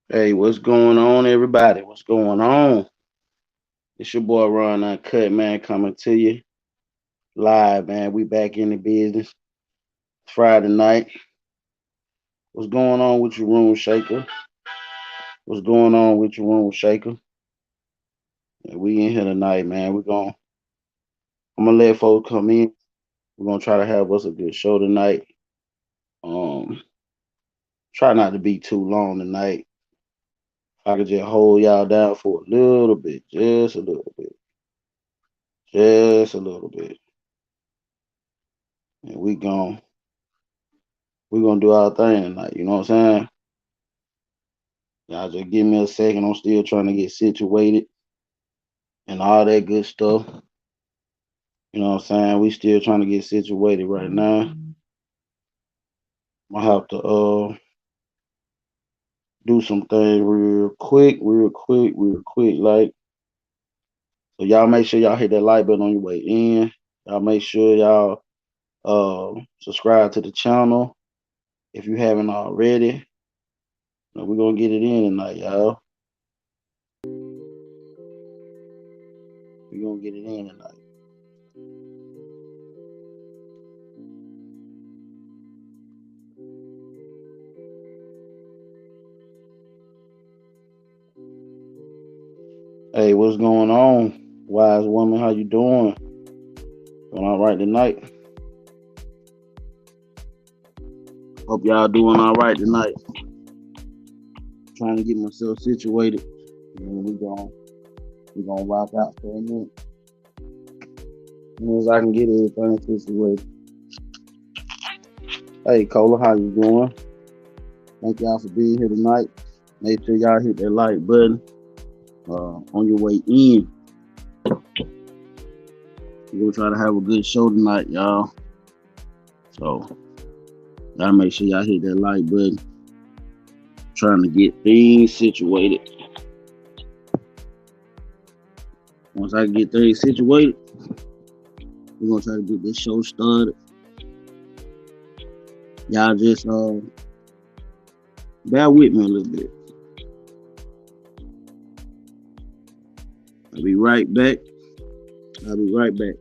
Hey, what's going on, everybody? What's going on? It's your boy Ron Uncut, man, coming to you live, man. We back in the business. Friday night. What's going on with your room shaker? What's going on with your room shaker? Yeah, we in here tonight, man. I'm gonna let folks come in. We're gonna try to have us a good show tonight. Um, Try not to be too long tonight. If I could just hold y'all down for a little bit, just a little bit, and we gonna do our thing tonight. You know what I'm saying? Y'all just give me a second. I'm still trying to get situated and all that good stuff. You know what I'm saying? We still trying to get situated right now. I have to do some things real quick. Like, so y'all make sure y'all hit that like button on your way in. Y'all make sure y'all subscribe to the channel if you haven't already. We're gonna get it in tonight, y'all. We're gonna get it in tonight. Hey, what's going on? Wise woman, how you doing? Doing all right tonight? Hope y'all doing all right tonight. Trying to get myself situated. And we gonna rock out for a minute. As soon as I can get everything situated. Hey Cola, how you doing? Thank y'all for being here tonight. Make sure y'all hit that like button on your way in. We're gonna try to have a good show tonight, y'all. So y'all make sure y'all hit that like button. Trying to get things situated. Once I get things situated, we're gonna try to get this show started. Y'all just bear with me a little bit. I'll be right back. I'll be right back.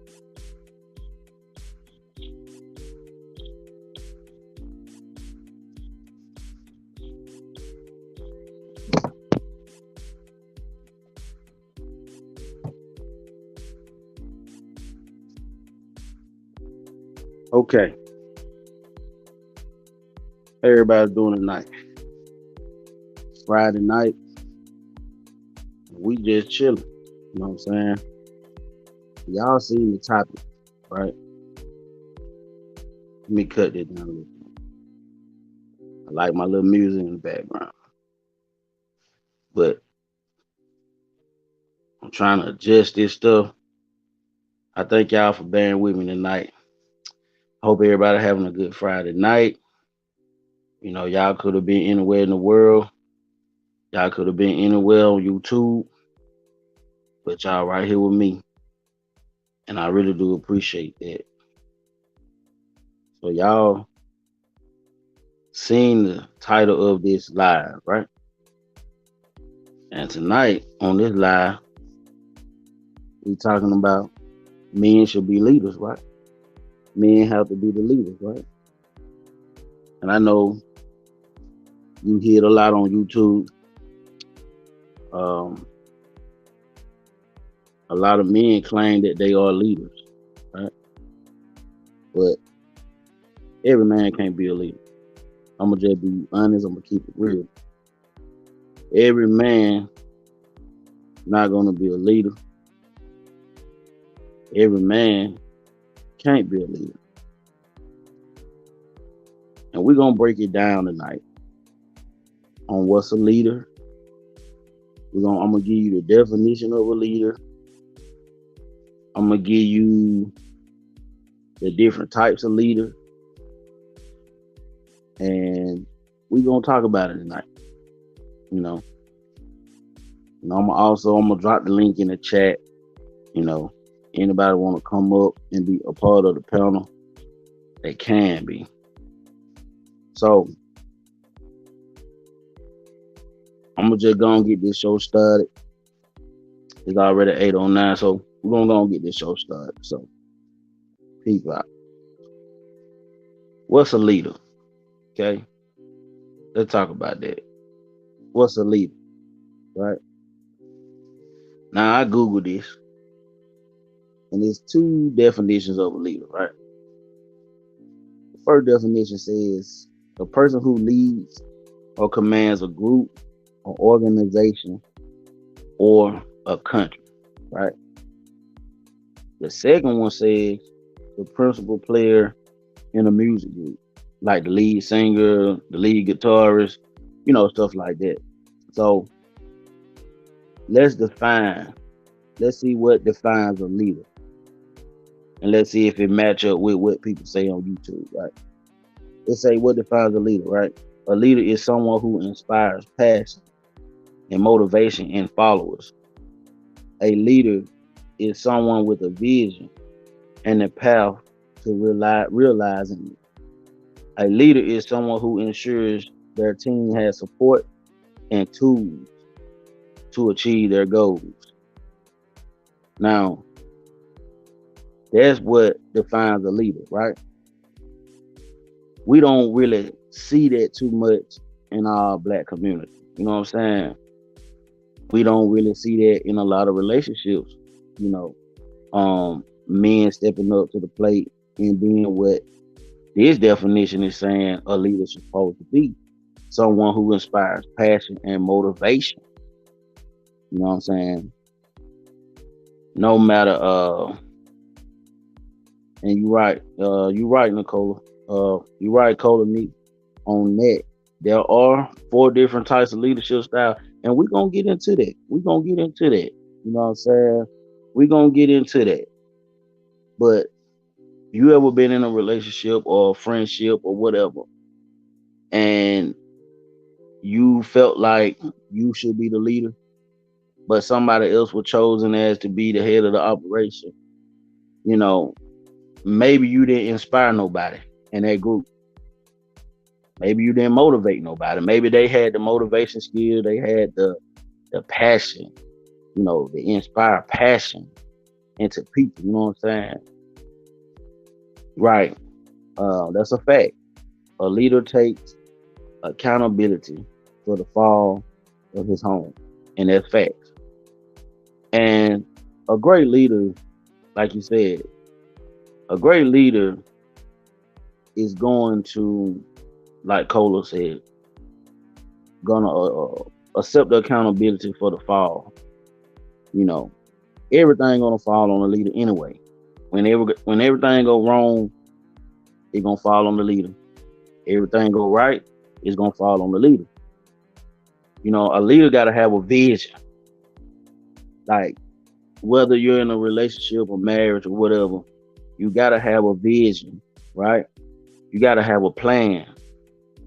Okay. How everybody's doing tonight? Friday night. We just chilling. You know what I'm saying? Y'all seen the topic, right? Let me cut this down a little. I like my little music in the background. But I'm trying to adjust this stuff. I thank y'all for bearing with me tonight. Hope everybody having a good Friday night. You know, y'all could have been anywhere in the world. Y'all could have been anywhere on YouTube, but y'all right here with me. And I really do appreciate that. So y'all seen the title of this live, right? And tonight on this live, we talking about men should be leaders, right? Men have to be the leaders, right? And I know you hear it a lot on YouTube. Um, a lot of men claim that they are leaders, right? But every man can't be a leader. I'm gonna just be honest. I'm gonna keep it real. Every man not gonna be a leader. Every man can't be a leader. And we're gonna break it down tonight on what's a leader. I'm gonna give you the definition of a leader. I'm gonna give you the different types of leader, and we're gonna talk about it tonight. You know, I'm gonna drop the link in the chat. You know, anybody want to come up and be a part of the panel, they can be. So I'm gonna just go and get this show started. It's already 8:09, so we're gonna go and get this show started. So, peace out. What's a leader? Okay, let's talk about that. What's a leader? Right now, I googled this, and there's two definitions of a leader. Right, the first definition says the person who leads or commands a group, an organization, or a country. Right. The second one says the principal player in a music group, like the lead singer, the lead guitarist, stuff like that. So let's define, let's see what defines a leader. And let's see if it match up with what people say on YouTube, right? Let's say what defines a leader, right? A leader is someone who inspires passion and motivation in followers. A leader is someone with a vision and a path to realizing it. A leader is someone who ensures their team has support and tools to achieve their goals. Now, that's what defines a leader, right? We don't really see that too much in our Black community. You know what I'm saying? We don't really see that in a lot of relationships. Men stepping up to the plate and being what this definition is saying a leader is supposed to be. Someone who inspires passion and motivation. You know what I'm saying? No matter and you're right, Nicola. You're right, Cola me on that. There are 4 different types of leadership style, and we're gonna get into that. You know what I'm saying? We're gonna get into that. But you ever been in a relationship or a friendship or whatever, and you felt like you should be the leader, but somebody else was chosen as to be the head of the operation? Maybe you didn't inspire nobody in that group. Maybe you didn't motivate nobody. Maybe they had the motivation skill, they had the passion, the inspire passion into people. You know what I'm saying? Right. That's a fact. A leader takes accountability for the fall of his home, and that's facts. And a great leader, like you said, a great leader is going to, like Cola said, gonna accept the accountability for the fall. Everything gonna fall on the leader anyway. When everything go wrong, it's gonna fall on the leader. Everything go right, it's gonna fall on the leader. A leader gotta have a vision. Like, whether you're in a relationship or marriage or whatever, you gotta have a vision, right? You gotta have a plan.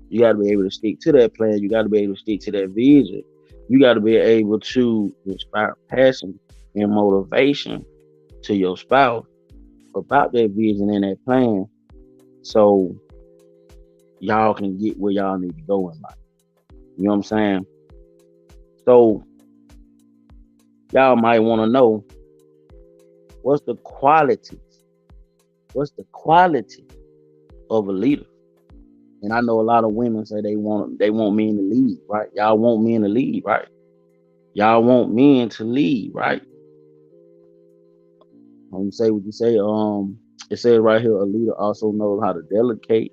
You gotta be able to stick to that plan. You gotta be able to stick to that vision. You gotta be able to inspire passion and motivation to your spouse about that vision and that plan, so y'all can get where y'all need to go in life. You know what I'm saying? So y'all might want to know, what's the quality of a leader? And I know a lot of women say they want men to lead, right? Y'all want men to lead, right? Y'all want men to lead, right? You say what you say. It says right here, a leader also knows how to delegate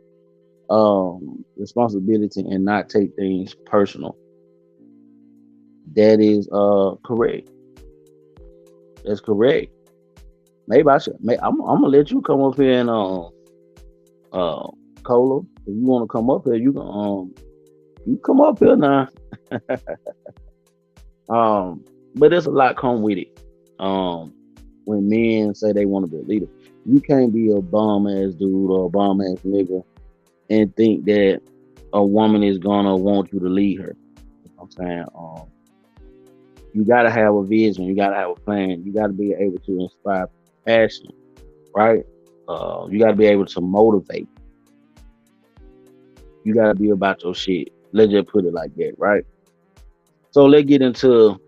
responsibility and not take things personal. That is correct. That's correct. Maybe I should. I'm gonna let you come up here and Cola. If you want to come up here, you come up here now. But there's a lot come with it. When men say they want to be a leader, you can't be a bum ass dude or a bum ass nigga and think that a woman is gonna want you to lead her. You know what I'm saying? You gotta have a vision. You gotta have a plan. You gotta be able to inspire passion, right? You gotta be able to motivate. You gotta be about your shit. Let's just put it like that, right? So let's get into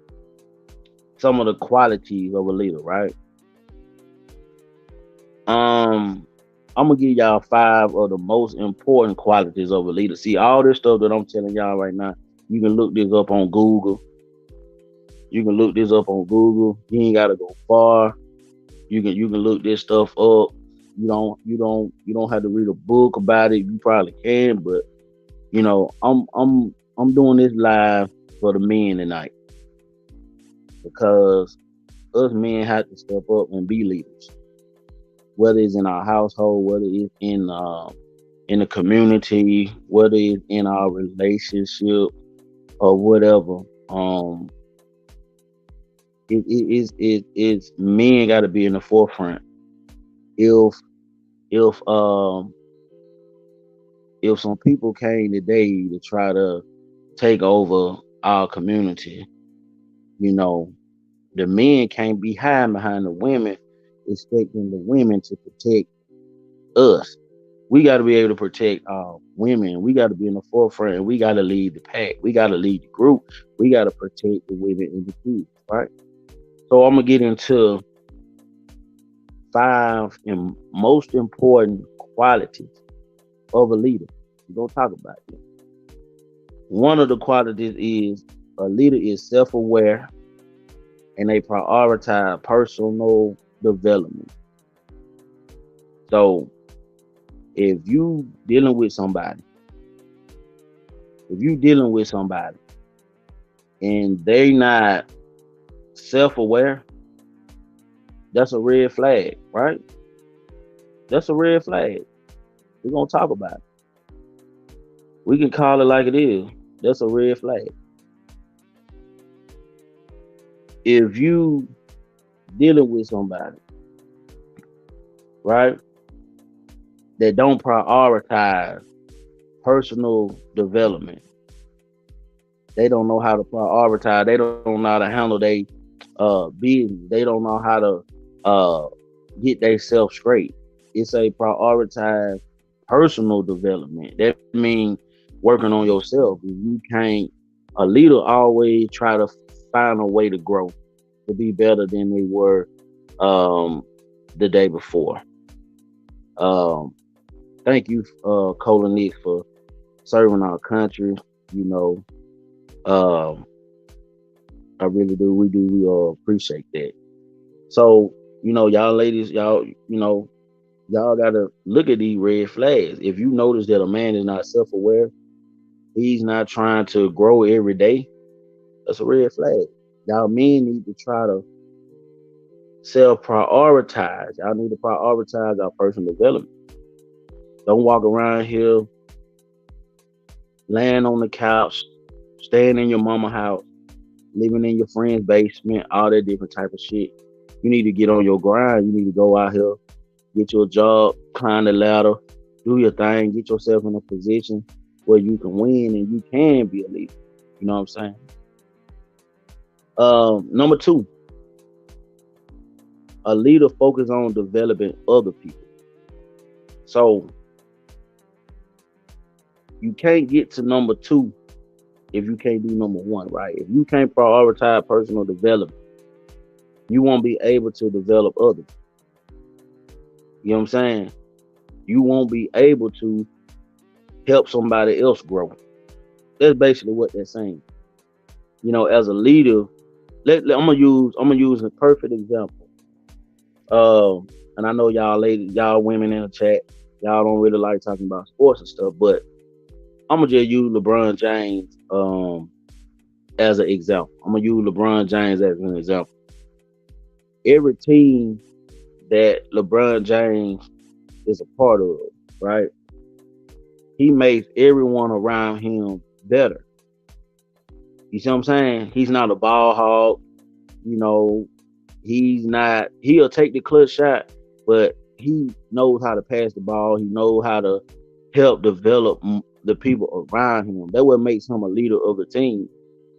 some of the qualities of a leader, right? Um, I'm gonna give y'all 5 of the most important qualities of a leader. See, all this stuff that I'm telling y'all right now, you can look this up on Google. You can look this up on Google. You ain't gotta go far. You can look this stuff up. You don't have to read a book about it. You probably can, but I'm doing this live for the men tonight because us men have to step up and be leaders. Whether it's in our household, whether it's in the community, whether it's in our relationship or whatever. Um, it's men got to be in the forefront. If if um if some people came today to try to take over our community, you know, the men can't be hiding behind the women, expecting the women to protect us. We got to be able to protect our women. We got to be in the forefront. And we got to lead the pack. We got to lead the group. We got to protect the women and the kids, right? So I'm gonna get into 5 most important qualities of a leader. We're gonna talk about it. One of the qualities is a leader is self-aware and they prioritize personal development. So if you dealing with somebody, if you dealing with somebody and they not self-aware, that's a red flag, right? That's a red flag. We're gonna talk about it. We can call it like it is. That's a red flag. If you dealing with somebody, right, that don't prioritize personal development, they don't know how to prioritize. They don't know how to handle their business. They don't know how to get themselves straight. It's a prioritize personal development. That means working on yourself. If you can't, a leader always try to find a way to grow, to be better than they were um, the day before. Um, Thank you, Colin Nick, for serving our country. You know, um, I really do. We do. We all appreciate that. So, y'all ladies, y'all gotta look at these red flags. If you notice that a man is not self-aware, he's not trying to grow every day, that's a red flag. Y'all men need to try to self-prioritize. Y'all need to prioritize our personal development. Don't walk around here laying on the couch, staying in your mama house, living in your friend's basement, all that different type of shit. You need to get on your grind. You need to go out here, get your job, climb the ladder, do your thing, get yourself in a position where you can win and you can be a leader. You know what I'm saying? Number 2, a leader focus on developing other people. So you can't get to number 2 if you can't do number 1, right? If you can't prioritize personal development, you won't be able to develop others. You know what I'm saying? You won't be able to help somebody else grow. That's basically what they're saying. As a leader, I'm gonna use a perfect example. And I know y'all ladies, y'all women in the chat, y'all don't really like talking about sports and stuff, but I'm gonna just use LeBron James as an example. I'm gonna use LeBron James as an example. Every team that LeBron James is a part of, right? He makes everyone around him better. You see what I'm saying? He's not a ball hog. You know, he'll take the clutch shot, but he knows how to pass the ball. He knows how to help develop the people around him. That's what makes him a leader of the team.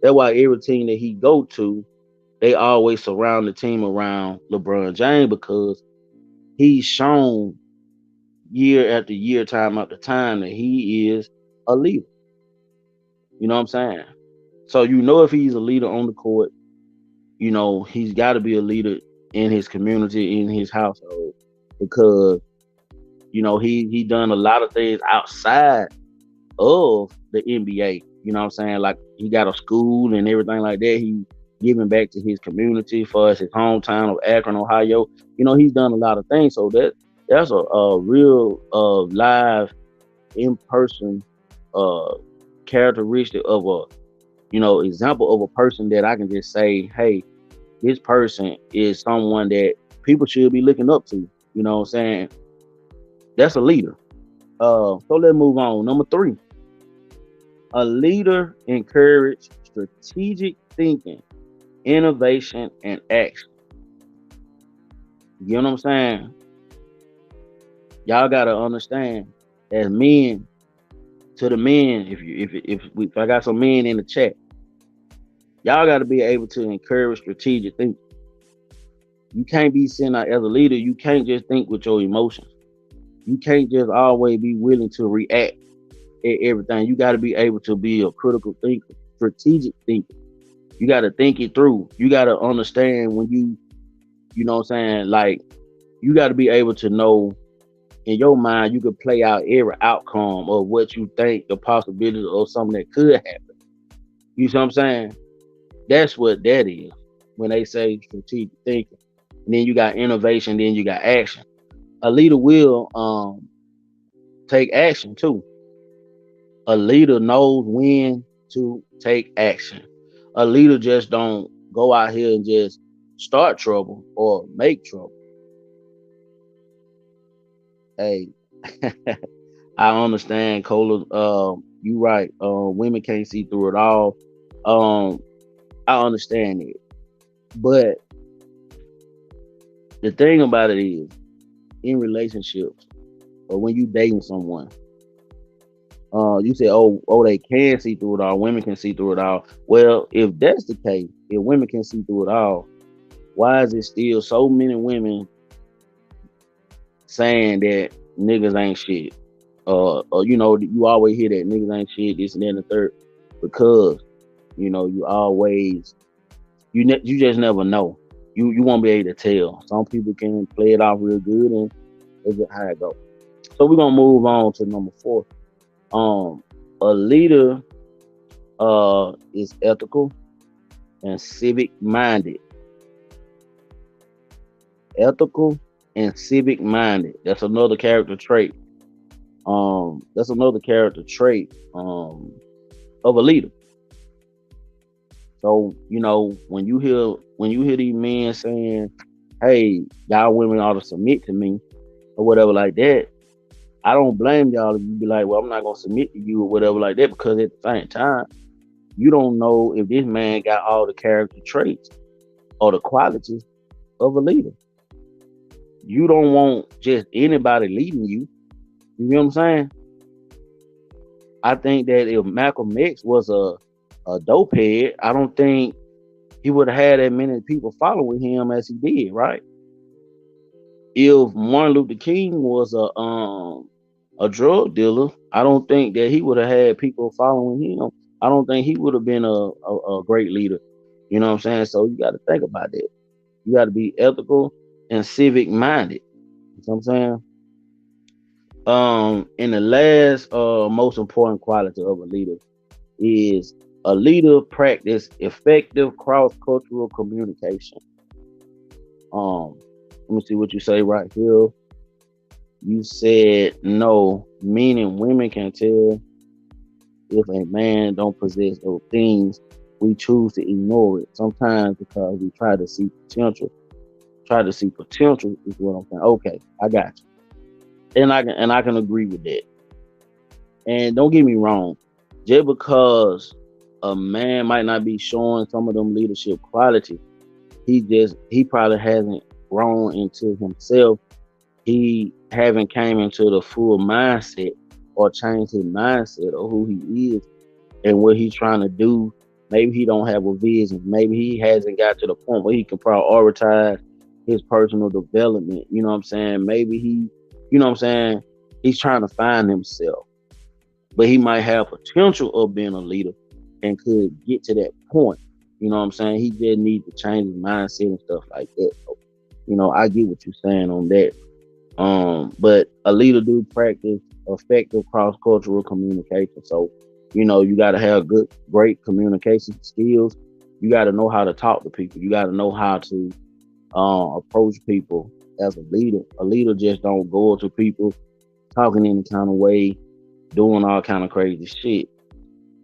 That's why every team that he go to, they always surround the team around LeBron James because he's shown year after year, time after time that he is a leader. You know what I'm saying? So if he's a leader on the court, he's got to be a leader in his community, in his household, because he done a lot of things outside of the NBA. You know what I'm saying? Like, he got a school and everything like that. He giving back to his community for his hometown of Akron, Ohio. He's done a lot of things. So that's a real live in person characteristic of a example of a person that I can just say, hey, this person is someone that people should be looking up to. You know what I'm saying? That's a leader. So let's move on. Number 3, a leader encourages strategic thinking, innovation, and action. You know what I'm saying? Y'all gotta understand, as men, to the men, if I got some men in the chat, y'all gotta be able to encourage strategic thinking. You can't be sitting out as a leader. You can't just think with your emotions. You can't just always be willing to react at everything. You got to be able to be a critical thinker, strategic thinker. You got to think it through. You got to understand when you know what I'm saying? Like, you got to be able to know in your mind, you could play out every outcome of what you think the possibility of something that could happen. You see what I'm saying? That's what that is when they say strategic thinking. And then you got innovation, then you got action. A leader will take action too. A leader knows when to take action. A leader just don't go out here and just start trouble or make trouble. Hey, I understand, Cola. You right. Women can't see through it all. Um, I understand it, but the thing about it is, in relationships or when you dating someone, you say, oh, they can see through it all. Women can see through it all. Well, if that's the case, if women can see through it all, why is it still so many women saying that niggas ain't shit? Or you always hear that niggas ain't shit, this and that and the third, because you always you just never know. You won't be able to tell. Some people can play it off real good, and that's just how it goes. So we're gonna move on to number 4. A leader is ethical and civic minded. Ethical and civic minded. That's another character trait. That's another character trait of a leader. So when you hear these men saying, "Hey, y'all women ought to submit to me," or whatever like that, I don't blame y'all if you be like, "Well, I'm not gonna submit to you," or whatever like that, because at the same time, you don't know if this man got all the character traits or the qualities of a leader. You don't want just anybody leading you. You know what I'm saying? I think that if Malcolm X was a dope head, I don't think he would have had that many people following him as he did, right? If Martin Luther King was a drug dealer, I don't think that he would have had people following him. I don't think he would have been a great leader. You know what I'm saying? So you got to think about that. You got to be ethical and civic minded. You know what I'm saying? And the last most important quality of a leader is a leader practice effective cross-cultural communication. Let me see what you say right here. You said no, meaning women can tell if a man don't possess those things. We choose to ignore it sometimes because we try to see potential. Try to see potential is what I'm saying. Okay, I got you, and I can agree with that. And don't get me wrong, just because a man might not be showing some of them leadership qualities, he probably hasn't grown into himself. He haven't came into the full mindset or changed his mindset of who he is and what he's trying to do. Maybe he don't have a vision. Maybe he hasn't got to the point where he can prioritize his personal development. You know what I'm saying? Maybe you know what I'm saying? He's trying to find himself, but he might have potential of being a leader. and could get to that point. You know what I'm saying? He just needs to change his mindset and stuff like that. So, I get what you're saying on that. But a leader do practice effective cross-cultural communication. So, you got to have great communication skills. You got to know how to talk to people. You got to know how to approach people as a leader. A leader just don't go to people talking any kind of way, doing all kind of crazy shit.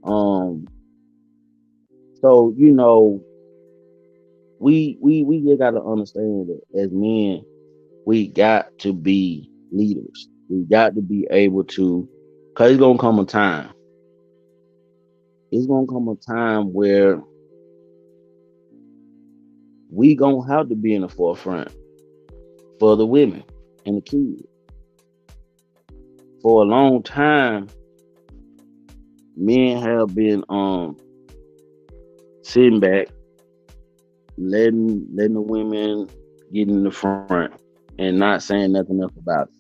So we just got to understand that as men, we got to be leaders. We got to be able to, cause it's gonna come a time. It's gonna come a time where we gonna have to be in the forefront for the women and the kids. For a long time, men have been sitting back, letting the women get in the front and not saying nothing else about it.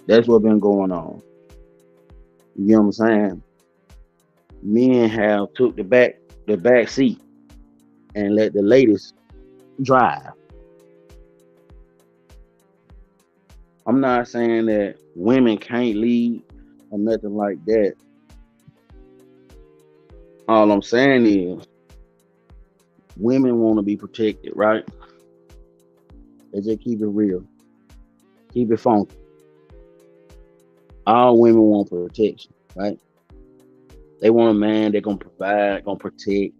That's what's been going on. You know what I'm saying? Men have took the back seat and let the ladies drive. I'm not saying that women can't lead or nothing like that. All I'm saying is women want to be protected, right? They just keep it real. Keep it funky. All women want protection, right? They want a man that gonna provide, gonna protect.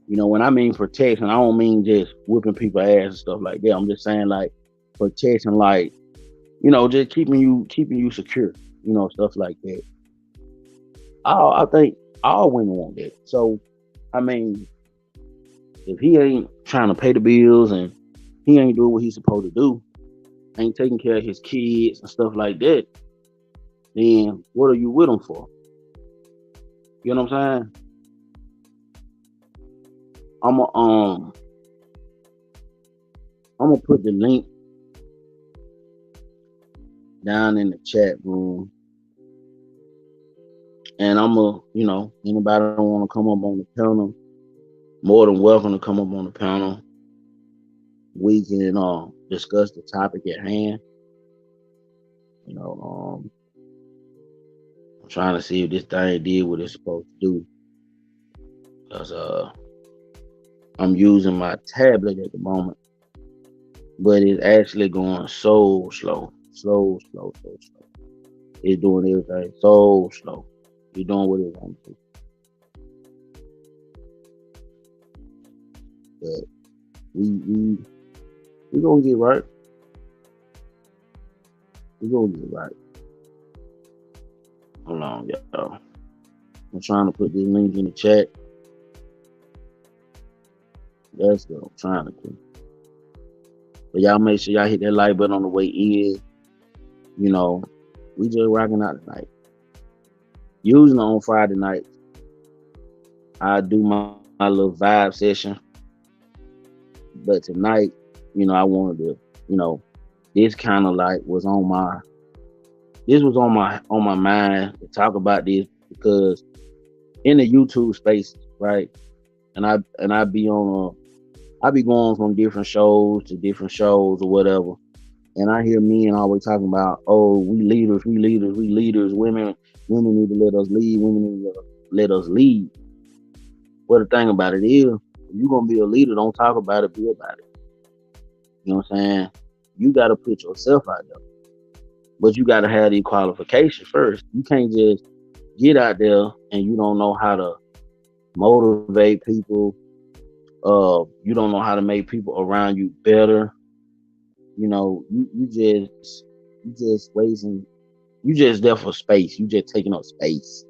When I mean protection, I don't mean just whipping people's ass and stuff like that. I'm just saying like protection, like just keeping you secure, stuff like that. I think all women want that. So, I mean, if he ain't trying to pay the bills and he ain't doing what he's supposed to do, ain't taking care of his kids and stuff like that, then what are you with him for? You know what I'm saying? I'm gonna put the link down in the chat room, and anybody don't want to come up on the panel, more than welcome to come up on the panel. We can discuss the topic at hand. I'm trying to see if this thing did what it's supposed to do, because I'm using my tablet at the moment, but it's actually going so slow. It's doing everything so slow. It's doing what it wants to. But we gonna get right. We gonna get right. Hold on, y'all. I'm trying to put this link in the chat. That's what I'm trying to do. But y'all make sure y'all hit that like button on the way in. We just rocking out tonight. Usually on Friday night, I do my little vibe session. But tonight, I wanted to, this kind of like was on my mind to talk about this, because in the YouTube space, right? And I be going from different shows to different shows or whatever. And I hear men always talking about, oh, we leaders. Women need to let us lead. Women need to let us lead. Well, the thing about it is, if you're going to be a leader, don't talk about it, be about it. You know what I'm saying? You got to put yourself out there. But you got to have the qualification first. You can't just get out there and you don't know how to motivate people. You don't know how to make people around you better. You just wasting. You just there for space. You just taking up space.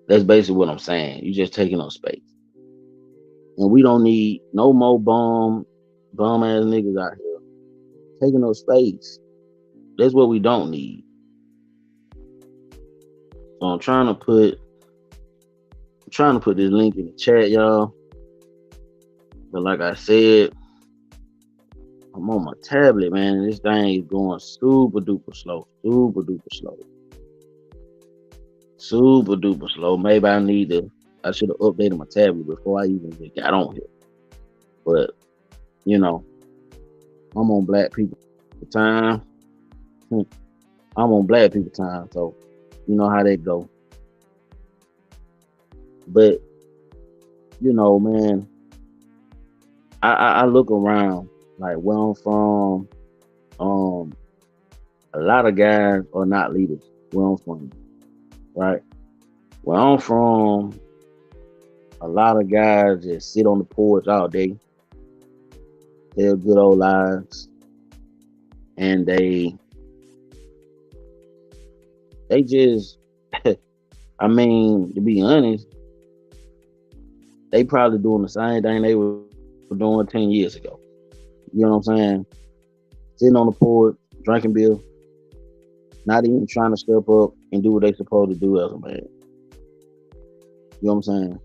That's basically what I'm saying. You just taking up space. And we don't need no more bum ass niggas out here taking up space. That's what we don't need. So I'm trying to put this link in the chat, y'all. But like I said, I'm on my tablet, man. This thing is going super duper slow. Super duper slow. Maybe I need to I should have updated my tablet before I even got on here. But you know, I'm on black people time. Hmm, I'm on black people time, so you know how that go. But man, I look around like where I'm from. Um, a lot of guys are not leaders. Where I'm from, right? Where I'm from, a lot of guys just sit on the porch all day, tell good old lies, and they just, I mean, to be honest, they probably doing the same thing they were doing 10 years ago. You know what I'm saying? Sitting on the porch, drinking beer, not even trying to step up and do what they supposed to do as a man. You know what I'm saying?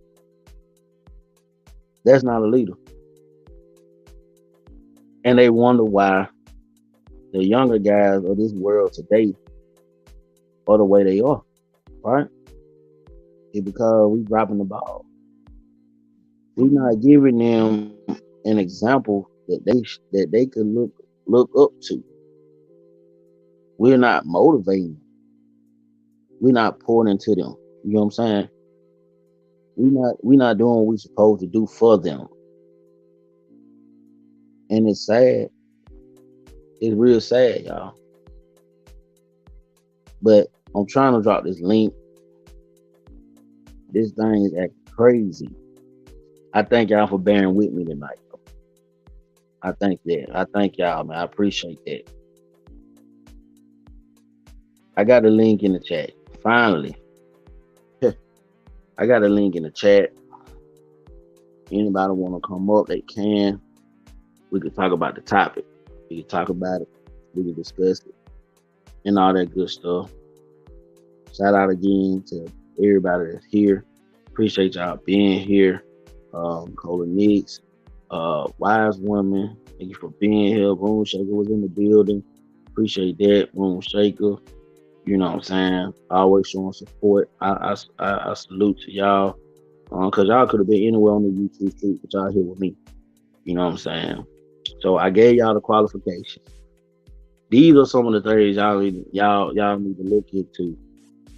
That's not a leader. And they wonder why the younger guys of this world today are the way they are, right? It's because we dropping the ball. We're not giving them an example that they could look up to. We're not motivating. We're not pouring into them. You know what I'm saying? We not doing what we supposed to do for them. And it's sad. It's real sad, y'all. But I'm trying to drop this link. This thing is acting crazy. I thank y'all for bearing with me tonight. I thank that. I thank y'all, man. I appreciate that. I got a link in the chat. Finally. I got a link in the chat. Anybody want to come up, they can. We could talk about the topic. We could talk about it. We could discuss it and all that good stuff. Shout out again to everybody that's here. Appreciate y'all being here. Cola Nix, Wise Woman, thank you for being here. Room Shaker was in the building. Appreciate that. Room Shaker. You know what I'm saying? Always showing support. I salute to y'all. Cause y'all could have been anywhere on the YouTube street, but y'all here with me. You know what I'm saying? So I gave y'all the qualifications. These are some of the things y'all need to look into.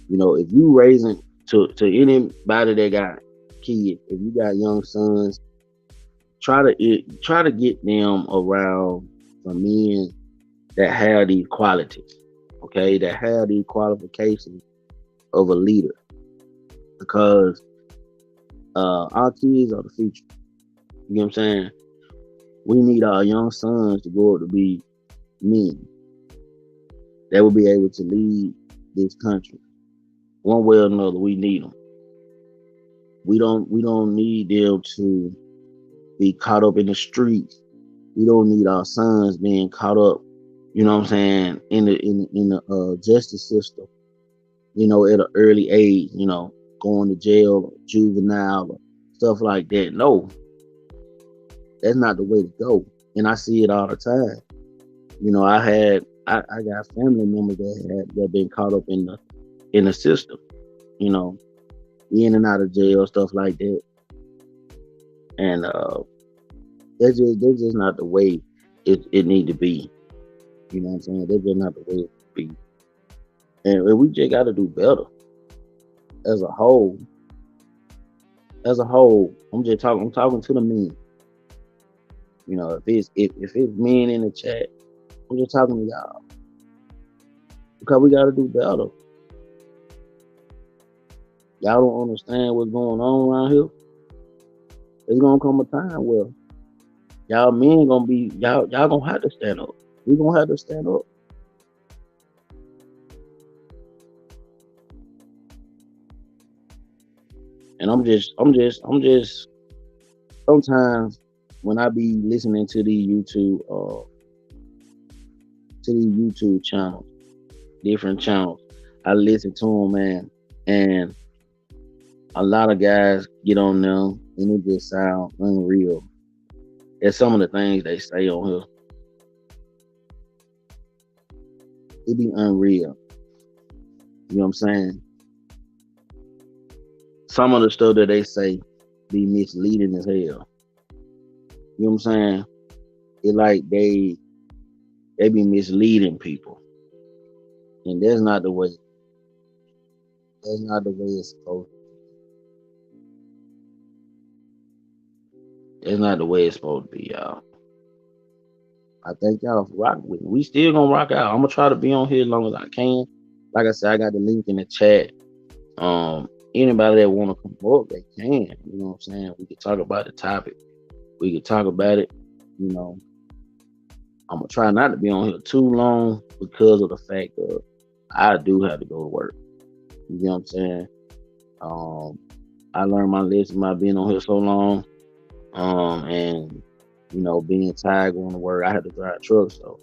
You know, if you raising to anybody that got kids, if you got young sons, try to get them around some men that have these qualities, okay, that have these qualifications of a leader, because our kids are the future. You know what I'm saying? We need our young sons to grow up to be men that will be able to lead this country one way or another. We need them. We don't need them to be caught up in the streets. We don't need our sons being caught up, you know what I'm saying, in the justice system, you know, at an early age, you know, going to jail, or juvenile, or stuff like that. No, that's not the way to go. And I see it all the time. You know, I got family members that been caught up in the system, you know, in and out of jail, stuff like that. And that's just not the way it need to be. You know what I'm saying? That's just not the way it be. And we just got to do better as a whole. As a whole, I'm talking to the men. You know, if it's men in the chat, I'm just talking to y'all, because we got to do better. Y'all don't understand what's going on around here. There's gonna come a time where y'all men y'all gonna have to stand up. We gonna have to stand up. And I'm just sometimes when I be listening to these YouTube channels, different channels, I listen to them, man, and a lot of guys get on them and it just sounds unreal. There's some of the things they say on here. It be unreal. You know what I'm saying? some of the stuff that they say be misleading as hell. You know what I'm saying? It like they be misleading people, and that's not the way. That's not the way it's supposed. That's not the way it's supposed to be, y'all. I thank y'all for rocking with me. We still gonna rock out. I'm gonna try to be on here as long as I can. Like I said, I got the link in the chat. Anybody that wanna come up, they can. You know what I'm saying? We can talk about the topic. We can talk about it. You know, I'm gonna try not to be on here too long because of the fact that I do have to go to work. You know what I'm saying? Um, I learned my lesson by being on here so long. And being tired going to work, I had to drive trucks, so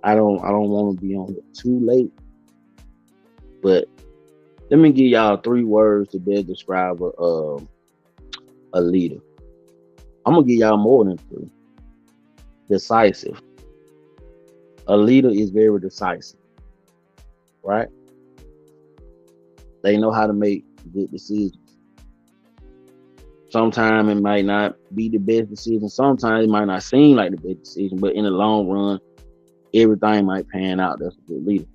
I don't want to be on here too late. But let me give y'all 3 words to best describe a leader. I'm gonna give y'all more than 3. Decisive. A leader is very decisive, right? They know how to make good decisions. Sometimes it might not be the best decision. Sometimes it might not seem like the best decision, but in the long run, everything might pan out. That's a good leader.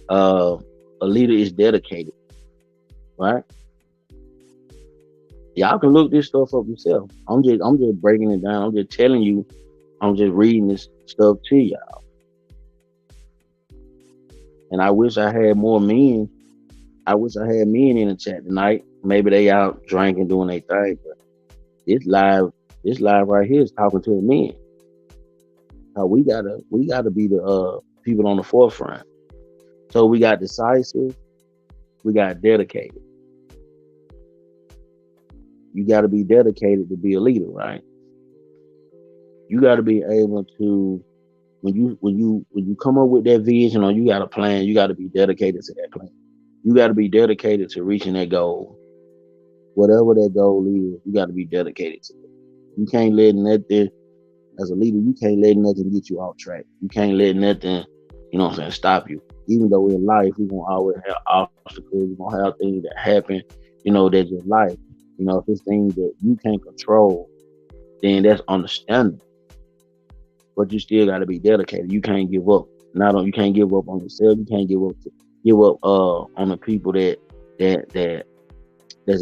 A leader is dedicated, right? Y'all can look this stuff up yourself. I'm just breaking it down. I'm just telling you. I'm just reading this stuff to y'all. And I wish I had more men. I wish I had men in the chat tonight. Maybe they out drinking, doing their thing. But this live right here is talking to the men. We gotta be the people on the forefront. So we got decisive, we got dedicated. You gotta be dedicated to be a leader, right? You gotta be able to when you come up with that vision or you got a plan, you gotta be dedicated to that plan. You gotta be dedicated to reaching that goal. Whatever that goal is, you gotta be dedicated to it. You can't let nothing as a leader, you can't let nothing get you off track. You can't let nothing, stop you. Even though in life we're gonna always have obstacles, we're gonna have things that happen, that's just life. If it's things that you can't control, then that's understandable. But you still gotta be dedicated. You can't give up. You can't give up on yourself, you can't give up on the people that's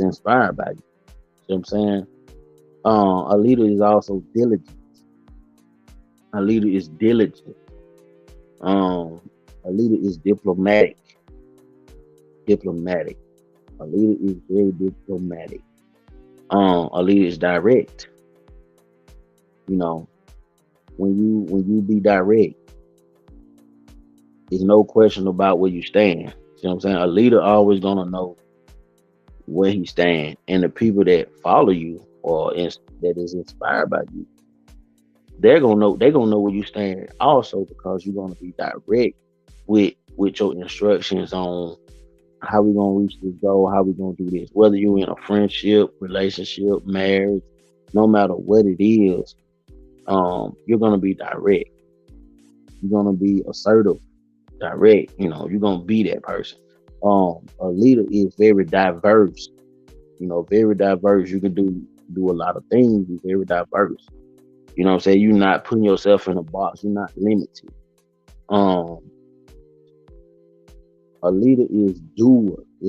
inspired by you. See what I'm saying? A leader is also diligent. A leader is diligent. A leader is diplomatic. Diplomatic. A leader is very diplomatic. A leader is direct. When you be direct, there's no question about where you stand. See what I'm saying? A leader always gonna know where he stand, and the people that follow you or that is inspired by you, they're gonna know where you stand also, because you're gonna be direct with your instructions on how we gonna reach this goal, how we gonna do this. Whether you're in a friendship, relationship, marriage, no matter what it is, you're gonna be direct. You're gonna be assertive, direct. You're gonna be that person. A leader is very diverse. Very diverse. You can do a lot of things. You're very diverse. You know what I'm saying? You're not putting yourself in a box. You're not limited. A leader is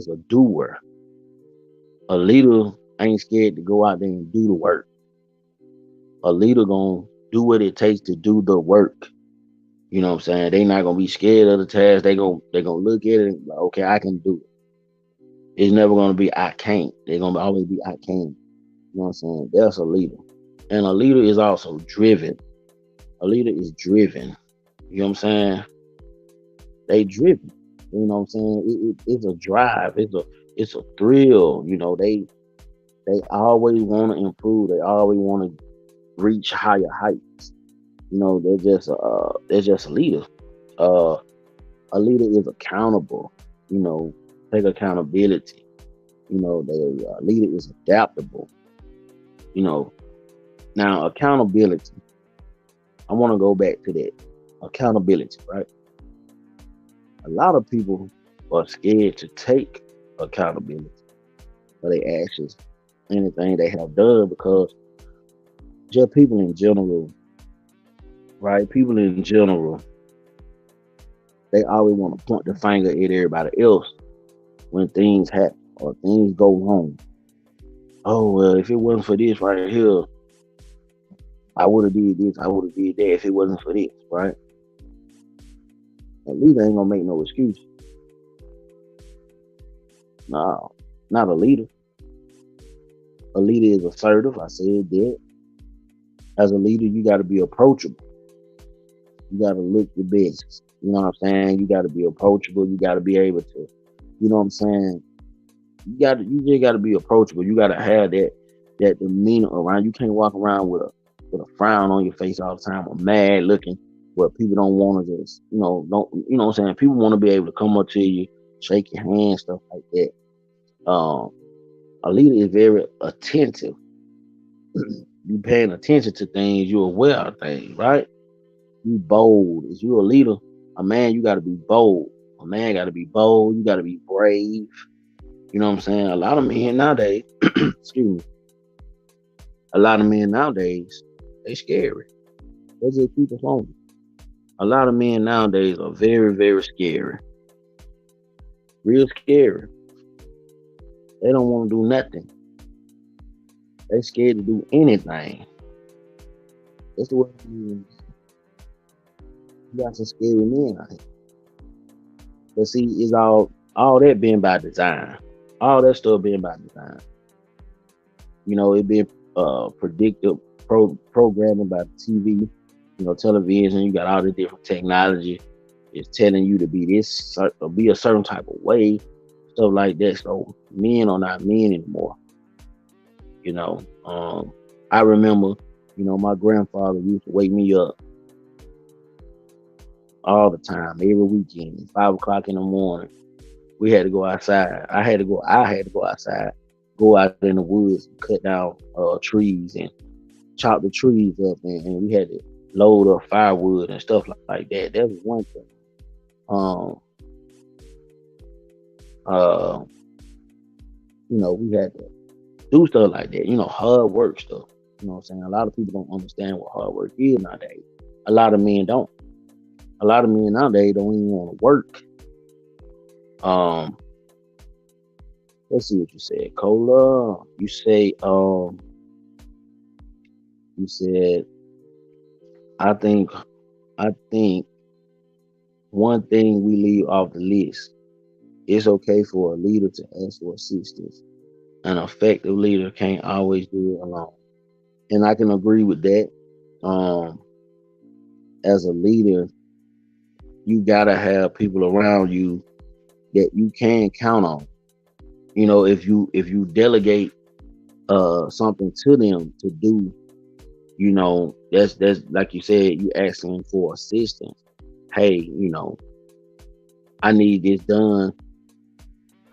a doer. A leader ain't scared to go out there and do the work. A leader gonna do what it takes to do the work. You know what I'm saying? They not gonna be scared of the task. They gonna look at it and be like, okay, I can do it. It's never gonna be I can't. They're gonna always be I can. You know what I'm saying? That's a leader. And a leader is also driven. A leader is driven. You know what I'm saying? They driven. You know what I'm saying? It's a drive. It's a thrill. They always want to improve. They always want to reach higher heights. They're just a leader. A leader is accountable. Take accountability. The leader is adaptable. Now accountability. I want to go back to that accountability, right? A lot of people are scared to take accountability. for their actions, anything they have done, because just people in general, right? People in general, they always want to point the finger at everybody else when things happen or things go wrong. Oh well, if it wasn't for this right here, I would have did this, I would have did that if it wasn't for this, right? A leader ain't gonna make no excuse. No, not a leader. A leader is assertive. I said that. As a leader, you got to be approachable. You got to look your best. You know what I'm saying? You got to be approachable. You got to be able to, you know what I'm saying? You just got to be approachable. You got to have that demeanor around. You can't walk around with a frown on your face all the time or mad looking, where people don't want to just, don't, you know what I'm saying? People want to be able to come up to you, shake your hand, stuff like that. A leader is very attentive. You paying attention to things, you're aware of things, right? You bold. If you're a leader, a man, you got to be bold. A man got to be bold. You got to be brave. You know what I'm saying? A lot of men nowadays, excuse me, a lot of men nowadays, they scary. They just keep us on. A lot of men nowadays are very, very scary. Real scary. They don't want to do nothing. They scared to do anything. That's the way you got some scary men out here. But see, it's all that being by design. All that stuff being by design. It being predictive programming by the TV, television. You got all the different technology. It's telling you to be this, or be a certain type of way, stuff like that. So men are not men anymore. I remember, my grandfather used to wake me up all the time, every weekend, 5 o'clock in the morning. We had to go outside. I had to go outside, go out in the woods, and cut down trees and chop the trees up, and we had to load up firewood and stuff like that. That was one thing. Um, uh, we had to do stuff like that. Hard work stuff. You know what I'm saying? A lot of people don't understand what hard work is nowadays. A lot of men don't. A lot of men nowadays don't even want to work. Let's see what you said, Cola. You said, I think one thing we leave off the list. It's okay for a leader to ask for assistance. An effective leader can't always do it alone. And I can agree with that. Um, as a leader, you gotta have people around you that you can count on. If you delegate something to them to do, that's like you said, you asking for assistance. Hey, I need this done.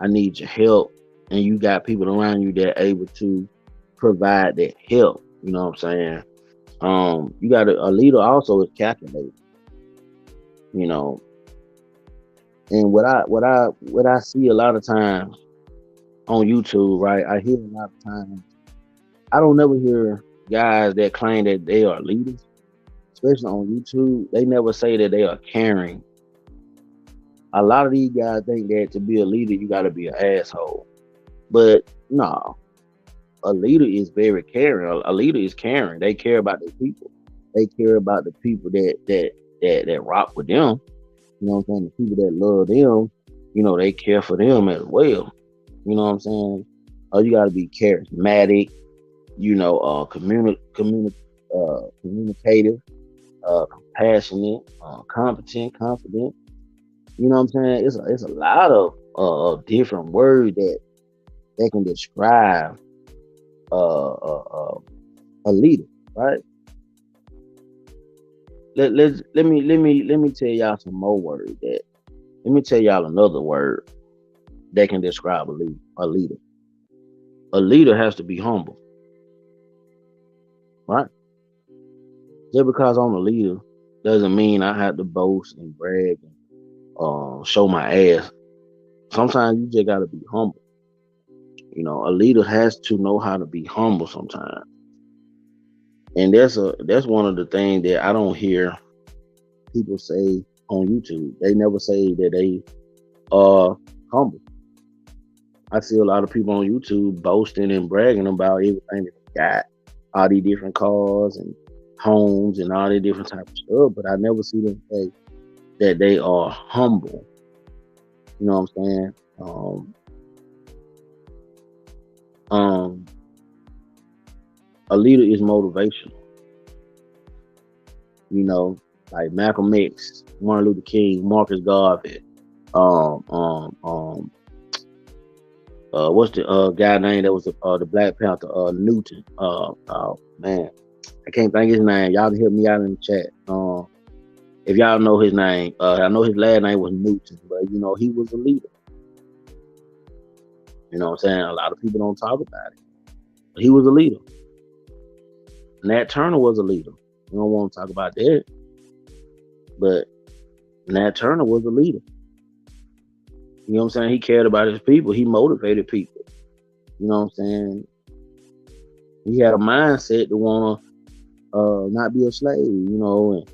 I need your help. And you got people around you that are able to provide that help. You know what I'm saying? You got a leader also is calculated. You know, and what I see a lot of times on YouTube, right? I hear a lot of times. I don't never hear guys that claim that they are leaders, especially on YouTube. They never say that they are caring. A lot of these guys think that to be a leader, you got to be an asshole. But no, a leader is very caring. A leader is caring. They care about their people. They care about the people that rock with them. You know what I'm saying? The people that love them, they care for them as well. You know what I'm saying? You got to be charismatic. Communicative, compassionate, competent, confident. You know what I'm saying? It's a lot of different words that can describe a leader, right? Let me tell y'all some more words that. Let me tell y'all another word that can describe a leader. A leader. A leader has to be humble, right? Just because I'm a leader doesn't mean I have to boast and brag and show my ass. Sometimes you just gotta be humble. A leader has to know how to be humble sometimes. And that's one of the things that I don't hear people say on YouTube. They never say that they are humble. I see a lot of people on YouTube boasting and bragging about everything that they got, all these different cars and homes and all these different types of stuff, but I never see them say that they are humble. You know what I'm saying? Um, a leader is motivational. You know, like Malcolm X, Martin Luther King, Marcus Garvey. Um, um, um, what's the guy name that was the Black Panther? Newton. Man, I can't think his name. Y'all can help me out in the chat. If y'all know his name, I know his last name was Newton, but he was a leader. You know what I'm saying? A lot of people don't talk about it. But he was a leader. Nat Turner was a leader. We don't want to talk about that. But Nat Turner was a leader. You know what I'm saying? He cared about his people. He motivated people. You know what I'm saying? He had a mindset to want to not be a slave, and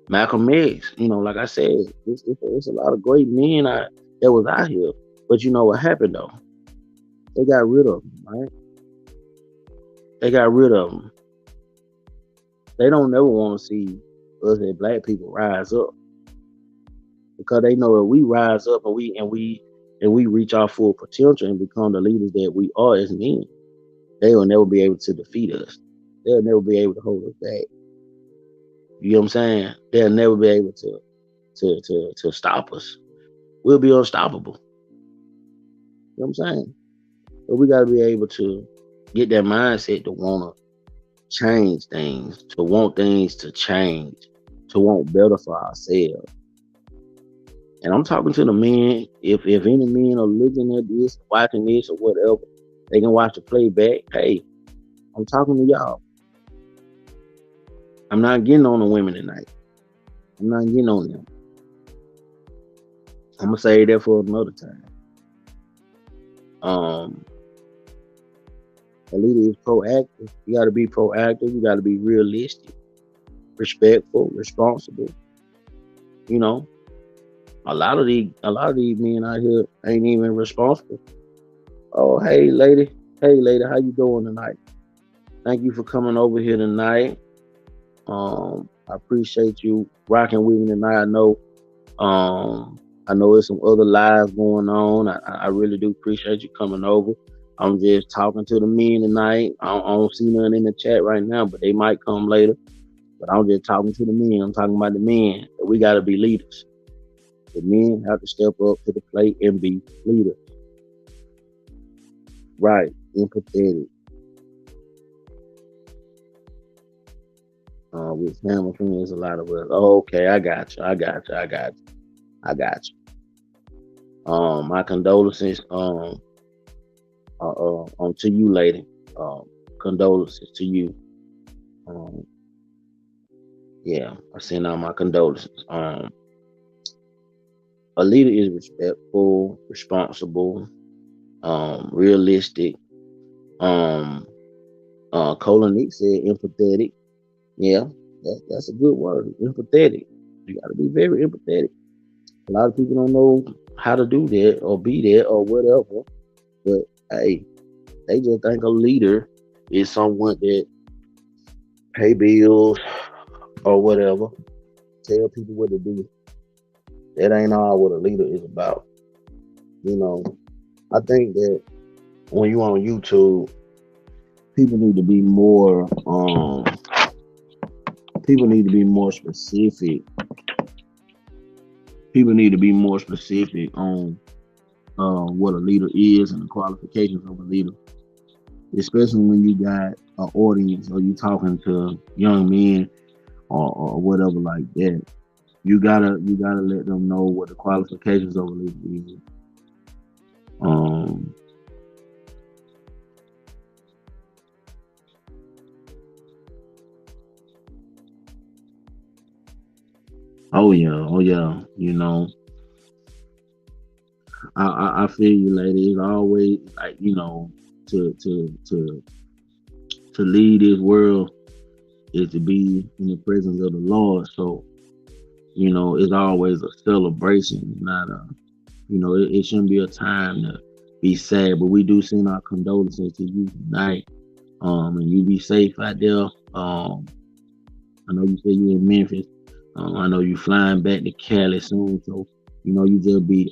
Malcolm X, like I said, it's a lot of great men that was out here. But you know what happened though? They got rid of them, right? They got rid of them. They don't never want to see us as black people rise up, because they know if we rise up and we reach our full potential and become the leaders that we are as men, they will never be able to defeat us. They'll never be able to hold us back. You know what I'm saying? They'll never be able to stop us. We'll be unstoppable. You know what I'm saying? But we got to be able to get that mindset to want to change things, to want things to change, to want better for ourselves. And I'm talking to the men. If any men are looking at this, watching this, or whatever, they can watch the playback. Hey, I'm talking to y'all. I'm not getting on the women tonight. I'm not getting on them. I'm gonna say that for another time. A leader is proactive. You got to be proactive. You got to be realistic, respectful, responsible. A lot of these men out here ain't even responsible. Oh, hey lady, how you doing tonight? Thank you for coming over here tonight. I appreciate you rocking with me tonight. I know there's some other lives going on. I really do appreciate you coming over. I'm just talking to the men tonight. I don't see none in the chat right now, but they might come later. But I'm just talking to the men. I'm talking about the men. That we got to be leaders. The men have to step up to the plate and be leaders. Right. Empathetic. With family friends, a lot of us. Oh, okay, I got you. My condolences to you, lady. Condolences to you. Yeah, I send out my condolences. A leader is respectful, responsible, realistic. Colin Nick said empathetic. Yeah, that's a good word. Empathetic. You got to be very empathetic. A lot of people don't know how to do that or be that or whatever. But hey, they just think a leader is someone that pay bills or whatever, tell people what to do. That ain't all what a leader is about. I think that when you on YouTube, people need to be more specific. People need to be more specific on what a leader is and the qualifications of a leader, especially when you got an audience or you talking to young men or whatever like that. You gotta let them know what the qualifications of a leader is. Oh yeah. I I feel you, lady. It's always like, to lead this world is to be in the presence of the Lord. So, it's always a celebration, not it shouldn't be a time to be sad. But we do send our condolences to you tonight. And you be safe out there. I know you said you in Memphis. I know you flying back to Cali soon, so you just be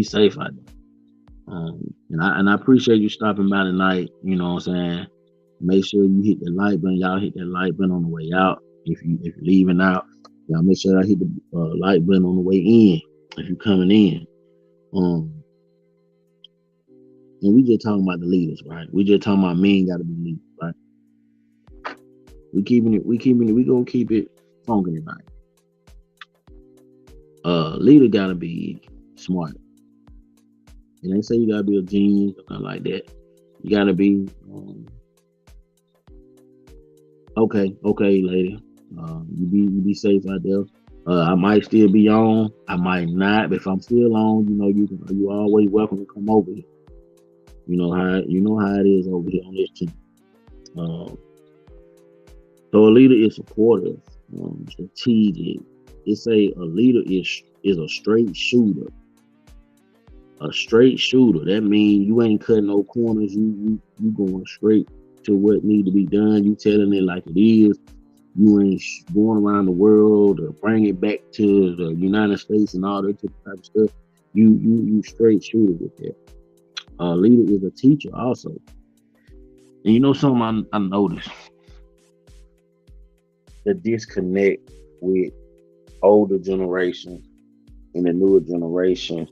safe out there. And I appreciate you stopping by tonight. You know what I'm saying? Make sure you hit the like button. Y'all hit that like button on the way out. If you're leaving out, y'all make sure y'all hit the like button on the way in. If you're coming in, um, and we just talking about the leaders, right? We just talking about men got to be leaders, right? We gonna keep it funky tonight. Leader gotta be smart. And they say you gotta be a genius or nothing like that. You gotta be okay, lady. You be safe out there. I might still be on. I might not. But if I'm still on, you always welcome to come over here. You know how it is over here on this team. Um, so a leader is supportive, strategic. It say a leader is a straight shooter. A straight shooter. That means you ain't cutting no corners. You going straight to what need to be done. You telling it like it is. You ain't going around the world or bring it back to the United States and all that type of stuff. You straight shooter with that. Leader is a teacher also. And something I noticed, the disconnect with older generation and the newer generation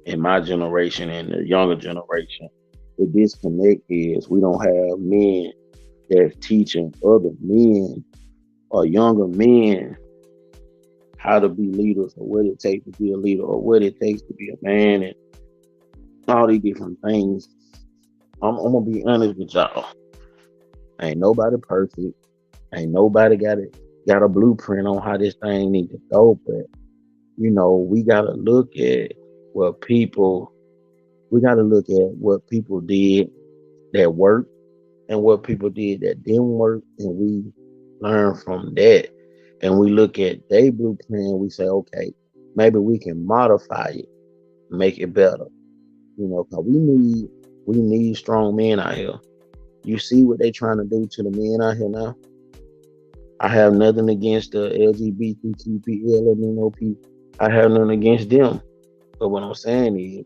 and my generation and the younger generation. The disconnect is we don't have men that's teaching other men or younger men how to be leaders or what it takes to be a leader or what it takes to be a man and all these different things. I'm gonna be honest with y'all. Ain't nobody perfect. Ain't nobody got a blueprint on how this thing need to go. But we gotta look at what people we gotta look at what people did that worked and what people did that didn't work, and we learn from that. And we look at their blueprint and we say, okay, maybe we can modify it, make it better. 'Cause we need strong men out here. You see what they trying to do to the men out here now. I have nothing against the LGBTQPLMNOP. I have nothing against them. But what I'm saying is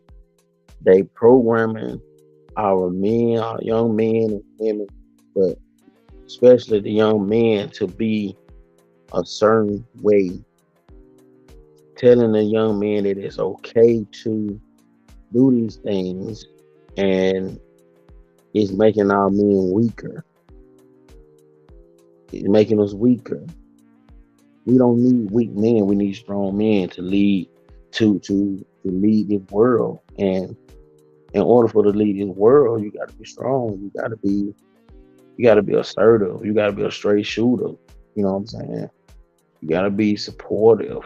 they programming our men, our young men and women, but especially the young men to be a certain way, telling the young men that it's okay to do these things, and it's making our men weaker. It's making us weaker. We don't need weak men. We need strong men to lead to lead this world. And in order for to lead this world, you got to be strong. You got to be assertive. You got to be a straight shooter. You know what I'm saying? You got to be supportive,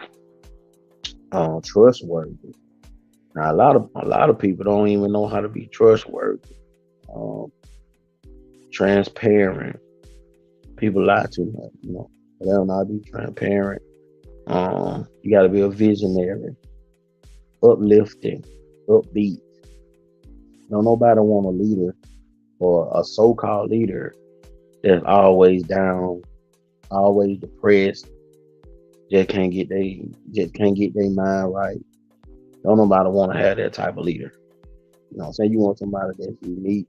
trustworthy. Now, a lot of people don't even know how to be trustworthy, um, transparent. People lie too much. They don't know how to be transparent. You got to be a visionary, uplifting, upbeat. Don't nobody want a leader or a so-called leader that's always down, always depressed, just can't get their mind right. Don't nobody want to have that type of leader. What I'm saying? You want somebody that's unique,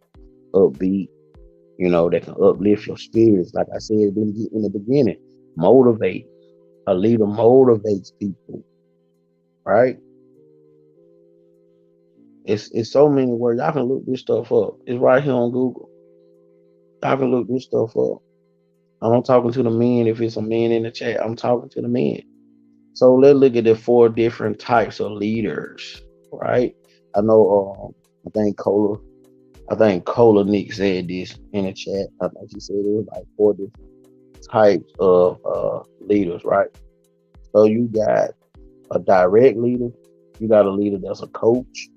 upbeat, that can uplift your spirits. Like I said in the beginning, motivate. A leader motivates people, right? It's so many words. Y'all can look this stuff up. It's right here on Google. Y'all can look this stuff up. I'm not talking to the men. If it's a man in the chat, I'm talking to the men. So let's look at the four different types of leaders, right? I know. I think Cola Nick said this in the chat. I think she said it was like four different types of leaders, right? So you got a direct leader, You got a leader that's a coach,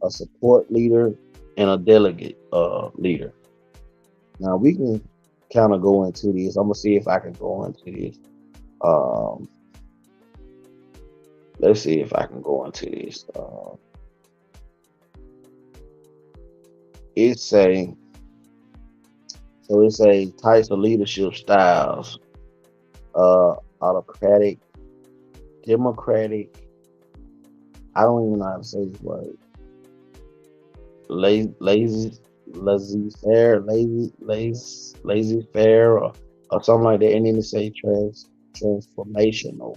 a support leader, and a delegate leader. Now we can kind of go into this. I'm gonna see if I can go into this. Um, let's see if I can go into this. It's a it's a types of leadership styles. Autocratic, democratic. I don't even know how to say this word. Lazy, lazy fair, lazy fair, or something like that. And then it say transformational.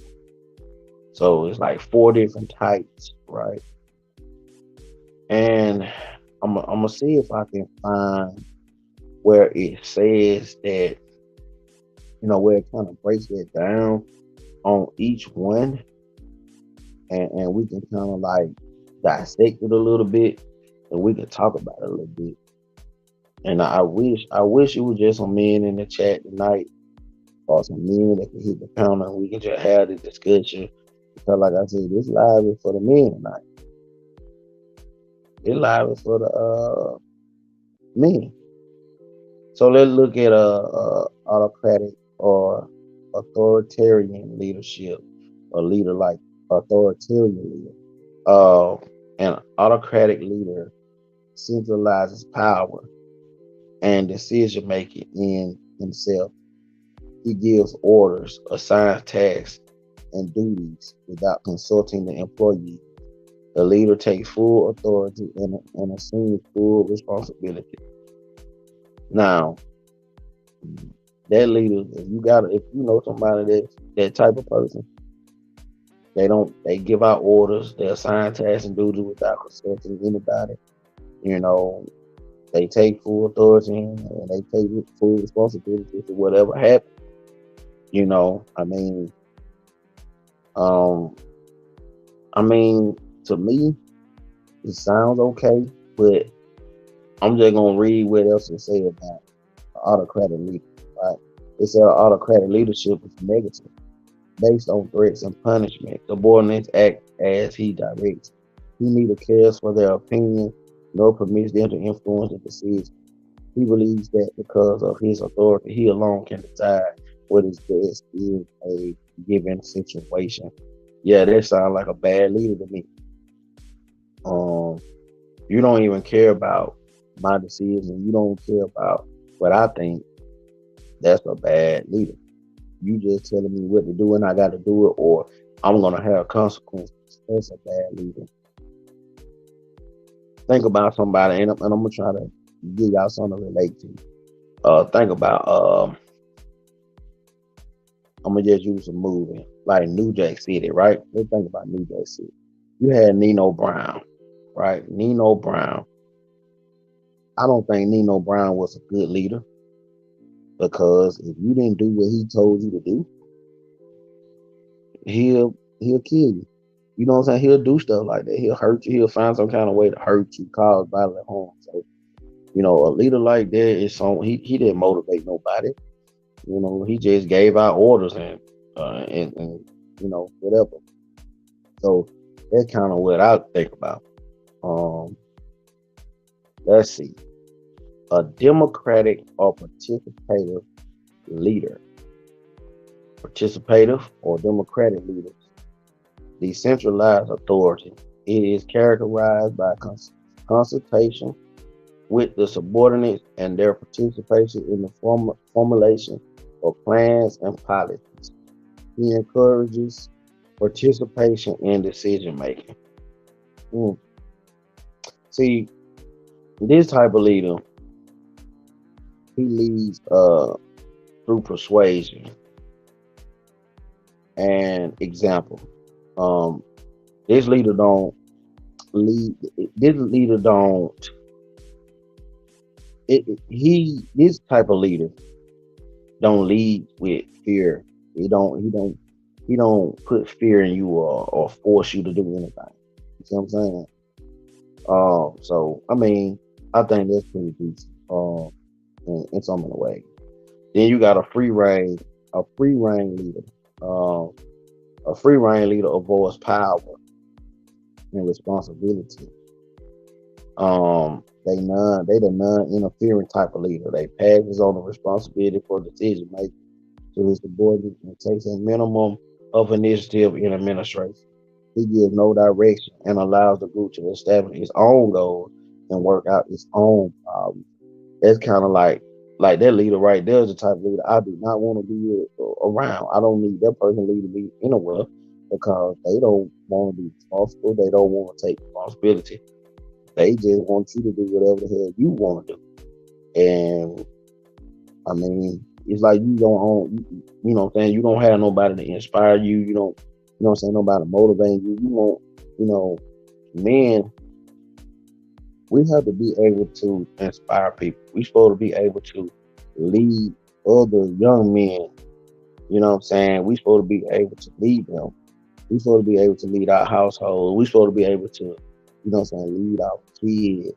So it's like four different types, right? And I'm gonna see if I can find where it says that, where it kind of breaks it down on each one, and we can kind of like dissect it a little bit, and we can talk about it a little bit. And I wish it was just some men in the chat tonight, or some men that can hit the counter, and we can just have the discussion. Because, like I said, this live is for the men tonight. It live is for the men. So let's look at autocratic or authoritarian leadership. A leader like authoritarian leader. An autocratic leader centralizes power and decision making in himself. He gives orders, assigns tasks, and duties without consulting the employee. The leader takes full authority and assumes full responsibility. Now, that leader, if you know somebody that type of person, they give out orders, they assign tasks and duties without consulting anybody. You know, they take full authority and they take full responsibility for whatever happens. Um, I mean, to me, it sounds okay, but I'm just gonna read what else it say about autocratic leadership. Right? It said autocratic leadership is negative, based on threats and punishment. Subordinates act as he directs. He neither cares for their opinion nor permits them to influence the decision. He believes that because of his authority, he alone can decide what is best in a given situation. Yeah, that sounds like a bad leader to me. Um, you don't even care about my decision. You don't care about what I think. That's a bad leader. You just telling me what to do and I got to do it, or I'm gonna have consequences. That's a bad leader. Think about somebody, and I'm gonna try to give y'all something to relate to. Think about I'm gonna just use a movie like New Jack City, right? Let's think about New Jack City. You had Nino Brown, right? Nino Brown. I don't think Nino Brown was a good leader, because if you didn't do what he told you to do, he'll kill you. You know what I'm saying? He'll do stuff like that. He'll hurt you. He'll find some kind of way to hurt you, cause bodily harm. So, a leader like that is he didn't motivate nobody. He just gave out orders and whatever. So that's kind of what I think about. Um, let's see. A democratic or participative leader. Participative or democratic leaders. Decentralized authority. It is characterized by consultation with the subordinates and their participation in the formulation of plans and policies. He encourages participation in decision making. See, this type of leader, he leads through persuasion and example. This leader don't lead. This leader don't. This type of leader don't lead with fear. He don't put fear in you or force you to do anything. You see what I'm saying? So I mean, I think that's pretty decent. In some way. Then you got a free reign leader. A free reign leader avoids power. and responsibility. They the non-interfering type of leader. They passes on the responsibility for decision making to his subordinates and takes a minimum of initiative in administration. He gives no direction and allows the group to establish its own goals and work out its own problems. That's kind of like that leader right there is the type of leader I do not want to be around. I don't need that person leader to be anywhere because they don't want to be responsible. They don't want to take responsibility. They just want you to do whatever the hell you want to do. And I mean, it's like you don't own, you know what I'm saying? You don't have nobody to inspire you. You don't, you know what I'm saying? Nobody motivating you. You want, you know, men, we have to be able to inspire people. We supposed to be able to lead other young men. You know what I'm saying? We supposed to be able to lead them. We supposed to be able to lead our household. We supposed to be able to, you know what I'm saying, lead our kids.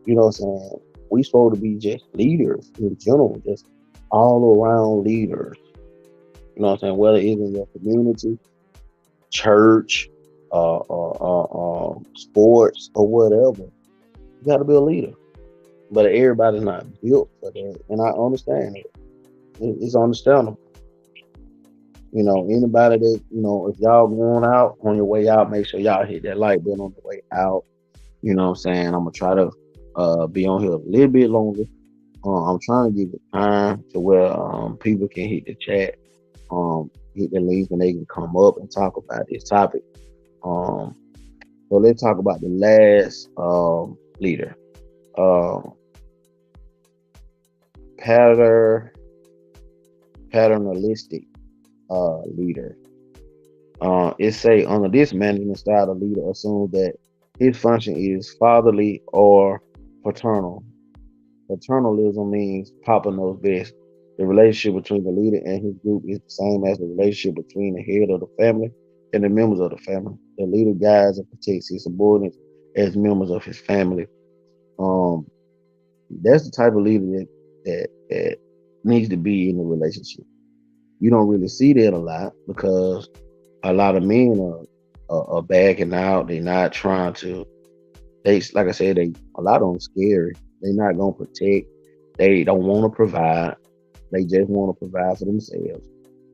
You know what I'm saying? We supposed to be just leaders in general, just all around leaders. You know what I'm saying? Whether it's in your community, church, sports, or whatever, you got to be a leader. But everybody's not built for that, and I understand it. It's understandable. You know, anybody that if y'all going out on your way out, make sure y'all hit that like button on the way out. You know what I'm saying? I'm gonna try to be on here a little bit longer. I'm trying to give it time to where people can hit the chat, hit the link, and they can come up and talk about this topic. Um, so let's talk about the last leader, uh, pattern paternalistic leader. It say under this management style, the leader assumes that his function is fatherly or paternal. Paternalism means Papa knows best. The relationship between the leader and his group is the same as the relationship between the head of the family and the members of the family. The leader guides and protects his subordinates as members of his family. Um, that's the type of leader that needs to be in a relationship. You don't really see that a lot because a lot of men are backing out. They're not trying to. They like I said, they a lot of them scary. They're not gonna protect. They don't want to provide. They just want to provide for themselves.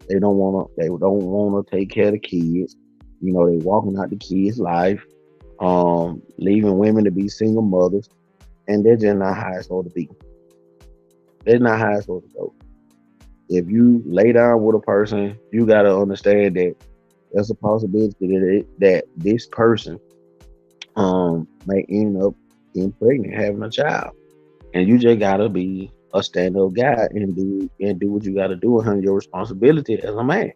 They don't want to. They don't want to take care of the kids. You know, they walking out the kids' life, leaving women to be single mothers, and they're just not how it's supposed to be. They're not how it's supposed to go. If you lay down with a person, you gotta understand that there's a possibility that this person may end up getting pregnant, having a child, and you just gotta be a stand up guy and do what you gotta do and handle your responsibility as a man.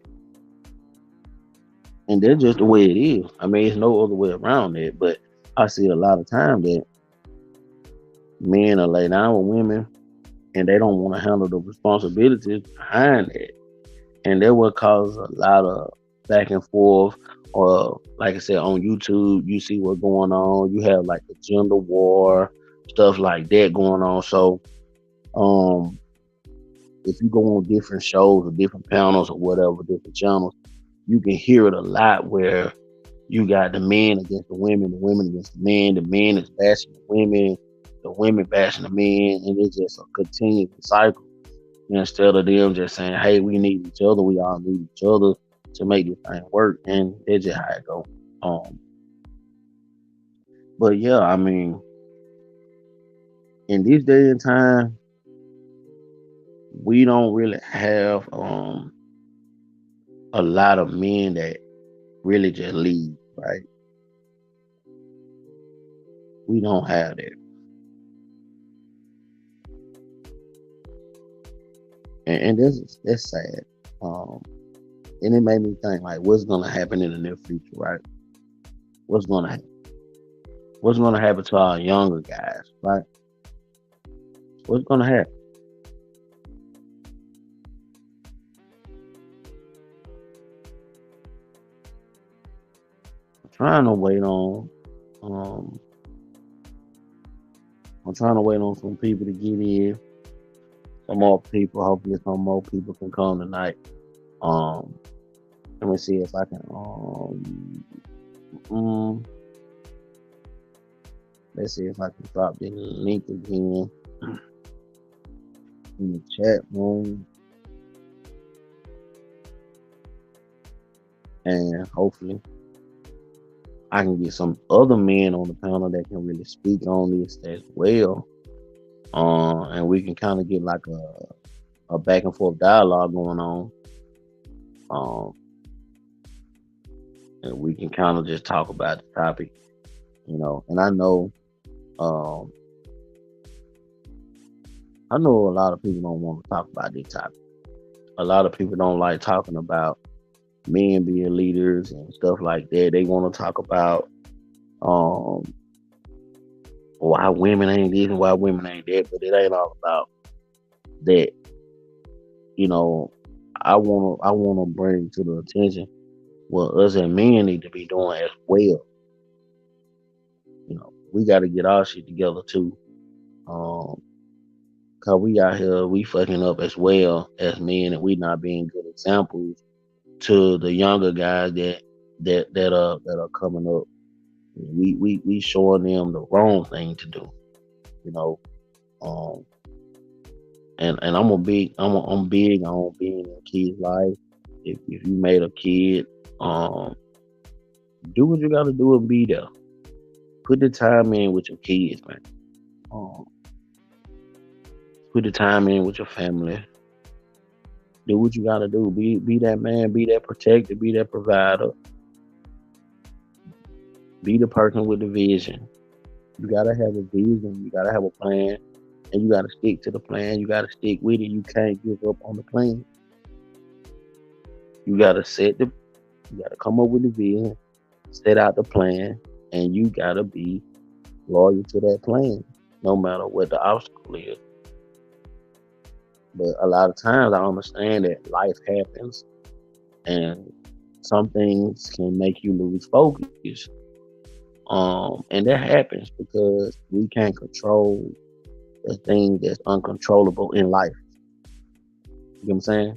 And that's just the way it is. I mean, it's no other way around it. But I see a lot of time that men are lay down with women and they don't want to handle the responsibilities behind it, and that would cause a lot of back and forth. Or like I said, on YouTube, you see what's going on. You have like the gender war, stuff like that going on. So, um, if you go on different shows or different panels or whatever, different channels, you can hear it a lot where you got the men against the women against the men is bashing the women bashing the men, and it's just a continuous cycle. Instead of them just saying, "Hey, we need each other. We all need each other to make this thing work," and that's just how it go. Um, but yeah, I mean, in this day and time, we don't really have a lot of men that really just lead, right? We don't have that, and that's sad. Um, and it made me think like, what's gonna happen in the near future, right? What's gonna happen? What's gonna happen to our younger guys, right? What's gonna happen? I'm trying to wait on um I'm trying to wait on some people to get in. Some more people. Hopefully, some more people can come tonight. Um, Let me see if I can. Mm, Let's see if I can drop the link again in the chat room, and hopefully I can get some other men on the panel that can really speak on this as well. And we can kind of get like a back and forth dialogue going on. Um, and we can kind of just talk about the topic, And um, I know a lot of people don't want to talk about this topic. A lot of people don't like talking about men being leaders and stuff like that. They want to talk about um why women ain't this and why women ain't that, but it ain't all about that. You know, I wanna bring to the attention what us and men need to be doing as well. We gotta get our shit together too. Um, cause we out here we fucking up as well as men, and we not being good examples to the younger guys that are coming up. We showing them the wrong thing to do, you know. Um, and I'm big on being in kids' life. If you made a kid, um, do what you gotta do and be there. Put the time in with your kids, man. Um, put the time in with your family. Do what you gotta do. Be that man. Be that protector. Be that provider. Be the person with the vision. You gotta have a vision. You gotta have a plan, and you gotta stick to the plan. You gotta stick with it. You can't give up on the plan. You gotta set the. You gotta come up with the vision, set out the plan, and you gotta be loyal to that plan, no matter what the obstacle is. But a lot of times, I understand that life happens, and some things can make you lose focus. And that happens because we can't control the thing that's uncontrollable in life. You know what I'm saying?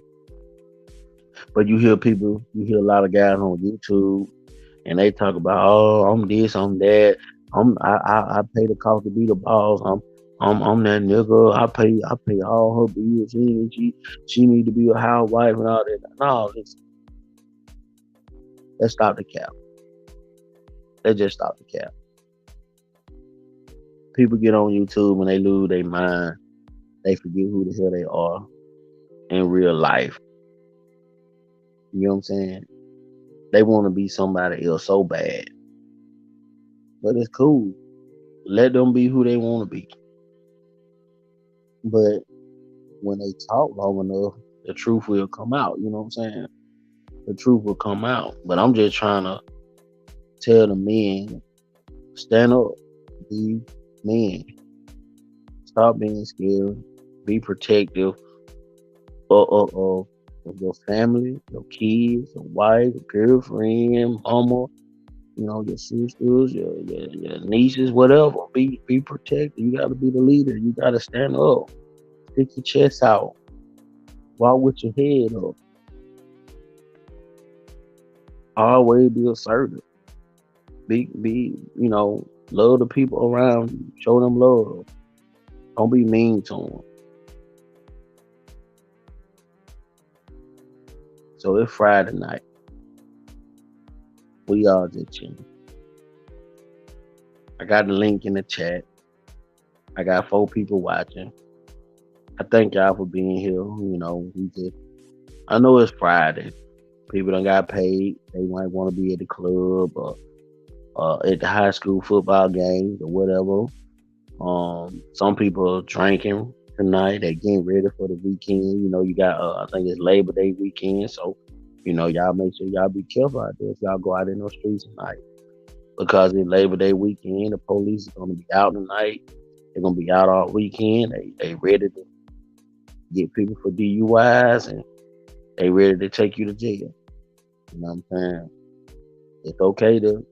But you hear a lot of guys on YouTube, and they talk about, oh, I'm this, I'm that, I pay the cost to be the boss. I'm that nigga. I pay all her bills. She need to be a housewife and all that. No, let's stop the cap. Let's just stop the cap. People get on YouTube and they lose their mind. They forget who the hell they are in real life. You know what I'm saying? They want to be somebody else so bad. But it's cool. Let them be who they want to be. But when they talk long enough, the truth will come out. You know what I'm saying? The truth will come out. But I'm just trying to tell the men, stand up, be men. Stop being scared. Be protective of your family, your kids, your wife, your girlfriend, mama, your sisters, your nieces, whatever. Be protected. You gotta be the leader. You gotta stand up. Stick your chest out. Walk with your head up. Always be assertive. Love the people around you. Show them love. Don't be mean to them. So it's Friday night. We all just chilling. I got the link in the chat. I got 4 people watching. I thank y'all for being here. I know it's Friday. People done got paid. They might want to be at the club or at the high school football games or whatever. Some people are drinking tonight. They getting ready for the weekend. You got I think it's Labor Day weekend, so y'all make sure y'all be careful out there if y'all go out in those streets tonight, because it's Labor Day weekend. The police is gonna be out tonight. They're gonna be out all weekend. They ready to get people for DUIs, and they ready to take you to jail. You know what I'm saying? It's okay to,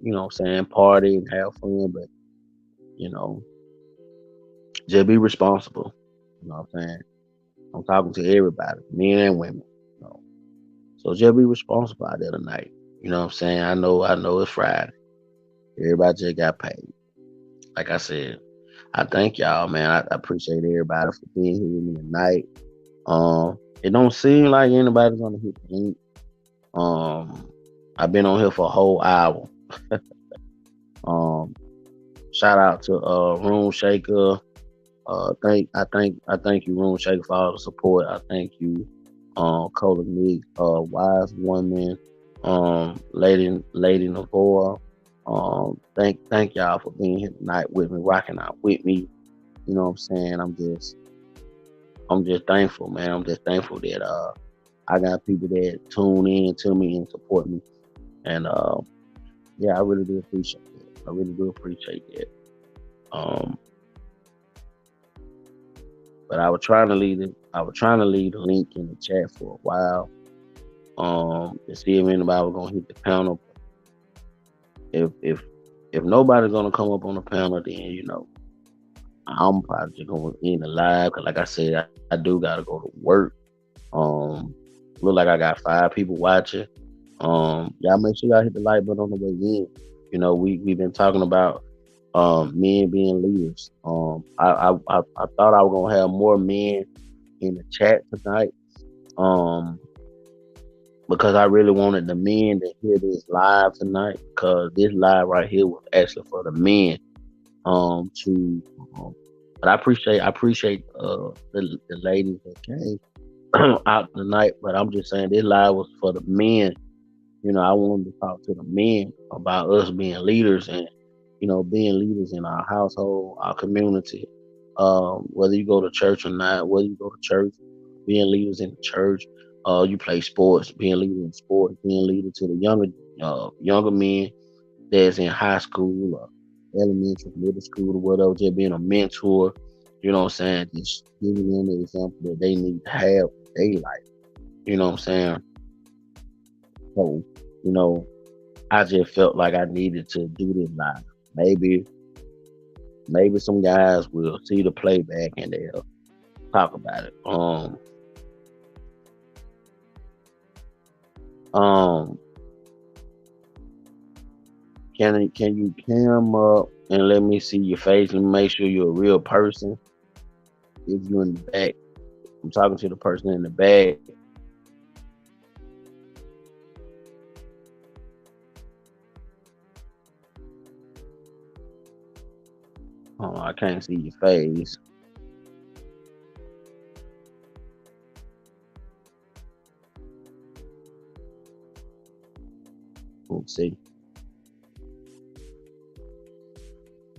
party and have fun, but just be responsible. You know what I'm saying? I'm talking to everybody, men and women. So just be responsible out there tonight. You know what I'm saying? I know it's Friday. Everybody just got paid. like I said, I thank y'all, man. I appreciate everybody for being here with me tonight. It don't seem like anybody's gonna hit the link. Um, I've been on here for a whole hour. Um, Shout out to Room Shaker. I thank you, Room Shaker, for all the support. I thank you, Cola Nick, Wise Woman, Lady Navora. Thank y'all for being here tonight with me, rocking out with me. You know what I'm saying? I'm just thankful, man. I'm just thankful that I got people that tune in to me and support me. And yeah, I really do appreciate it. I really do appreciate that. Um, but I was trying to leave the link in the chat for a while. To see if anybody was gonna hit the panel. If nobody's gonna come up on the panel, then I'm probably just gonna end the live. Cause like I said, I do gotta go to work. Um, Look like I got 5 people watching. Y'all make sure y'all hit the like button on the way in. We've been talking about men being leaders. I thought I was gonna have more men in the chat tonight. Um, because I really wanted the men to hear this live tonight. Because this live right here was actually for the men. To But I appreciate the ladies that came out tonight. But I'm just saying this live was for the men. I wanted to talk to the men about us being leaders and being leaders in our household, our community. Whether you go to church or not, whether you go to church, being leaders in the church, you play sports, being leader in sports, being leader to the younger men that's in high school or elementary, middle school or whatever, just being a mentor. You know what I'm saying? Just giving them the example that they need to have in their life. You know what I'm saying? So, you know, I just felt like I needed to do this live. Maybe, maybe some guys will see the playback and they'll talk about it. Um, can you cam up and let me see your face and make sure you're a real person? If you're in the back, I'm talking to the person in the back. Oh, I can't see your face. Let's see.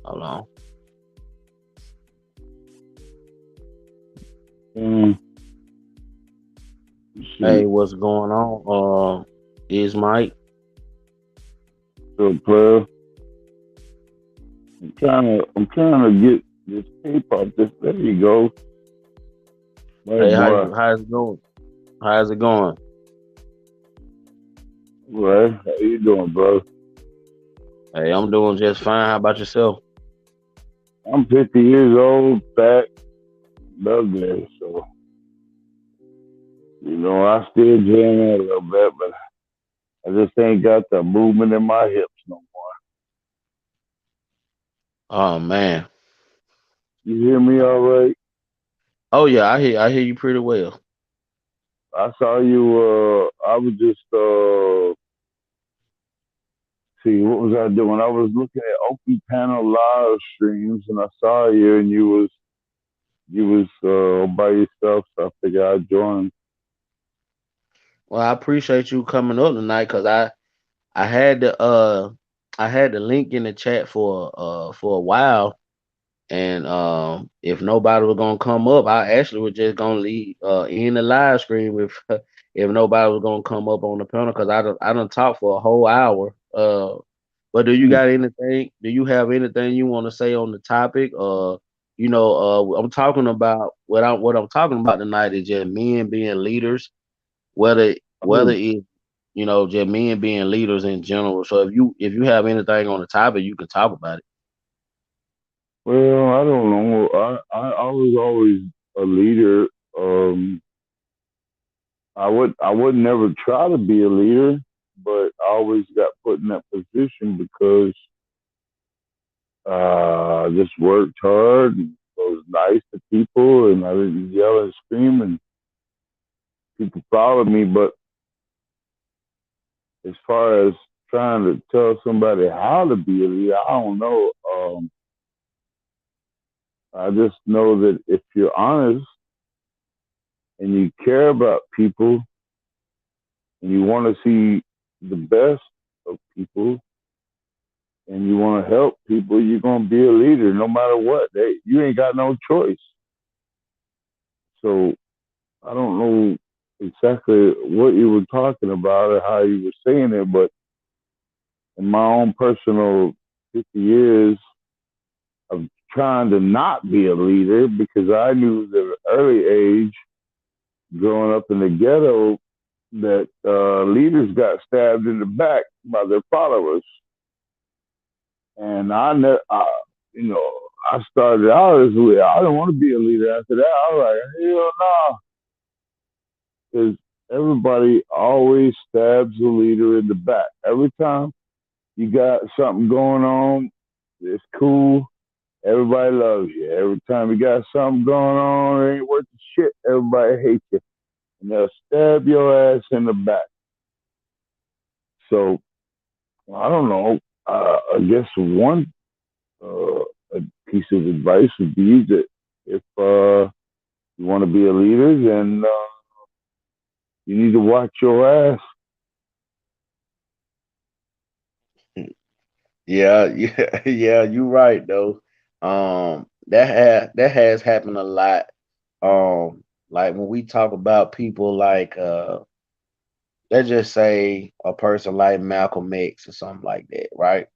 Hold on. Um, Hey, Shoot, what's going on? Is Mike? so player, I'm trying to get this tape off this. There you go. Hey Hey, boy, how's it going? How's it going? right? How you doing, bro? Hey, I'm doing just fine. How about yourself? I'm 50 years old, fat, ugly, so I still jam it a little bit, but I just ain't got the movement in my hips no more. Oh man. You hear me all right? Oh yeah, I hear you pretty well. I saw you. I was just see what was I doing? I was looking at Open Panel live streams, and I saw you, and you was by yourself. So I figured I'd join. Well, I appreciate you coming up tonight because I had I had the link in the chat for a while, and if nobody was gonna come up, I actually was just gonna leave in the live stream if if nobody was gonna come up on the panel because I done talked for a whole hour. But do you Hmm. got anything? Do you have anything you want to say on the topic? I'm talking about what I'm talking about tonight is just men being leaders, whether Oh, it's just men being leaders in general. So if you have anything on the topic, you can talk about it. well, I don't know. I was always a leader. Um, I would never try to be a leader, but I always got put in that position because Just worked hard, and was nice to people, and I didn't yell and scream, and people followed me. But as far as trying to tell somebody how to be a leader, I don't know. I just know that if you're honest and you care about people and you want to see the best of people and you want to help people, you're gonna be a leader no matter what. You ain't got no choice. So I don't know exactly what you were talking about or how you were saying it, but in my own personal 50 years of trying to not be a leader, because I knew at an early age, growing up in the ghetto, that leaders got stabbed in the back by their followers, and you know, I started out as a leader. I didn't want to be a leader. After that, I was like, hell no, because everybody always stabs the leader in the back. Every time you got something going on, it's cool. Everybody loves you. Every time you got something going on, it ain't worth the shit. Everybody hates you, and they'll stab your ass in the back. So I don't know. I guess one uh, a piece of advice would be that if you want to be a leader, then you need to watch your ass. Yeah, yeah, yeah, you're right though. That has happened a lot. Like when we talk about people like let's just say a person like Malcolm X or something like that, right?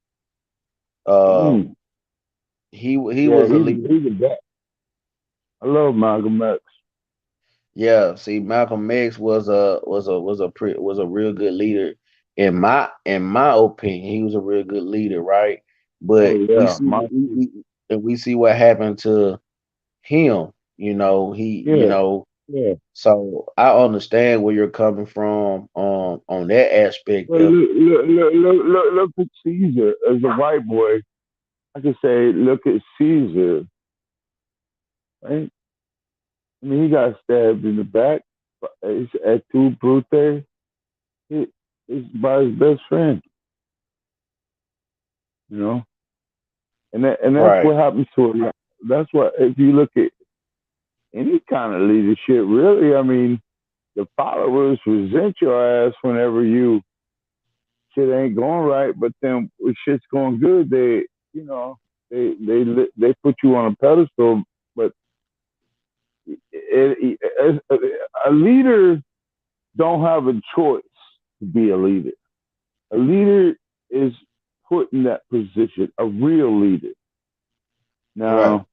Uh, Mm. he Yeah, was a leader. he's a guy. I love Malcolm X. Yeah, see, Malcolm X was a real good leader in my opinion. He was a real good leader, right? Oh But we yeah, see my and we see what happened to him. yeah yeah. So I understand where you're coming from on that aspect Well, of it. look at Caesar as a white boy. I could say, look at Caesar, right? I mean, he got stabbed in the back at two Brute. It, it's by his best friend, you know, and that's Right, what happens to a lot. That's what if you look at any kind of leadership, really. I mean, the followers resent your ass whenever you shit ain't going right, but then when shit's going good, you know they put you on a pedestal. But a leader don't have a choice to be a leader. A leader is put in that position. A real leader. right. Now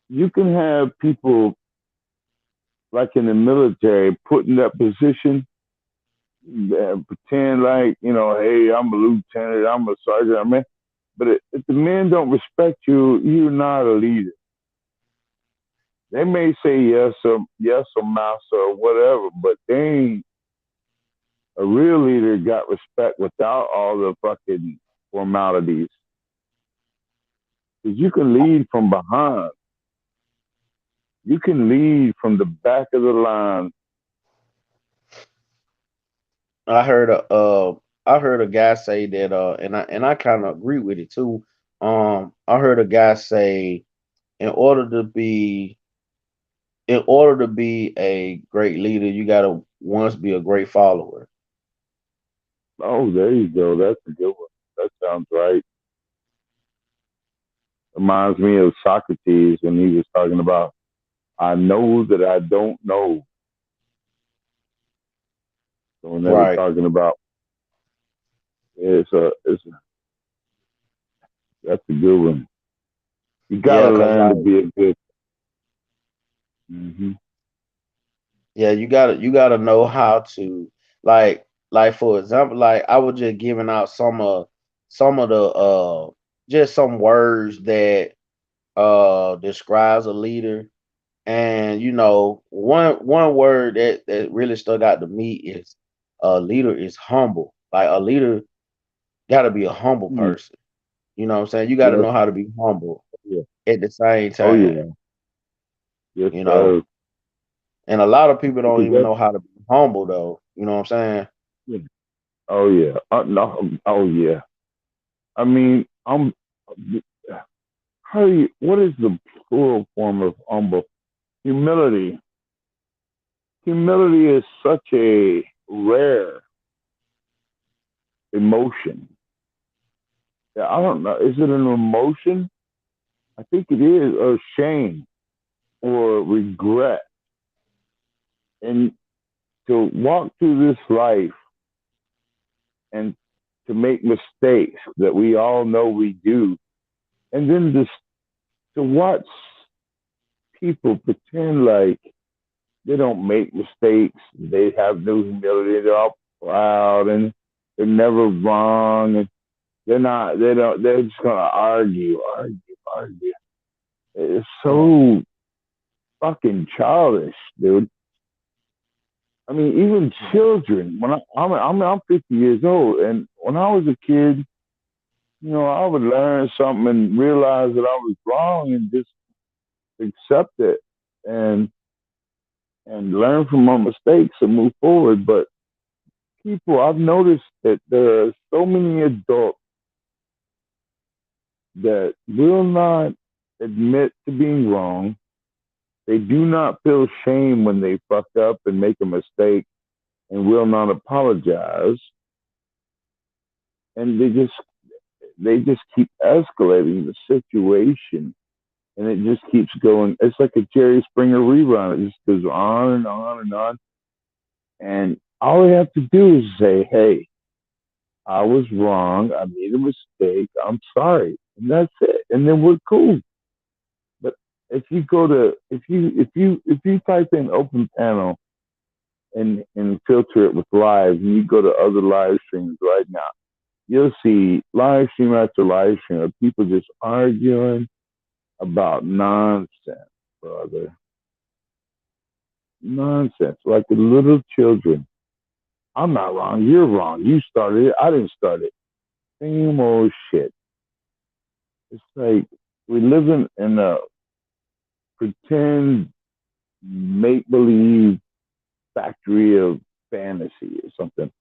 you can have people like in the military put in that position pretend like, hey, I'm a lieutenant, I'm a sergeant, man. But if the men don't respect you, you're not a leader. They may say yes or master or whatever, but they ain't a real leader. Got respect without all the fucking formalities. Because you can lead from behind. You can lead from the back of the line. I heard a guy say that and I kind of agree with it too. I heard a guy say in order to be in order to be a great leader, you gotta once be a great follower. Oh, there you go. That's a good one. That sounds right. Reminds me of Socrates when he was talking about, I know that I don't know. So when they were Right. talking about, that's a good one. You got to Yeah, cause learn to like be a good. Hmm. yeah, you gotta know how to like for example, like I was just giving out some of the just some words that describes a leader. And one word that really stuck out to me is a leader is humble. Like a leader gotta be a humble person. You know what I'm saying? You got to Yes. know how to be humble Yeah. at the same Oh time. yeah. Yes, You know, sir. and a lot of people don't Because even that's know how to be humble though. You know what I'm saying? yeah. Oh yeah. No, oh yeah. I mean, I'm. How do you? What is the plural form of humble? Humility. Humility is such a rare emotion. Yeah, I don't know. Is it an emotion? I think it is, or shame, or regret. And to walk through this life and to make mistakes that we all know we do, and then just to watch people pretend like they don't make mistakes, they have no humility, they're all proud and they're never wrong, and they're just gonna argue. It's so fucking childish, dude. I mean, even children. When I'm 50 years old, and when I was a kid, I would learn something and realize that I was wrong and just accept it and learn from my mistakes and move forward. But people, I've noticed that there are so many adults that will not admit to being wrong. They do not feel shame when they fuck up and make a mistake and will not apologize. And they just keep escalating the situation, and it just keeps going. It's like a Jerry Springer rerun. It just goes on and on and on. And all we have to do is say, "Hey, I was wrong. I made a mistake. I'm sorry," and that's it. And then we're cool. But if you go to if you type in open panel and filter it with live, and you go to other live streams right now, you'll see live stream after live stream of people just arguing about nonsense, brother. Nonsense. Like the little children. I'm not wrong. You're wrong. You started it. I didn't start it. Same old shit. It's like we live in a pretend make believe factory of fantasy or something.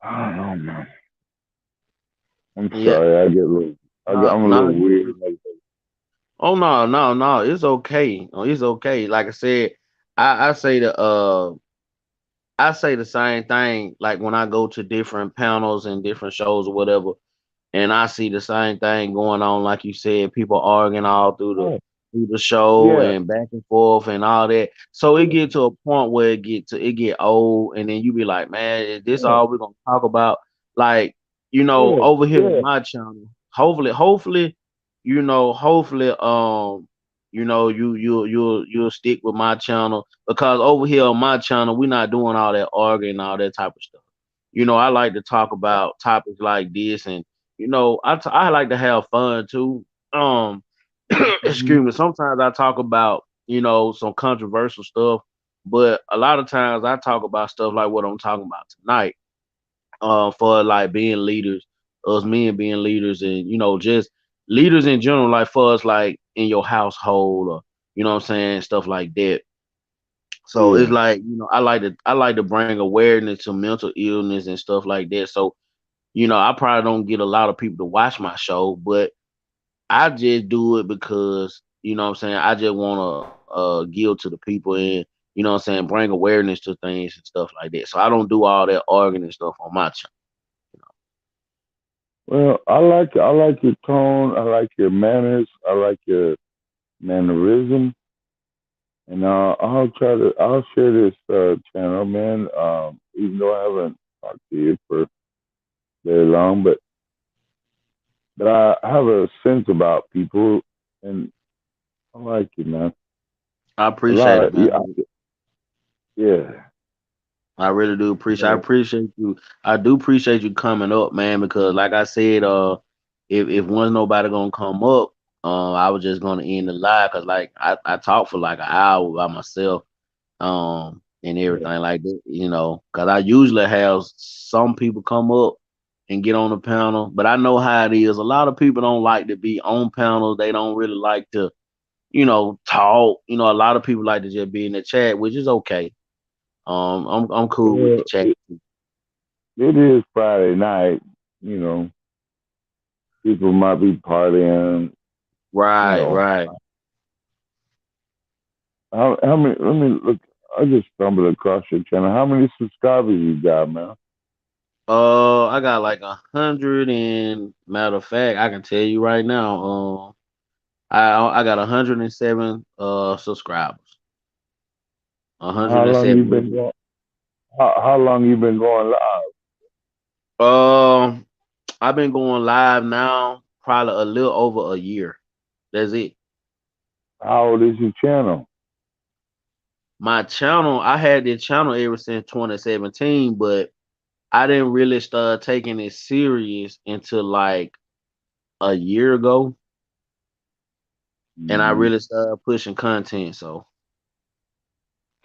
I don't know, man. I'm Yeah. sorry. I get a little. No, I'm a no, little you weird. good. Oh no, no, no. It's okay. Oh, it's okay. Like I said, I say the same thing. Like when I go to different panels and different shows or whatever, and I see the same thing going on, like you said, people arguing all Oh, through the show yeah, and back and forth and all that. So it yeah, get to a point where it get old, and then you be like, man, is this yeah, all we're gonna talk about? Like, yeah, over here on yeah. my channel, hopefully, hopefully, you'll stick with my channel because over here on my channel, we're not doing all that arguing and all that type of stuff. I like to talk about topics like this, and I like to have fun too. Um, Mm-hmm. excuse me. Sometimes I talk about some controversial stuff, but a lot of times I talk about stuff like what I'm talking about tonight. For like being leaders, us men being leaders, and just leaders in general, like for us, like in your household, or what I'm saying, stuff like that. So it's Yeah. like I like to bring awareness to mental illness and stuff like that. So I probably don't get a lot of people to watch my show, but I just do it because, what I'm saying, I just want to give to the people and, what I'm saying, bring awareness to things and stuff like that. So I don't do all that arguing and stuff on my channel. Well, I like your tone. I like your manners. I like your mannerism. And I'll share this channel, man. Even though I haven't talked to you for very long, but I have a sense about people, and I like you, man. I A appreciate it, lot. Yeah, man. yeah, I really do appreciate. I yeah, appreciate you. I do appreciate you coming up, man. Because like I said, if was nobody gonna come up, I was just gonna end the live because like I talked for like an hour by myself, and yeah. everything like that, because I usually have some people come up, and get on the panel. But I know how it is. A lot of people don't like to be on panels. They don't really like to, talk. A lot of people like to just be in the chat, which is okay. I'm cool with the Well, chat. it is Friday night. You know, people might be partying. You Right, know, right. how many? Let me look. I just stumbled across your channel. How many subscribers you got, man? I got like 100, and matter of fact, I can tell you right now. I got 107 subscribers. How long you 107. been going? How long you been going live? Um, I've been going live now probably a little over a year. That's it. How old is your channel? My channel, I had this channel ever since 2017, but I didn't really start taking it serious until like a year ago, and I Hmm. really started pushing content. So,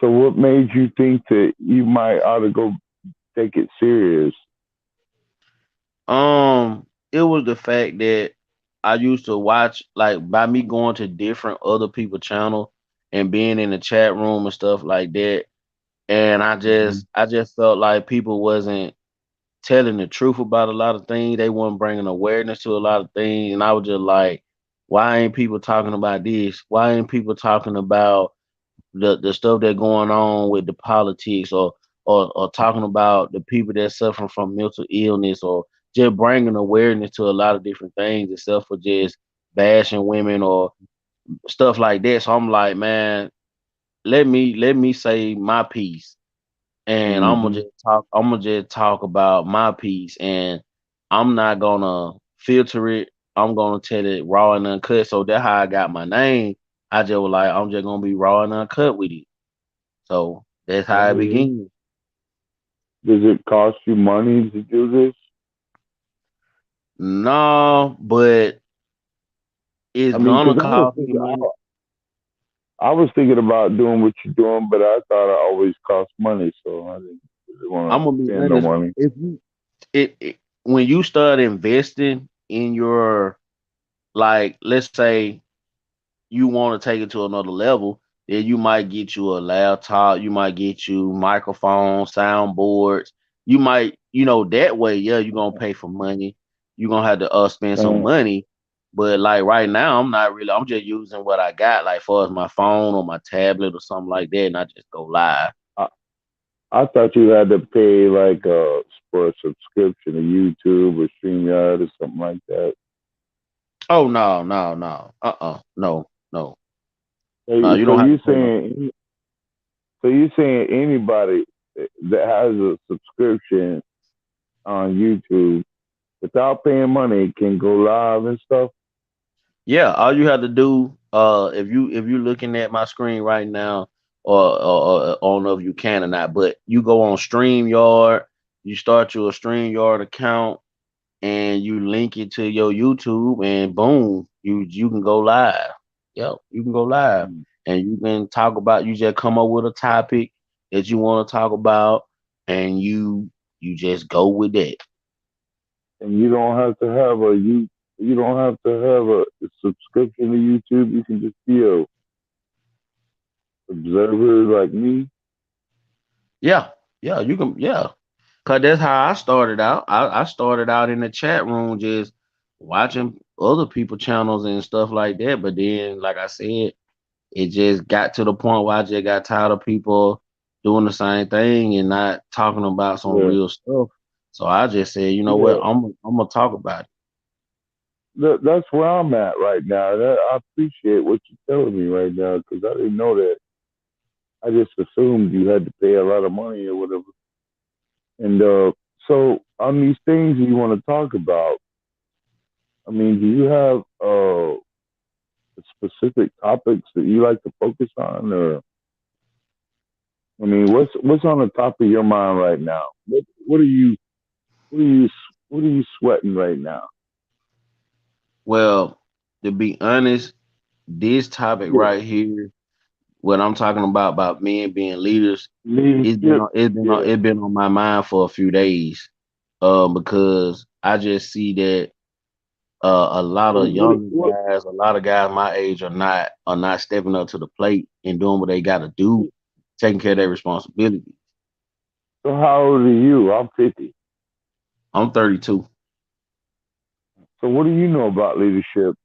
So what made you think that you might ought to go take it serious? it was the fact that I used to watch, like, by me going to different other people channel and being in the chat room and stuff like that, and I Hmm. just I just felt like people wasn't telling the truth about a lot of things. They weren't bringing awareness to a lot of things, and I was just like, why ain't people talking about this? Why ain't people talking about the stuff that going on with the politics, or talking about the people that suffering from mental illness, or just bringing awareness to a lot of different things, except for just bashing women or stuff like that. So I'm like, man, let me say my piece, and Hmm. I'm gonna just talk about my piece, and I'm not gonna filter it. I'm gonna tell it raw and uncut. So that's how I got my name. I just was like, I'm just gonna be raw and uncut with it. So that's I how it hear you. began. Does it cost you money to do this? No, but it's I mean, gonna because cost me money. I was thinking about doing what you're doing, but I thought it always cost money, so I didn't really want I'm to gonna be spend no honest. money. If you it when you start investing in your, like, let's say you want to take it to another level, then you might get you a laptop, you might get you microphones, soundboards. You might, that way, yeah, you're gonna pay for money. You're gonna have to spend some Man, money. But like right now, I'm not really, I'm just using what I got, like far as my phone or my tablet or something like that, and I just go live. I, I thought you had to pay like for a subscription to YouTube or StreamYard or something like that. Oh, no, no, no. No, no. No, So, you so don't have to you pay no. saying so you saying anybody that has a subscription on YouTube without paying money can go live and stuff? Yeah, all you have to do, if you're looking at my screen right now, or I don't know if you can or not, but you go on StreamYard, you start your StreamYard account, and you link it to your YouTube, and boom, you can go live. Yep, you can go live, Mm. and you can talk about. You just come up with a topic that you want to talk about, and you just go with that. And you don't have to have you don't have to have a subscription to YouTube. You can just be a observer like me. Yeah, yeah, you can. Yeah, cause that's how I started out. I started out in the chat room just watching other people channels and stuff like that. But then, like I said, it just got to the point where I just got tired of people doing the same thing and not talking about some Yeah, real stuff. So I just said, you know what, yeah. I'm gonna talk about it. That's where I'm at right now. I appreciate what you're telling me right now because I didn't know that. I just assumed you had to pay a lot of money or whatever. And so on these things you want to talk about, I mean, do you have specific topics that you like to focus on, or I mean, what's on the top of your mind right now? What are you what are you what are you sweating right now? Well, to be honest, this topic Yeah, right here, what I'm talking about men being leaders, it's been leadership. on it's been on Yeah. it's been on my mind for a few days. Because I just see that a lot So of younger what guys, a lot of guys my age are not stepping up to the plate and doing what they got to do, taking care of their responsibilities. so how old are you? I'm 50. I'm 32. So what do you know about leadership?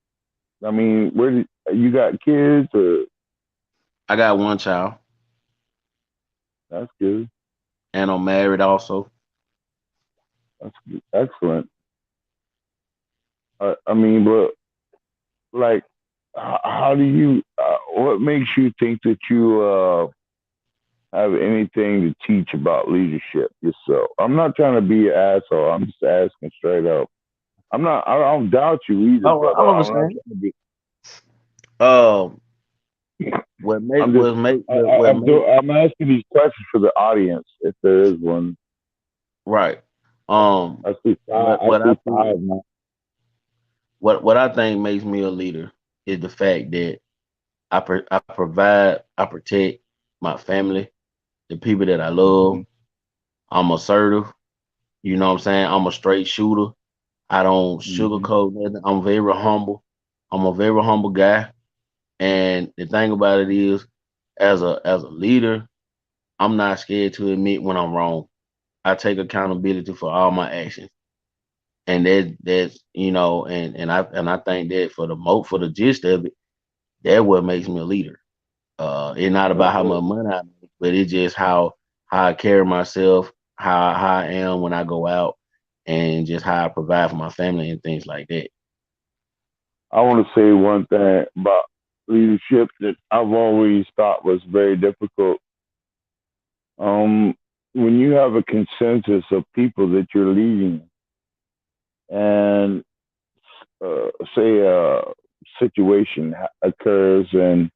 I mean, where did you got kids or I got one child, that's good. and I'm married also. That's good. Excellent. I mean, but like, how do you? What makes you think that you have anything to teach about leadership yourself? I'm not trying to be an asshole. I'm just asking straight up. I'm not. I don't doubt you either, Oh, brother. I I'm not understand. trying to be. Um, what make I'm just. what make what make I'm asking these questions for the audience, if there is one. right. I see five. What I what I see feel five now. what I think makes me a leader is the fact that I provide, I protect my family, the people that I love. Hmm. I'm assertive. You know what I'm saying? I'm a straight shooter. I don't Hmm. sugarcoat nothing. I'm very humble. I'm a very humble guy. And the thing about it is, as a leader, I'm not scared to admit when I'm wrong. I take accountability for all my actions. And that's and I think that for the gist of it, that what makes me a leader. It's not about That's how much it. money I make, but it's just how I carry myself, how I am when I go out, and just how I provide for my family and things like that. I want to say one thing about leadership that I've always thought was very difficult. Um, when you have a consensus of people that you're leading, and say a situation occurs, and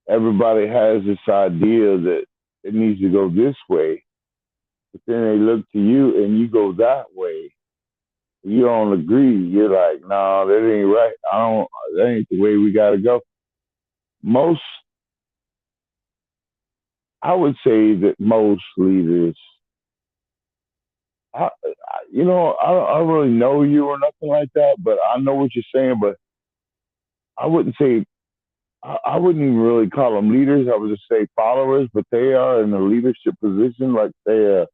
everybody has this idea that it needs to go this way, but then they look to you and you go that way. You don't agree. You're like, no, that ain't right. I don't. That ain't the way we got to go. Most, I would say that most leaders, I don't really know you or nothing like that, but I know what you're saying. But I wouldn't say, I wouldn't even really call them leaders. I would just say followers, but they are in a leadership position, like they're a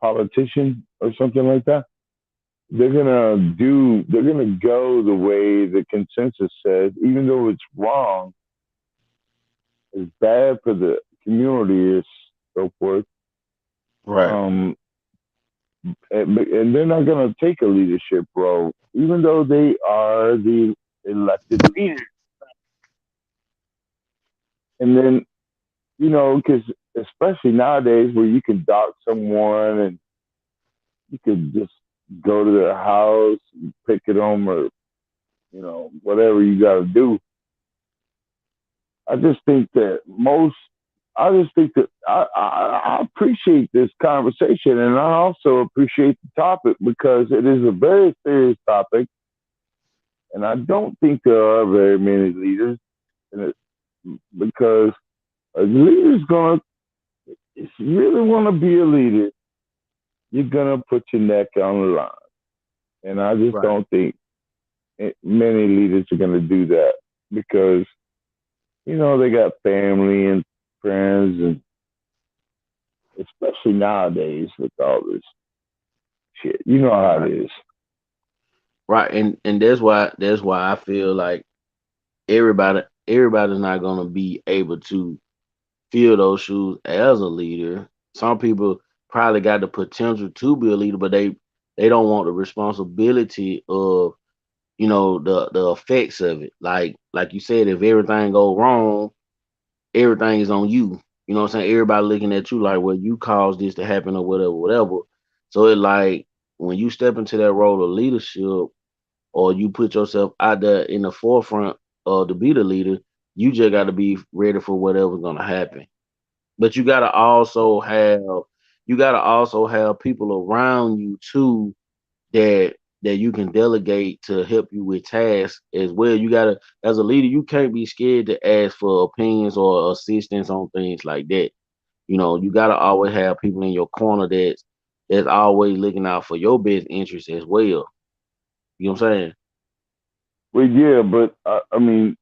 politician or something like that. They're gonna go the way the consensus says, even though it's wrong, it's bad for the community, and so forth. Right, Um, and they're not going to take a leadership role, even though they are the elected leader. And then, because especially nowadays where you can dock someone and you could just go to their house, and pick it them, or, whatever you got to do. I just think that most, I just think that I appreciate this conversation, and I also appreciate the topic because it is a very serious topic. And I don't think there are very many leaders in it because a leader's gonna, if you really want to be a leader, you're gonna put your neck on the line. And I just right, don't think many leaders are gonna do that because they got family and friends, and especially nowadays with all this shit, you know how it right, is. right. And that's why I feel like everybody's not gonna be able to fill those shoes as a leader. Some people probably got the potential to be a leader, but they don't want the responsibility of the effects of it. Like you said, if everything go wrong, everything is on you. You know what I'm saying? Everybody looking at you like, well, you caused this to happen or whatever, whatever. So it like when you step into that role of leadership or you put yourself out there in the forefront to be the leader, you just got to be ready for whatever's gonna happen. But you gotta also have people around you too that you can delegate to help you with tasks as well. You gotta, as a leader, you can't be scared to ask for opinions or assistance on things like that. You gotta always have people in your corner is always looking out for your best interest as well. You know what I'm saying? Well, yeah, but I mean,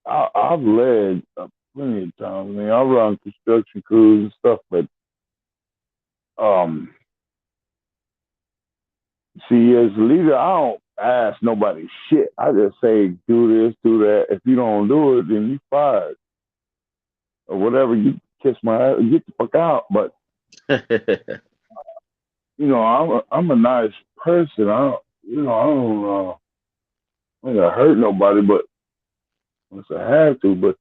I've led plenty of times. I mean, I run construction crews and stuff, but um, see, as a leader, I don't ask nobody shit. I just say, do this, do that. If you don't do it, then you fired or whatever. You kiss my ass, get the fuck out. But I'm a nice person. I don't, I don't hurt nobody, but unless I have to. But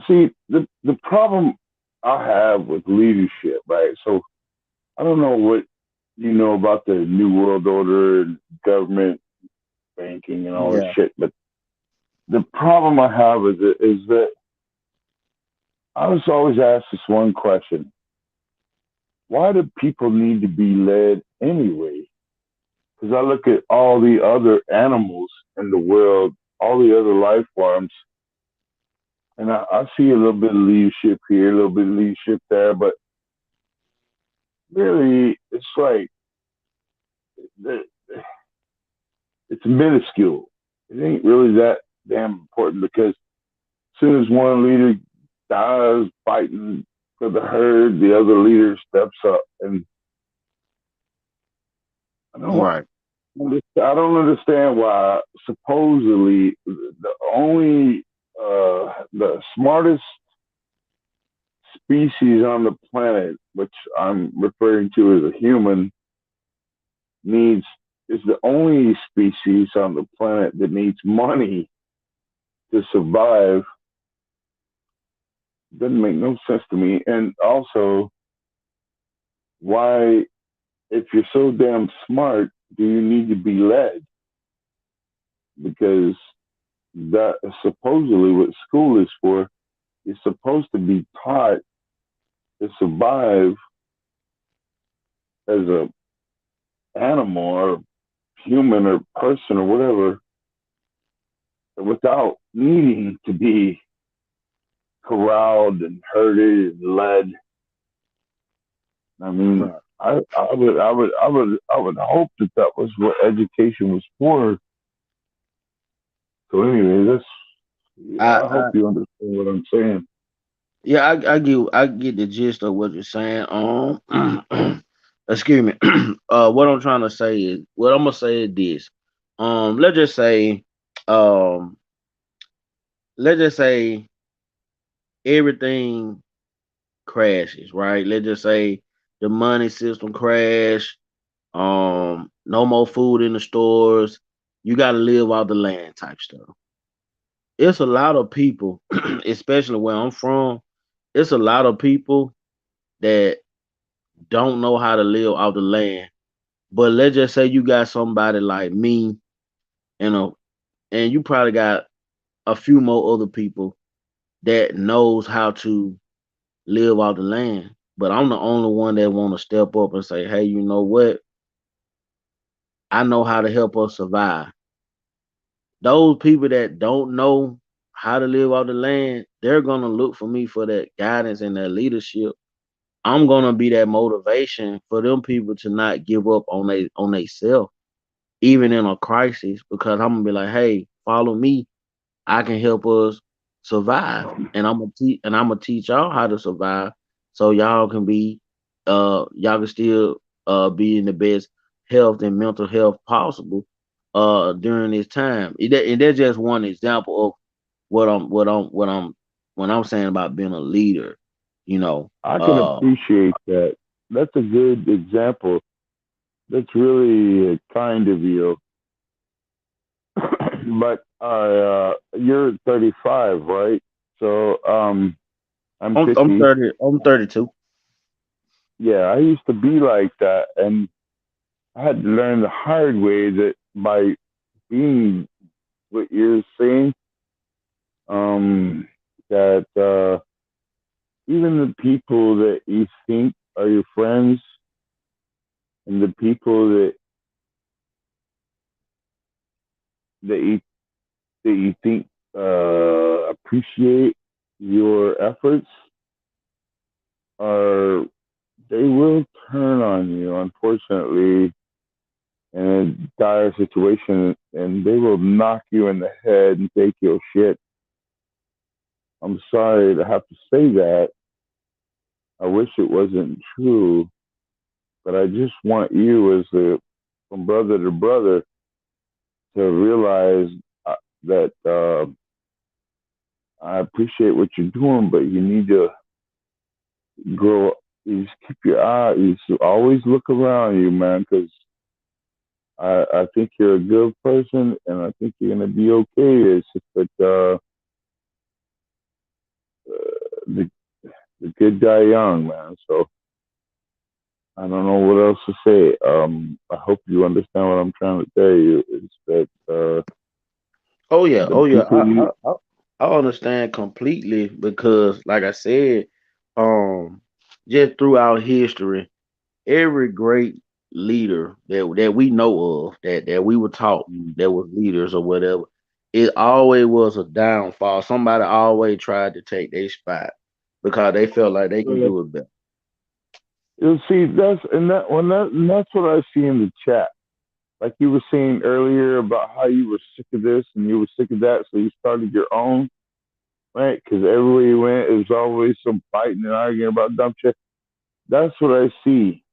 see, the problem I have with leadership, right? So I don't know what you know about the New World Order and government banking and all this Yeah. shit, but the problem I have is that I was always asked this one question: why do people need to be led anyway? Because I look at all the other animals in the world, all the other life forms, and I see a little bit of leadership here, a little bit of leadership there, but really, it's like it's minuscule. It ain't really that damn important because as soon as one leader dies fighting for the herd, the other leader steps up, and I don't Right. I don't understand why supposedly the only the smartest species on the planet, which I'm referring to as a human, needs is the only species on the planet that needs money to survive. Doesn't make no sense to me. And also, why, if you're so damn smart, do you need to be led? Because that is supposedly what school is for. You're supposed to be taught to survive as a animal or human or person or whatever without needing to be corralled and herded and led. I mean, Right. I would hope that that was what education was for. So anyway, that's I, I hope I you understand what I'm saying. yeah, I get the gist of what you're saying. Excuse me. What I'm trying to say is what I'm gonna say is this. Let's just say, um, let's just say everything crashes, right? Let's just say the money system crash. No more food in the stores. You got to live off the land type stuff. It's a lot of people, especially where I'm from. It's a lot of people that don't know how to live off the land. But let's just say you got somebody like me, and and you probably got a few more other people that knows how to live off the land. But I'm the only one that want to step up and say, hey, you know what? I know how to help us survive. Those people that don't know how to live off the land, they're gonna look for me for that guidance and that leadership. I'm gonna be that motivation for them people to not give up on they self, even in a crisis, because I'm gonna be like, hey, follow me. I can help us survive, and I'm gonna teach y'all how to survive, so y'all can still be in the best health and mental health possible during this time. And that's just one example of what I'm saying about being a leader. You know, I can appreciate that. That's a good example. That's really kind of you. But you're 35, right? So I'm I'm 50. 30. I'm 32. Yeah, I used to be like that, and I had to learn the hard way that by being what you're saying, um, that even the people that you think are your friends and the people that you that you think appreciate your efforts are they will turn on you, unfortunately, in a dire situation, and they will knock you in the head and take your shit. I'm sorry to have to say that. I wish it wasn't true, but I just want you, as a from brother to brother, to realize that I appreciate what you're doing, but you need to grow. You just keep your eye. You should always look around you, man, because I think you're a good person, and I think you're gonna be okay. It's just that the good die young, man. So I don't know what else to say. I hope you understand what I'm trying to tell you. Is that Oh yeah, the oh yeah. people you I understand completely because, like I said, um, just throughout history, every great leader that we know of, that we were taught, that was leaders or whatever, it always was a downfall. Somebody always tried to take their spot because they felt like they can do it better. you'll see that's what I see in the chat. Like you were saying earlier about how you were sick of this and you were sick of that, so you started your own, right? Because everywhere you went, it was always some fighting and arguing about dumb shit. That's what I see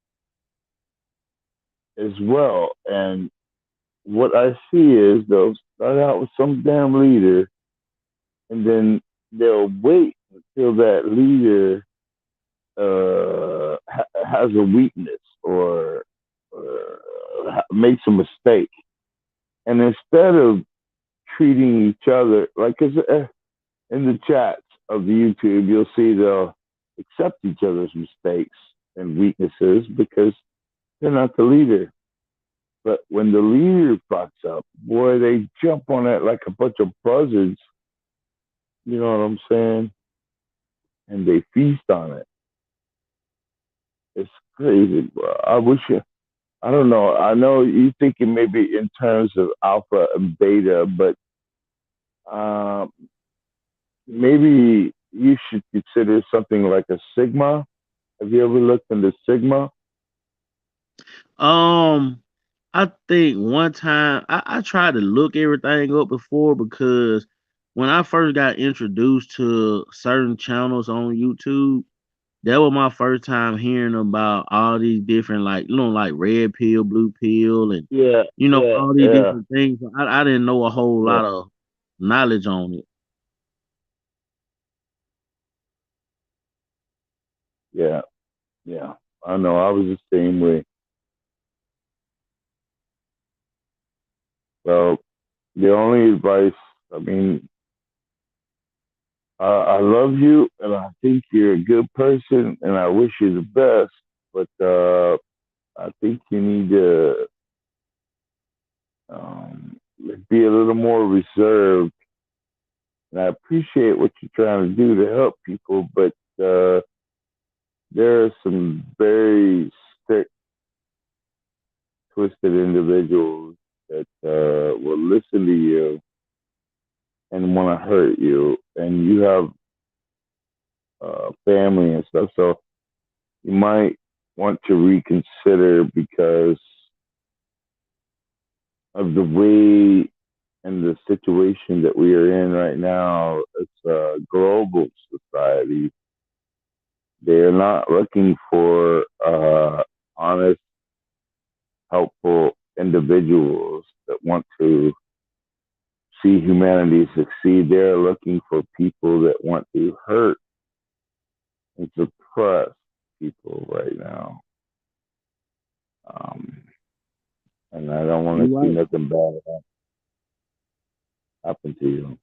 as well. And what I see is they'll start out with some damn leader, and then they'll wait until that leader has a weakness or makes a mistake, and instead of treating each other like, cause in the chats of the YouTube, you'll see they'll accept each other's mistakes and weaknesses because they're not the leader. But when the leader fucks up, boy, they jump on that like a bunch of buzzards. You know what I'm saying? And they feast on it. It's crazy, bro. I wish you. I don't know. I know you thinking maybe in terms of alpha and beta, but um, maybe you should consider something like a sigma. Have you ever looked into sigma? Um, I think one time I tried to look everything up before because when I first got introduced to certain channels on YouTube, that was my first time hearing about all these different, like, like red pill, blue pill, and Yeah, yeah, all these yeah, different things. I didn't know a whole yeah, lot of knowledge on it. yeah, yeah. I know. I was the same way. So the only advice, I mean, I love you, and I think you're a good person, and I wish you the best. But I think you need to um, be a little more reserved. And I appreciate what you're trying to do to help people, but uh, there are some very strict, twisted individuals that will listen to you and want to hurt you, and you have family and stuff. So you might want to reconsider because of the way and the situation that we are in right now. It's a global society. They are not looking for honest, helpful individuals that want to see humanity succeed. They're looking for people that want to hurt and suppress people right now. Um, and I don't want You're to see right. nothing bad happen to you.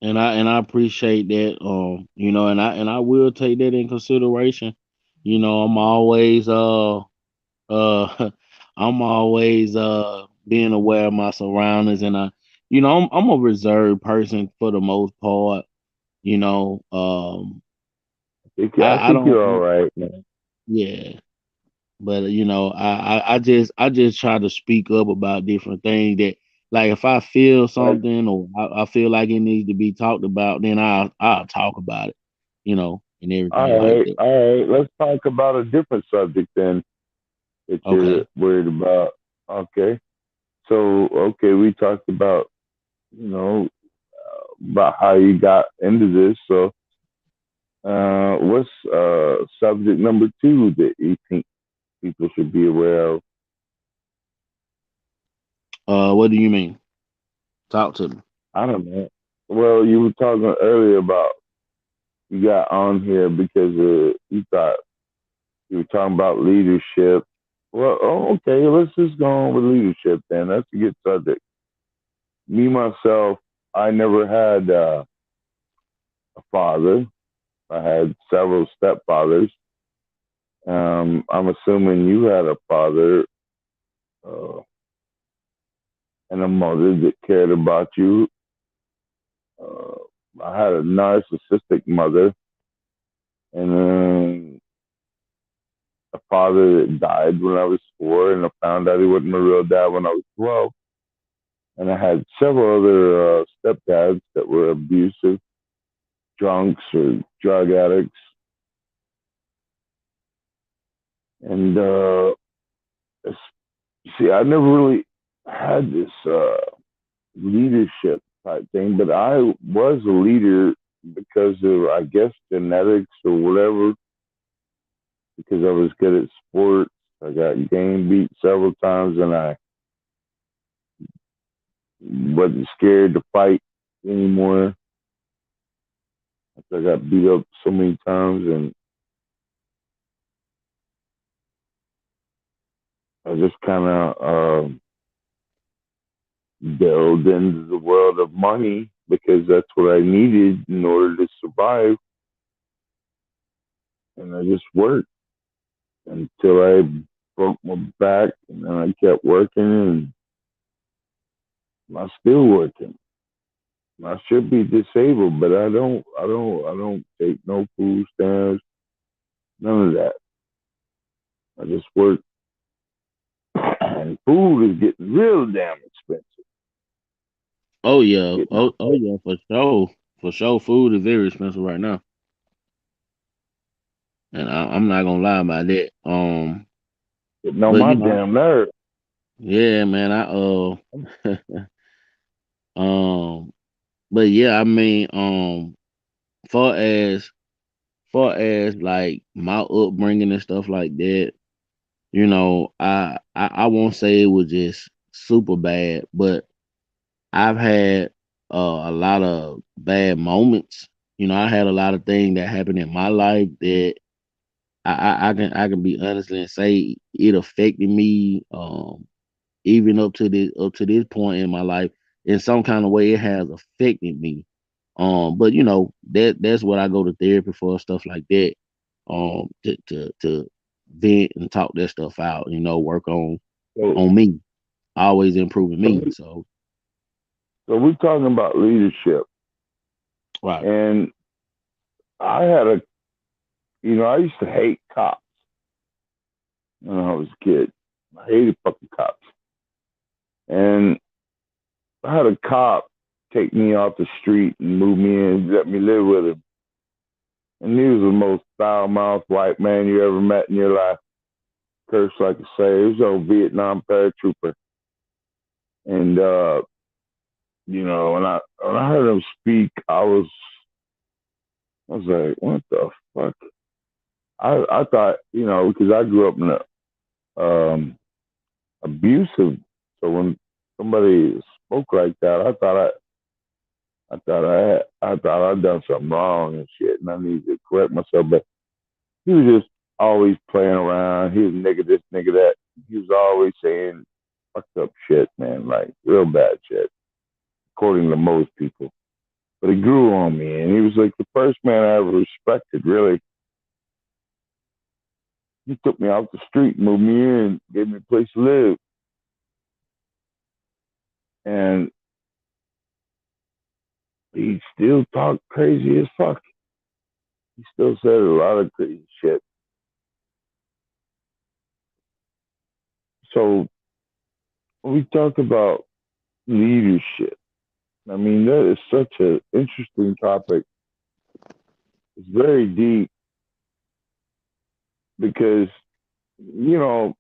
And I appreciate that. And I will take that in consideration. I'm always uh I'm always being aware of my surroundings, and I'm a reserved person for the most part. You know, I I think don't, you're all right, man. yeah, but I just try to speak up about different things that, like, if I feel Like, something or I feel like it needs to be talked about, then I'll talk about it. You know. and everything like that. All right. Let's talk about a different subject then that you're Okay. worried about. Okay. So, okay, we talked about, you know, about how you got into this. So, what's subject number two that you think people should be aware of? What do you mean? Talk to me. I don't know. Well, you were talking earlier about you got on here because you thought you were talking about leadership. Well, okay, let's just go on with leadership then. That's a good subject. Me myself, I never had a father. I had several stepfathers. I'm assuming you had a father uh, and a mother that cared about you. Uh, I had a narcissistic mother and a father that died when I was 4, and I found out he wasn't my real dad when I was 12. And I had several other stepdads that were abusive, drunks, or drug addicts. And see, I never really had this leadership type thing, but I was a leader because of, I guess, genetics or whatever, because I was good at sports. I got game beat several times, and I wasn't scared to fight anymore. I got beat up so many times, and I just kind of delved into the world of money because that's what I needed in order to survive. And I just worked until I broke my back, and then I kept working, and I'm still working. I should be disabled, but I don't take no food stamps, none of that. I just work, and food is getting real damn expensive. Oh yeah. Getting Oh yeah, for sure. For sure. Food is very expensive right now. And I'm not gonna lie about that. getting on But my damn nerves. yeah, man, um but yeah, I mean, far as far as like my upbringing and stuff like that, I won't say it was just super bad, but I've had a lot of bad moments. I had a lot of things that happened in my life that I can be honest and say it affected me, even up to this point in my life. In some kind of way, it has affected me. But that's what I go to therapy for, stuff like that. To vent and talk that stuff out. Work on So, on me, always improving so, me. So so we're talking about leadership, right. and I had I used to hate cops when I was a kid. I hated fucking cops, and I had a cop take me off the street and move me in, let me live with him. And he was the most foul mouthed white man you ever met in your life. Cursed like a sailor. He was a Vietnam paratrooper. And when I heard him speak, I was like, what the fuck? I thought, because I grew up in a abusive. So when somebody spoke like that, I thought I'd done something wrong and shit, and I needed to correct myself. But he was just always playing around. He was nigga this, nigga that. He was always saying fucked up shit, man, like real bad shit, according to most people. But he grew on me, and he was like the first man I ever respected. Really, he took me off the street, moved me in, gave me a place to live, and he still talked crazy as fuck. He still said a lot of crazy shit. So when we talk about leadership, I mean that is such an interesting topic. It's very deep, because you know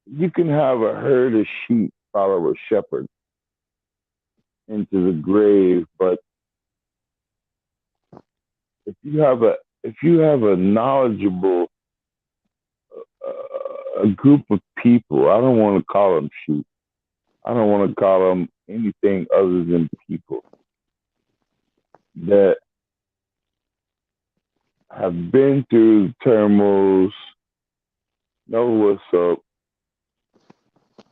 you can have a herd of sheep follow a shepherd into the grave, but if you have a knowledgeable a group of people, I don't want to call them sheep. I don't want to call them anything other than people that have been through turmoils, know what's up,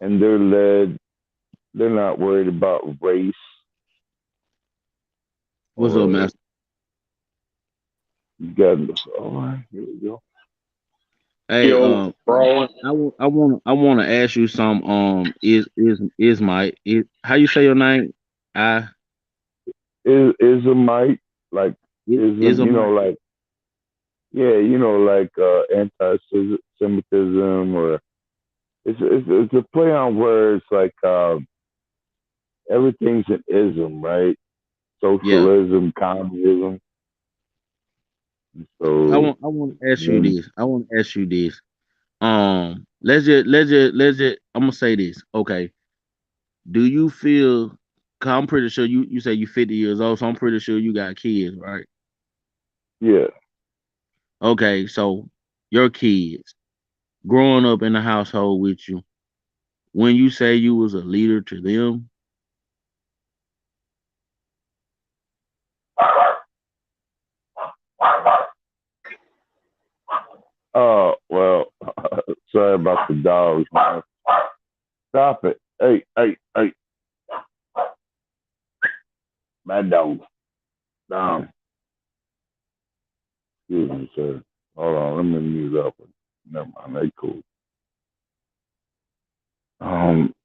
and they're led. They're not worried about race What's up, or Master? you got. All right, here we go. Hey, Yo, bro. I want to ask you some. Is my is how you say your name? I Is a might like is ism? a my Like yeah, like anti-Semitism or it's a play on words like everything's an ism, right? yeah. Socialism, communism. So I want to ask you then, this. I want to ask you this. Let's just. I'm gonna say this. Okay. Do you feel? 'Cause I'm pretty sure you say you 50 years old, so I'm pretty sure you got kids, right? yeah. Okay, so your kids growing up in the household with you, when you say you was a leader to them, Oh well, sorry about the dogs, man. Stop it. Hey, hey, hey, bad dog. Down. Excuse me, sir. Hold on, let me mute up. Never mind, they cool.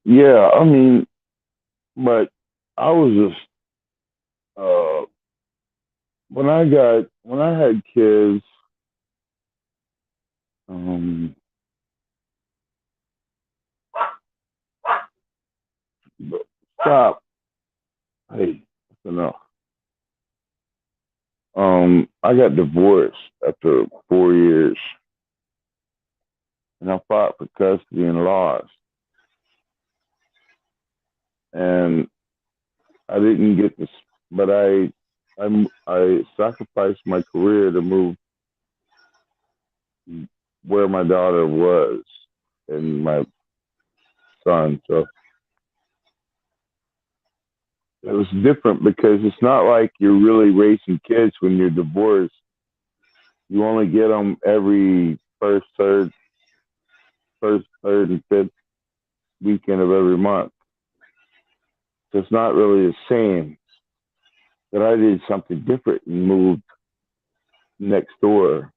Yeah, I mean, but I was just when I had kids, um, stop. Hey, that's enough. I got divorced after 4 years, and I fought for custody and lost, and I didn't get this, but I sacrificed my career to move where my daughter was and my son. So it was different because it's not like you're really raising kids when you're divorced. You only get them every first, third, and fifth weekend of every month. So it's not really the same. That I did something different and moved next door,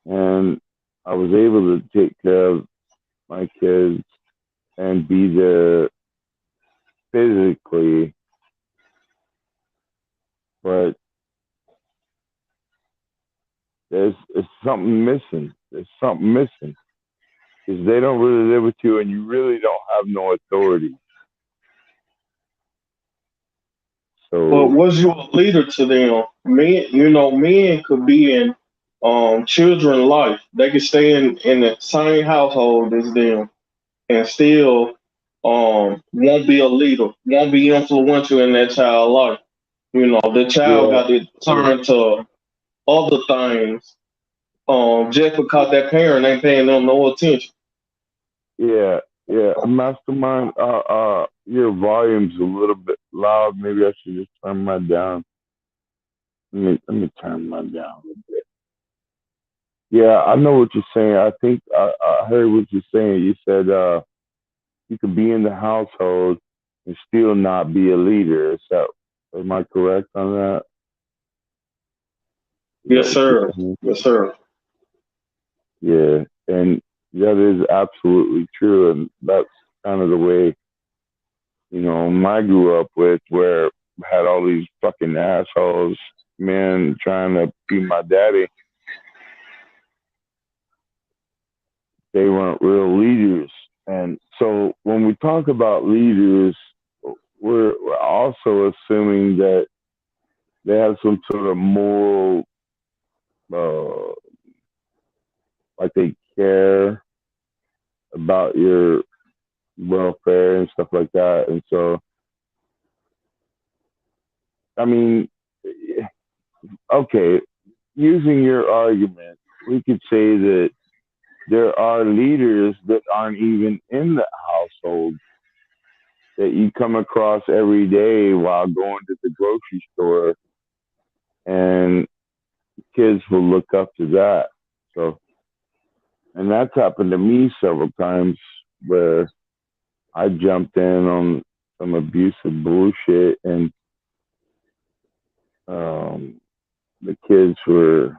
and I was able to take care of my kids and be there physically, but there's something missing. There's something missing because they don't really live with you, and you really don't have no authority. But So was you a leader to them? Men, men could be in children life. They could stay in the same household as them and still won't be a leader, won't be influential in that child life. The child yeah, got to turn to other things just because that parent ain't paying them no attention. yeah, yeah. Mastermind, your volume's a little bit loud. Maybe I should just turn mine down. Let me turn mine down a little bit. Yeah, I know what you're saying. I think I heard what you're saying. You said you could be in the household and still not be a leader. Am I correct on that? Is that Yes, what you're sir. saying? Yes, sir. Yeah, and that is absolutely true, and that's kind of the way I grew up with, where I had all these fucking assholes, men trying to be my daddy. They weren't real leaders, and so when we talk about leaders, we're also assuming that they have some sort of moral uh, like they care about your welfare and stuff like that. And so, I mean, okay, using your argument, we could say that there are leaders that aren't even in the household that you come across every day while going to the grocery store, and kids will look up to that. So, and that's happened to me several times where I jumped in on some abusive bullshit, and um, the kids were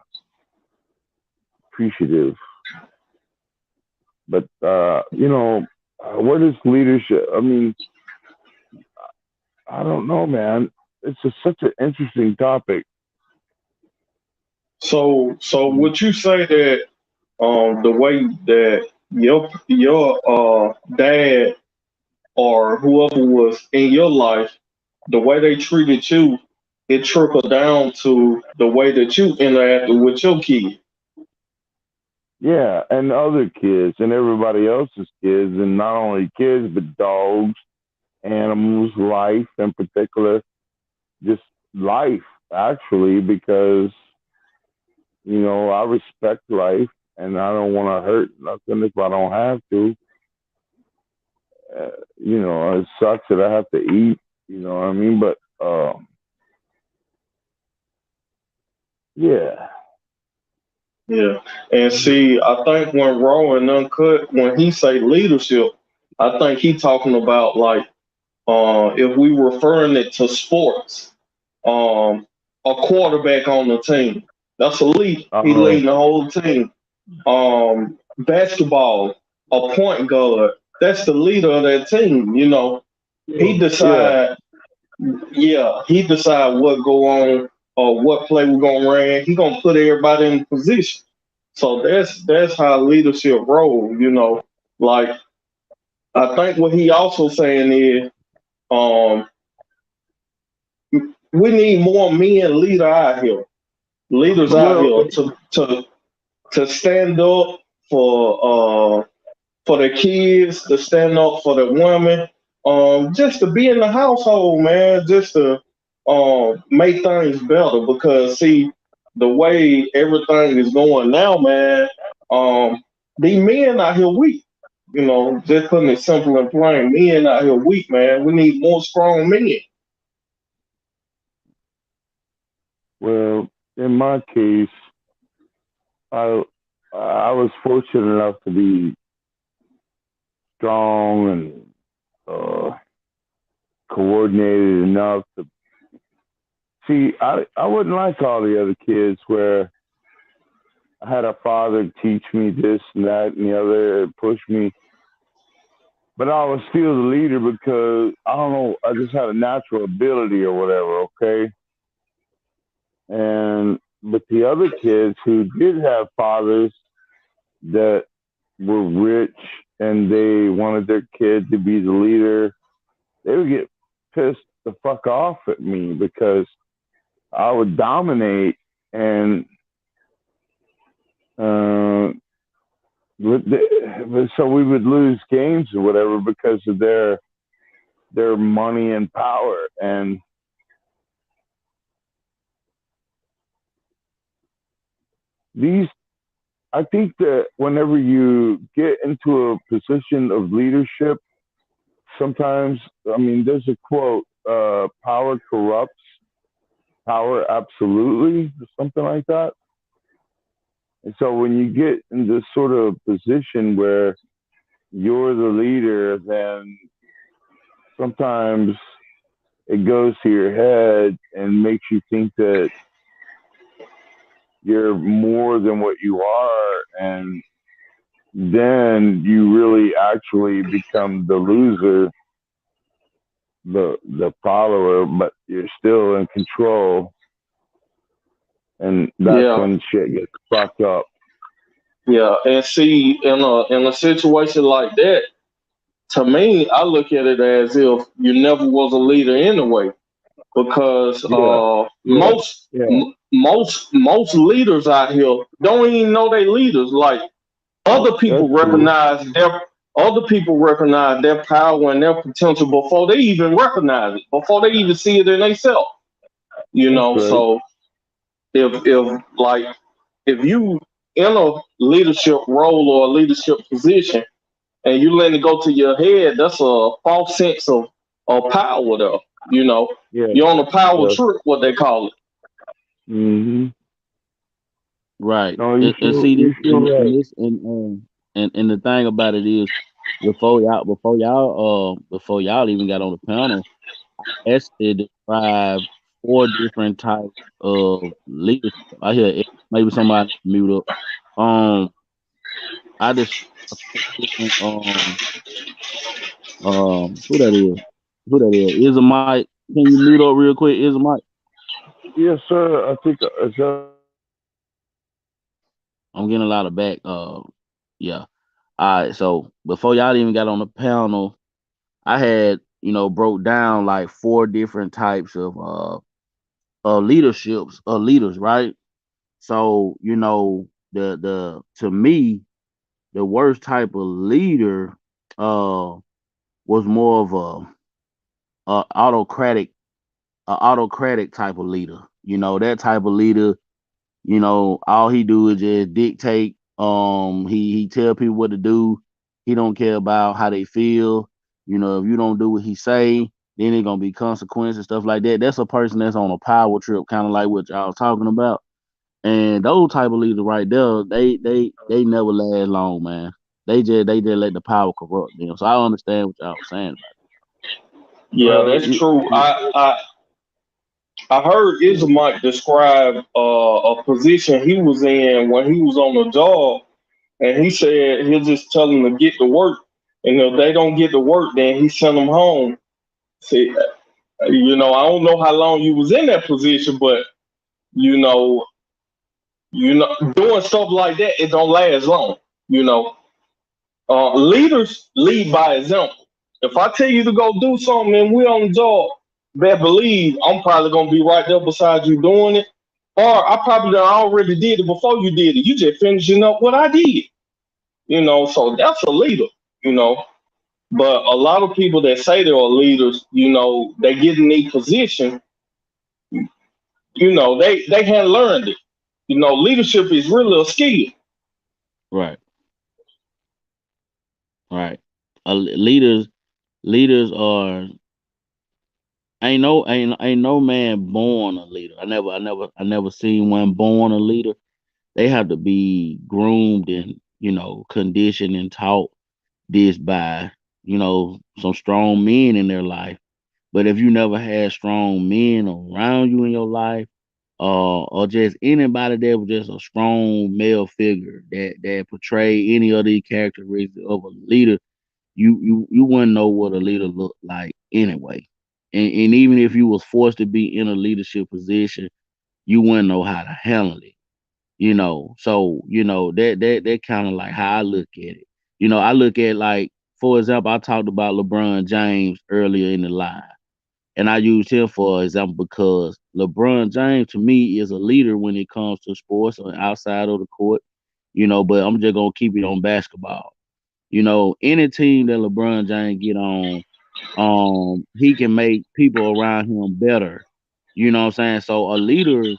appreciative. But what is leadership? I mean, I don't know, man. It's just such an interesting topic. So would you say that the way that your dad or whoever was in your life, the way they treated you, it trickled down to the way that you interacted with your kid? Yeah, and other kids and everybody else's kids, and not only kids but dogs, animals, life in particular, just life actually, because I respect life and I don't want to hurt nothing if I don't have to. It sucks that I have to eat. You know what I mean? But yeah, Yeah. And see, I think when Raw and Uncut, when he say leadership, I think he talking about like if we referring it to sports, um, a quarterback on the team. That's a lead. He uh, leading the whole team. Basketball, a point guard. That's the leader of that team. He yeah. decide. Yeah, he decide what go on or what play we're gonna run. He gonna put everybody in position. So that's how leadership roll. Like I think what he also saying is, um, we need more men leaders out Well, here to stand up for the kids, to stand up for the women, just to be in the household, man, just to make things better. Because see, the way everything is going now, man, these men out here weak. Just putting it simple and plain, men out here weak, man. We need more strong men. well, in my case, I I was fortunate enough to be strong and uh, coordinated enough to see. I wouldn't like all the other kids where I had a father teach me this and that and the other, and push me, but I was still the leader because I don't know. I just had a natural ability or whatever. Okay, and but the other kids who did have fathers that were rich and they wanted their kid to be the leader, they would get pissed the fuck off at me because I would dominate, and uh, so we would lose games or whatever because of their money and power. And these, I think that whenever you get into a position of leadership, sometimes, I mean, there's a quote, power corrupts, power absolutely, or something like that. And so when you get in this sort of position where you're the leader, then sometimes it goes to your head and makes you think that you're more than what you are. And then you really actually become the loser, the follower, but you're still in control. And that's Yeah, when shit gets fucked up. yeah. And see, in a situation like that, to me, I look at it as if you never was a leader anyway, because Yeah, yeah, most yeah. most leaders out here don't even know they leaders. Like Other people That's true. recognize their other people recognize their power and their potential before they even recognize it, before they even see it in themselves. That's right. So if if you in a leadership role or a leadership position and you let it go to your head, that's a false sense of power there. You know, Yeah. you're on a power Yeah. trip, what they call it. Mhm. Right. No, And see you this sure and right. this and the thing about it is before y'all even got on the panel, Esther described four different types of leadership. I hear maybe somebody mute up. Um, I just different who that is? Who that is? Is a Mike? Can you mute up real quick? Is a Mike? Yes, sir. I think I'm getting a lot of back. Yeah. All right. So before y'all even got on the panel, I had broke down like four different types of leaderships leaders, right? So the to me the worst type of leader uh was more of a autocratic type of leader. That type of leader. All he do is just dictate. He tell people what to do. He don't care about how they feel. If you don't do what he say, then it gonna be consequences, stuff like that. That's a person that's on a power trip, kind of like what y'all was talking about. And those type of leaders right there, they never last long, man. They just let the power corrupt them. So I understand what y'all was saying about Yeah, well, that's true. I heard Ismaiah describe a position he was in when he was on the job, and he said he'll just tell them to get to work, and if they don't get to work, then he send them home. See, I don't know how long you was in that position, but you know, doing stuff like that, it don't last long. You know, leaders lead by example. If I tell you to go do something and we on the job, better believe I'm probably gonna be right there beside you doing it. Or I probably done already did it before you did it. You just finishing up what I did. So that's a leader, you know. But a lot of people that say they are leaders, they get in a position, they hadn't learned it. Leadership is really a skill. it. Right, right. Leaders are ain't no man born a leader. I never seen one born a leader. They have to be groomed and conditioned and taught this by some strong men in their life. But if you never had strong men around you in your life, or just anybody that was just a strong male figure that portray any of these characteristics of a leader, you wouldn't know what a leader looked like anyway. And even if you was forced to be in a leadership position, you wouldn't know how to handle it. So that kind of like how I look at it. I look at, like, for example, I talked about LeBron James earlier in the live, and I used him for example because LeBron James to me is a leader when it comes to sports or outside of the court. But I'm just gonna keep it on basketball. Any team that LeBron James get on, he can make people around him better. You know what I'm saying? So a leader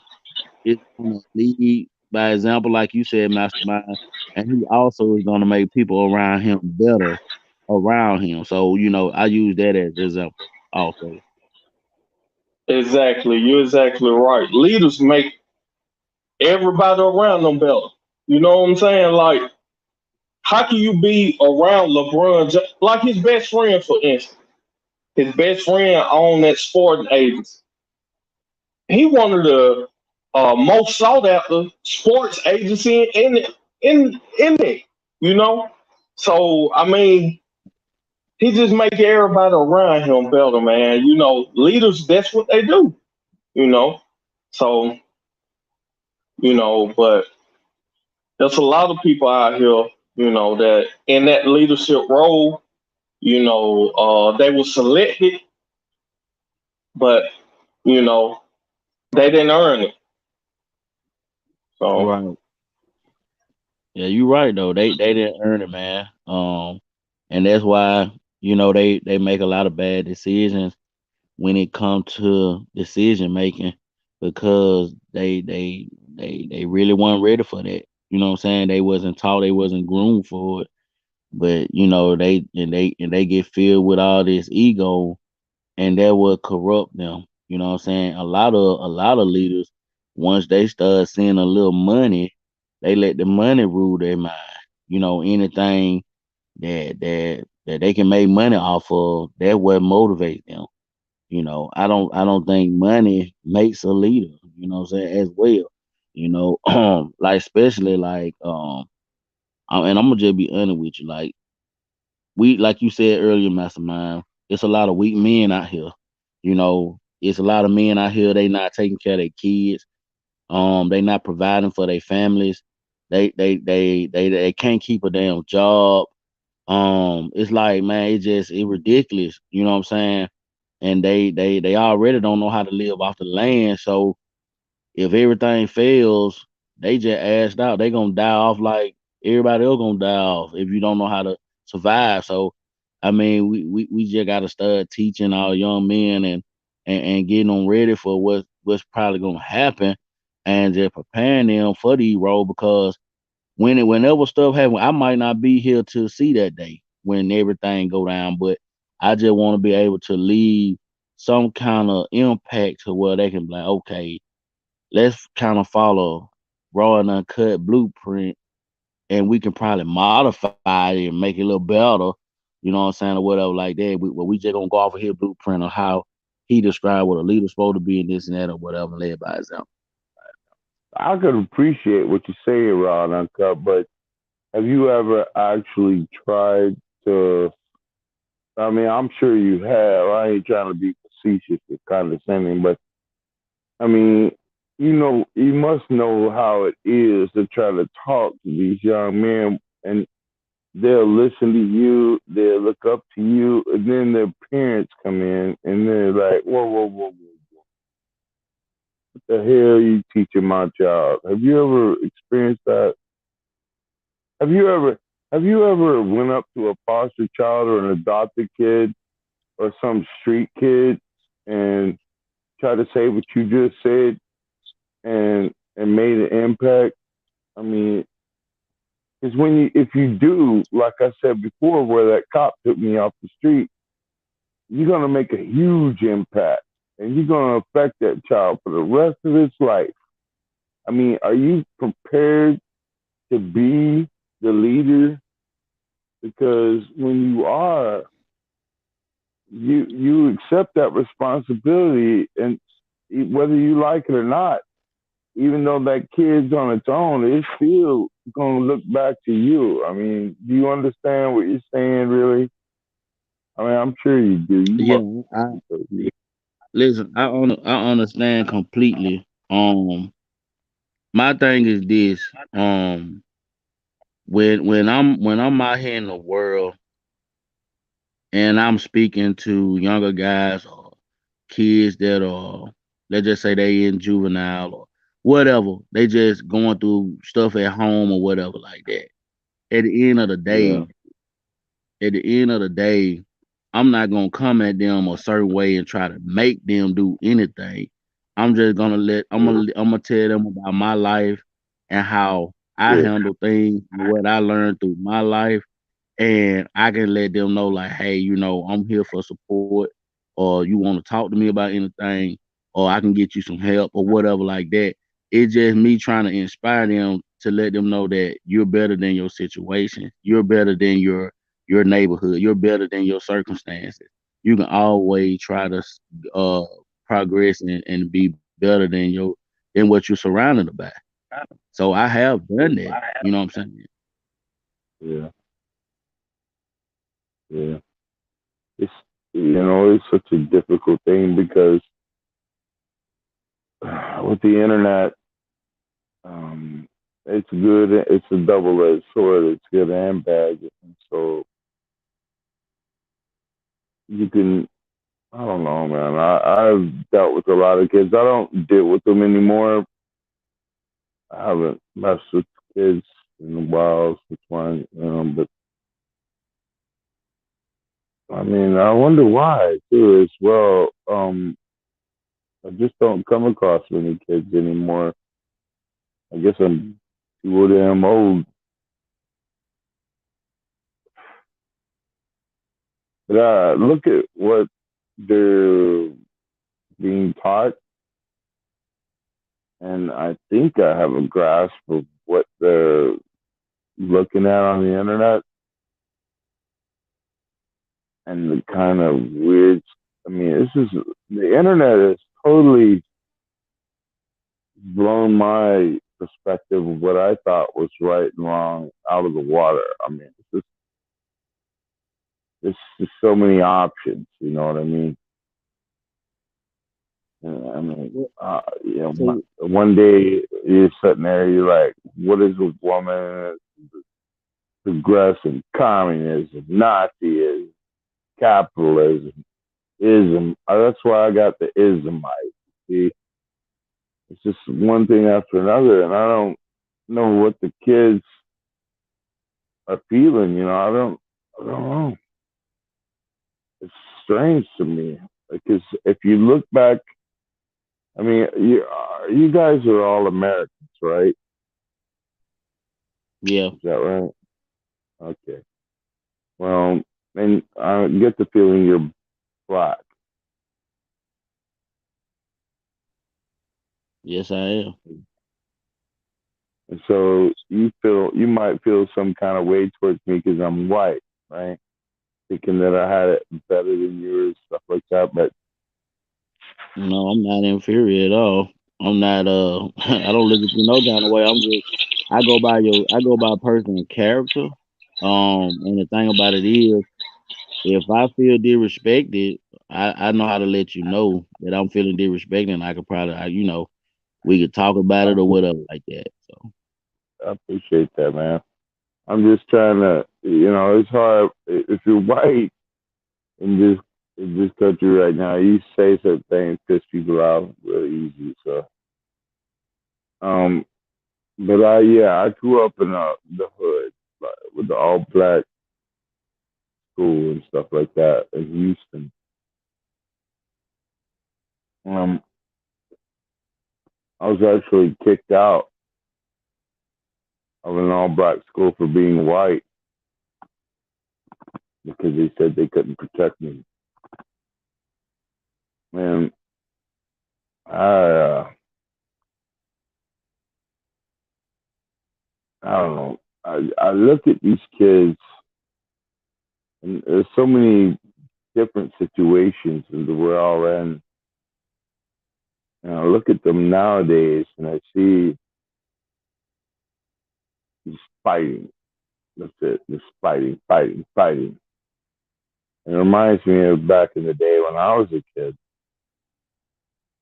is gonna lead by example, like you said, mastermind, and he also is gonna make people around him better around him. So I use that as example also. Exactly. You're exactly right. Leaders make everybody around them better. You know what I'm saying? Like, how can you be around like his best friend, for instance? His best friend owned that sporting agency. He one of the most sought after sports agency in it. You know, so I mean, he just make everybody around him better, man. Leaders, that's what they do. You know, so but there's a lot of people out here, that in that leadership role, they were selected, but you know, they didn't earn it. So Right. Yeah, you're right though. They didn't earn it, man. And that's why they make a lot of bad decisions when it comes to decision making because they really weren't ready for that. You know what I'm saying? They wasn't taught, they wasn't groomed for it. But they get filled with all this ego, and that will corrupt them. You know what I'm saying? A lot of leaders, once they start seeing a little money, they let the money rule their mind. Anything that they can make money off of, that what motivates them. I don't think money makes a leader, what I'm saying, as well. Like especially like and I'm gonna just be honest with you, like you said earlier, Mastermind, it's a lot of weak men out here. It's a lot of men out here, they not taking care of their kids. They not providing for their families. They can't keep a damn job. It's like, man, it ridiculous. You know what I'm saying? And they already don't know how to live off the land. So if everything fails, they just asked out. They gonna die off like everybody else gonna die off if you don't know how to survive. So I mean, we just gotta start teaching our young men and getting them ready for what's probably gonna happen, and just preparing them for these roles because whenever stuff happen, I might not be here to see that day when everything go down, but I just want to be able to leave some kind of impact to where they can be like, okay, let's kind of follow raw and uncut blueprint, and we can probably modify it and make it a little better. You know what I'm saying, or whatever like that. We just gonna go off of his blueprint of how he described what a leader's supposed to be and this and that or whatever, led by example. I could appreciate what you say, Rod Uncut, but have you ever actually tried to? I mean, I'm sure you have. I ain't trying to be facetious or condescending, but I mean, you must know how it is to try to talk to these young men, and they'll listen to you, they'll look up to you, and then their parents come in, and they're like, "Whoa, whoa, whoa, whoa! What the hell are you teaching my child?" Have you ever experienced that? Have you ever have you ever went up to a foster child or an adopted kid or some street kid and tried to say what you just said and made an impact? I mean, because if you do, like I said before, where that cop took me off the street, you're gonna make a huge impact, and you're gonna affect that child for the rest of its life. I mean, are you prepared to be the leader? Because when you are, you accept that responsibility, and whether you like it or not, even though that kid's on its own, it's still gonna look back to you. I mean, do you understand what you're saying? Really? I mean, I'm sure you do. You Yeah, must. I listen. I understand completely. My thing is this. When I'm out here in the world and I'm speaking to younger guys or kids that are, let's just say they in juvenile or whatever, they just going through stuff at home or whatever like that. At the end of the Yeah. day, at the end of the day, I'm not gonna come at them a certain way and try to make them do anything. I'm just gonna let Yeah. I'm gonna tell them about my life and how I Yeah. handle things and what I learned through my life, and I can let them know like, hey, I'm here for support, or you want to talk to me about anything, or I can get you some help or whatever like that. It's just me trying to inspire them to let them know that you're better than your situation, you're better than your neighborhood, you're better than your circumstances. You can always try to uh progress and be better than what you're surrounded by. So I have done that. You know what I'm saying? Yeah. Yeah. It's it's such a difficult thing because with the internet, um, it's good. It's a double-edged sword. It's good and bad. And so you can. I don't know, man. I've dealt with a lot of kids. I don't deal with them anymore. I haven't messed with kids. in a while since one, but I mean, I wonder why too. As well, I just don't come across many kids anymore. I guess I'm too damn old. But look at what they're being taught, and I think I have a grasp of what they're looking at on the internet and the kind of weird. I mean, this is the internet has totally blown my perspective of what I thought was right and wrong out of the water. I mean, there's just so many options. You know what I mean? I mean, Well, so one day you're sitting there, you're like, what is a woman? Progressive, communism, Nazism, capitalism, ism. That's why I got the ismite. See, it's just one thing after another, and I don't know what the kids are feeling. I don't know. It's strange to me because if you look back, I mean, you guys are all Americans, right? yeah, Is that right? Okay. Well, and I get the feeling you're black, yes, I am. and so you might feel some kind of way towards me because I'm white, right? Thinking that I had it better than yours, stuff like that. But No, I'm not inferior at all. I'm not. I don't look at you no kind of way. I'm just. I go by personal character. And the thing about it is, if I feel disrespected, I know how to let you know that I'm feeling disrespected, and I could probably, we could talk about I, it or whatever like that. So I appreciate that, man. I'm just trying to, it's hard if you're white in this country right now. You say certain things piss people off really easy. So, um, but I grew up in the hood, like, with the all black school and stuff like that in Houston. Um, I was actually kicked out of an all black school for being white because they said they couldn't protect me. Man, I I don't know. I look at these kids, and there's so many different situations that we're all in. And I look at them nowadays, and I see just fighting. That's it, just fighting, fighting, fighting. It reminds me of back in the day when I was a kid,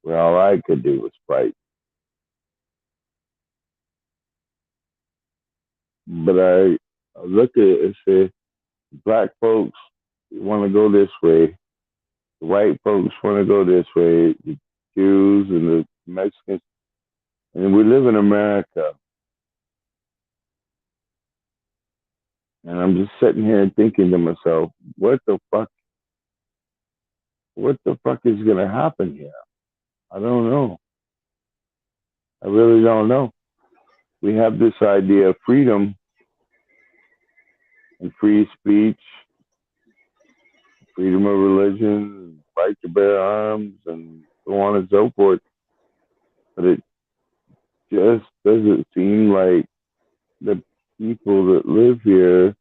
where all I could do was fight. But I look at it and say, black folks want to go this way, the white folks want to go this way, the Jews and the Mexicans, and we live in America. And I'm just sitting here thinking to myself, what the fuck is gonna happen here? I don't know. I really don't know. We have this idea of freedom and free speech, freedom of religion, right to bear arms, and so on and so forth. But it just doesn't seem like the people that live here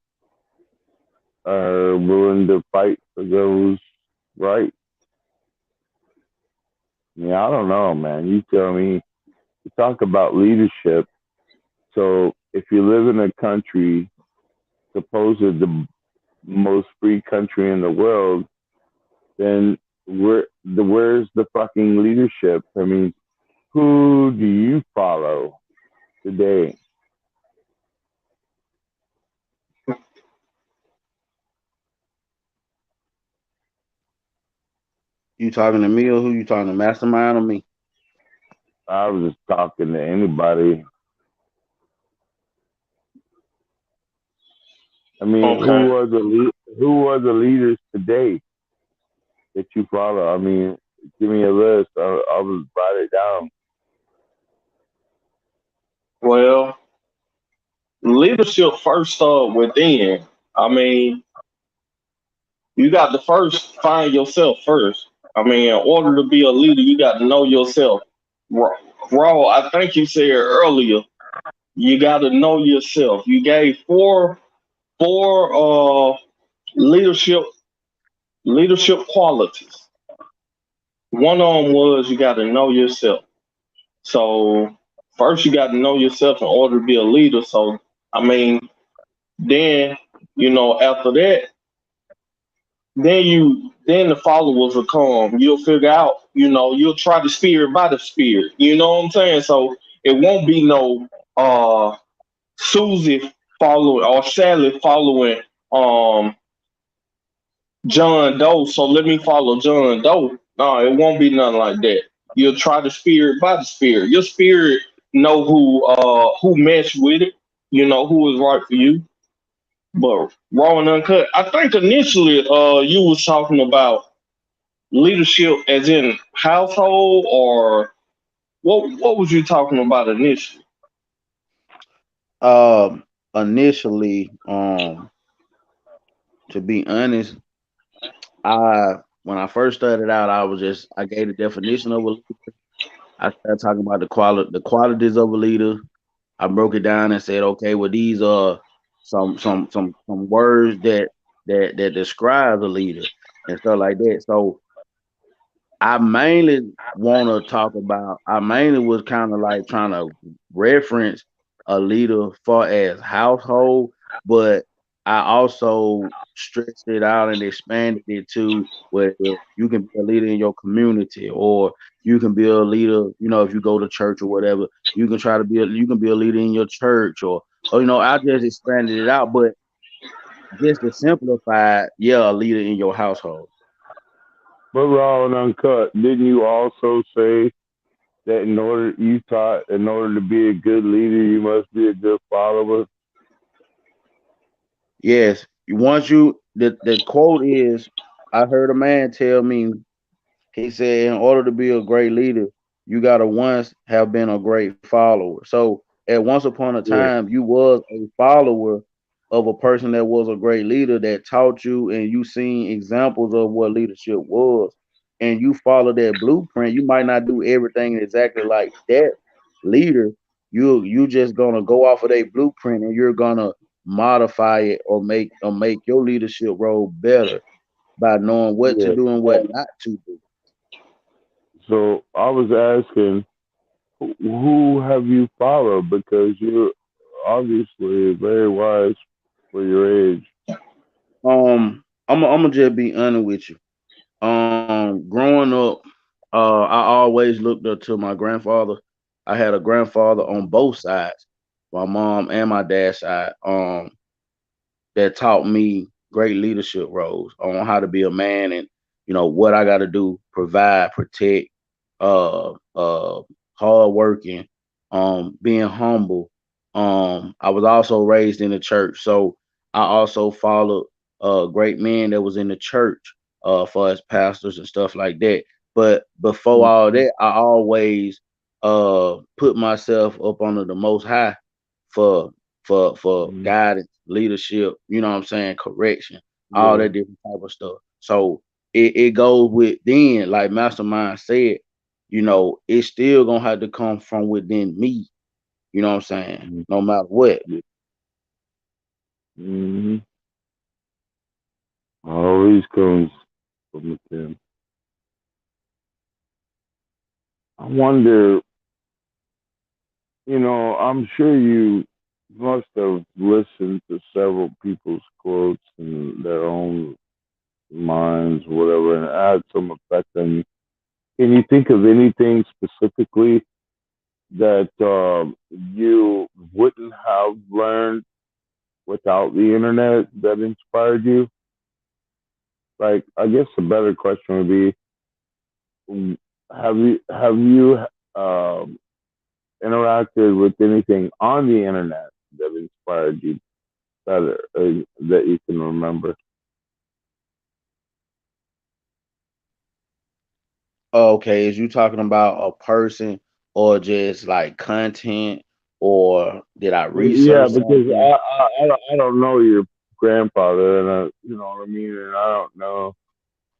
are willing to fight for those rights. Yeah, I don't know, man. You tell me. You talk about leadership. So if you live in a country supposed the most free country in the world, then where's the fucking leadership? I mean, who do you follow today? you talking to me or who you talking to, Mastermind or me? I was just talking to anybody. I mean, Okay. who are the leaders today that you follow? I mean, give me a list. I will write it down. Well, leadership first start within. I mean, you got to first find yourself first. I mean, in order to be a leader, you got to know yourself. Raw, I think you said earlier, you got to know yourself. You gave four leadership leadership qualities. One of them was you got to know yourself. So first, you got to know yourself in order to be a leader. So I mean, then after that, then the followers will come. You'll figure out, you'll try the spirit by the spirit. You know what I'm saying? So it won't be no Susie following or Sally following um John Doe. So let me follow John Doe. No, it won't be nothing like that. You'll try the spirit by the spirit. Your spirit know who mesh with it. You know who is right for you. But raw and uncut. I think initially you was talking about leadership as in household, or what was you talking about initially? Initially, to be honest, I when I first started out, I gave the definition of a leader. I started talking about the qualities of a leader. I broke it down and said, okay, well, these are some words that describe a leader and stuff like that. So I mainly want to talk about. I mainly was kind of like trying to reference a leader for as household, but I also stretched it out and expanded it to where you can be a leader in your community, or you can be a leader. If you go to church or whatever, you can be a leader in your church, or I just expanded it out, but just to simplify, yeah, a leader in your household. But raw and uncut, didn't you also say that in order to be a good leader, you must be a good follower? Yes, once you the quote is, I heard a man tell me, he said, in order to be a great leader, you gotta once have been a great follower. So at once upon a Yeah, time, you was a follower of a person that was a great leader that taught you, and you seen examples of what leadership was, and you follow that blueprint. You might not do everything exactly like that leader. You just gonna go off of that blueprint, and you're gonna modify it or make your leadership role better by knowing what to yeah. do and what not to do. So I was asking, who have you followed? Because you're obviously very wise for your age. I'm gonna just be honest with you. Growing up, I always looked up to my grandfather. I had a grandfather on both sides, my mom and my dad's side. That taught me great leadership roles on how to be a man, and what I got to do, provide, protect, uh, uh, hard working, being humble. I was also raised in the church, so I also followed great men that was in the church, for as pastors and stuff like that. But before all Mhm. that, I always put myself up under the Most High for for Mhm. guidance, leadership, what I'm saying, correction, all Yeah, that different type of stuff. So it goes with then, like Mastermind said, it's still gonna have to come from within me, you know what I'm saying, mhm. no matter what. Yeah. Mhm. Always comes from within. I wonder, I'm sure you must have listened to several people's quotes in their own minds, whatever, and it had some effect on you. Can you think of anything specifically that you wouldn't have learned without the internet that inspired you? Like, I guess the better question would be, have you interacted with anything on the internet that inspired you? that you can remember? Okay, is you talking about a person or just like content, or did I Yeah, research because something? I don't know your grandfather, and you know what I mean, and I don't know.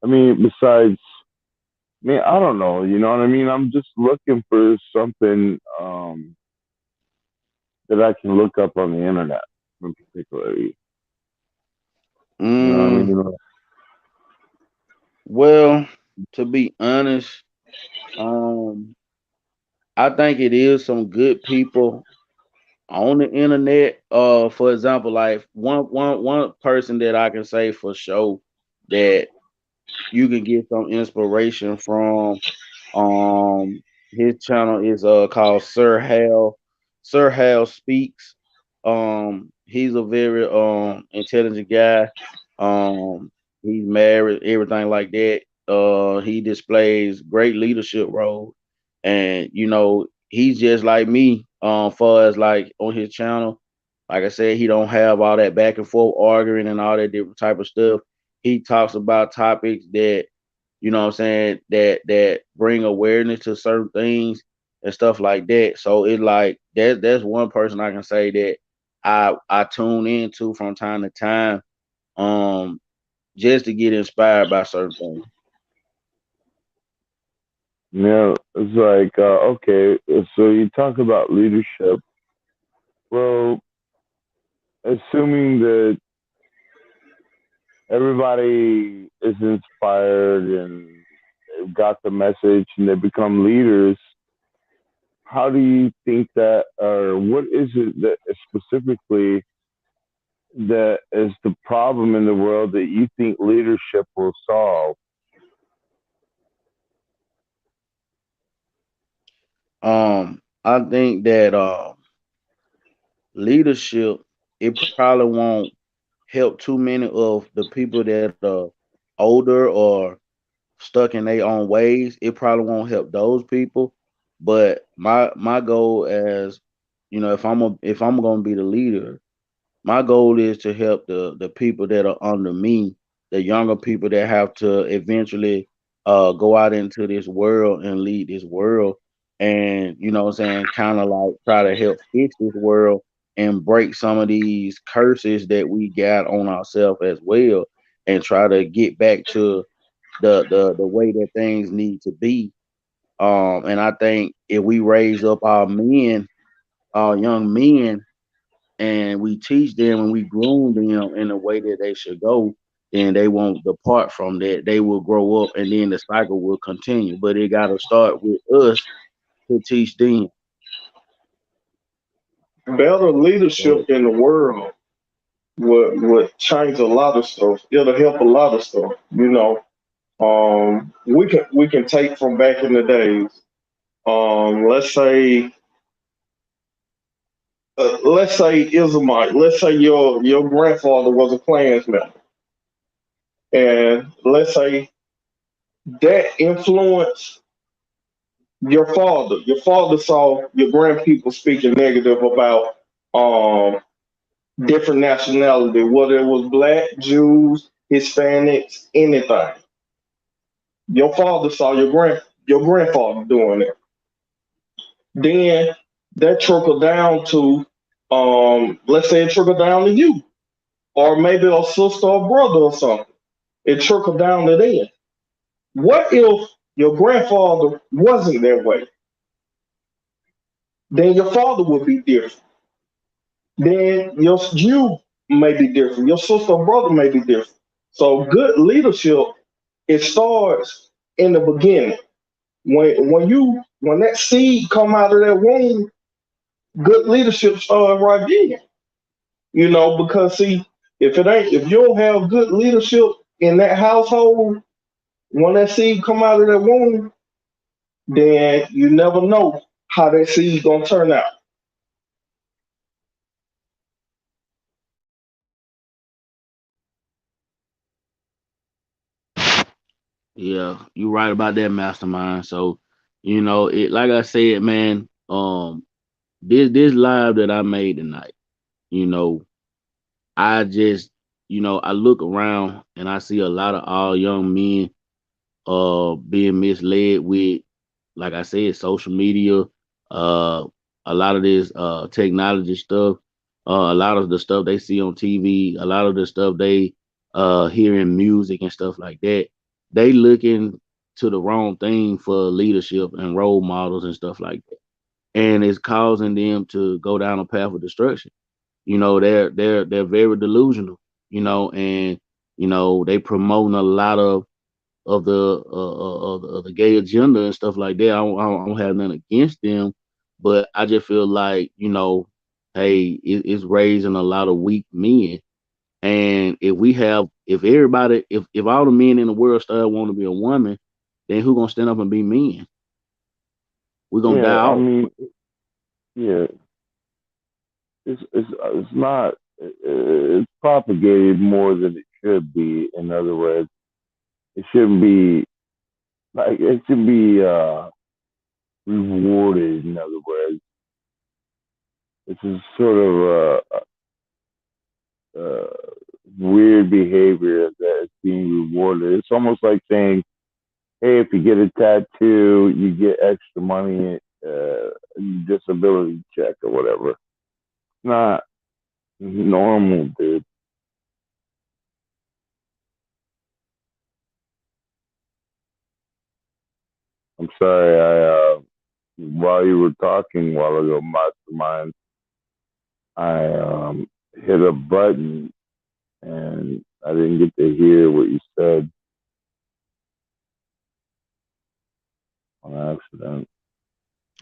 I mean, besides, I mean, I don't know. You know what I mean? I'm just looking for something that I can look up on the internet, in particularly. You know what I Mm, mean? well, to be honest, um, I think it is some good people on the internet. For example, like one person that I can say for sure that you can get some inspiration from. His channel is called Sir Hal. Sir Hal Speaks. He's a very intelligent guy. Um, he's married, everything like that. He displays great leadership role, and he's just like me. Far as like on his channel, like I said, he don't have all that back and forth arguing and all that different type of stuff. He talks about topics that what I'm saying, that bring awareness to certain things and stuff like that. So it's like that's one person I can say that I tune into from time to time, um, just to get inspired by certain things. Yeah, it's like okay, so you talk about leadership. Well, assuming that everybody is inspired and they've got the message and they become leaders, how do you think that, or what is it that specifically that is the problem in the world that you think leadership will solve? I think that leadership, it probably won't help too many of the people that are older or stuck in their own ways. It probably won't help those people. But my goal as if I'm gonna be the leader, my goal is to help the people that are under me, the younger people that have to eventually go out into this world and lead this world, and what I'm saying, kind of like try to help fix this world and break some of these curses that we got on ourselves as well, and try to get back to the way that things need to be. And I think if we raise up our men, our young men, and we teach them and we groom them in the way that they should go, then they won't depart from that. They will grow up, and then the cycle will continue. But it got to start with us to teach them. Better leadership So, in the world would change a lot of stuff. It'll help a lot of stuff. We can take from back in the days. Let's say Islamite. Let's say your grandfather was a Klansman, and let's say that influenced your father. Your father saw your grandpeople speaking negative about um different nationality, whether it was black, Jews, Hispanics, anything. Your father saw your grandfather doing it. Then that trickled down to let's say it trickled down to you, or maybe a sister or brother or something. It trickled down to them. What if your grandfather wasn't that way? Then your father would be different. Then you may be different. Your sister or brother may be different. So good leadership, it starts in the beginning. When that seed come out of that womb, good leadership starts right then. Because see, if you don't have good leadership in that household, when that seed come out of that womb, then you never know how that seed gonna turn out. Yeah, you're right about that, mastermind. So, it like I said, man. This live that I made tonight, you know, I just, I look around and I see a lot of all young men being misled with, like I said, social media, uh a lot of this technology stuff, a lot of the stuff they see on TV, a lot of the stuff they hear in music and stuff like that. They looking to the wrong thing for leadership and role models and stuff like that. And it's causing them to go down a path of destruction. They're very delusional, and they promoting a lot of the gay agenda and stuff like that. I don't have nothing against them, but I just feel like, hey, it's raising a lot of weak men. And if all the men in the world start want to be a woman, then who gonna stand up and be men? We're gonna die Yeah, I out. mean, yeah, it's not it's propagated more than it should be. In other words, it shouldn't be like it should be rewarded. In other words, this is sort of uh, weird behavior that is being rewarded. It's almost like saying, "Hey, if you get a tattoo, you get extra money, disability check or whatever." It's not normal, dude. I'm sorry. While you were talking a while ago, mastermind, I hit a button and I didn't get to hear what you said on accident.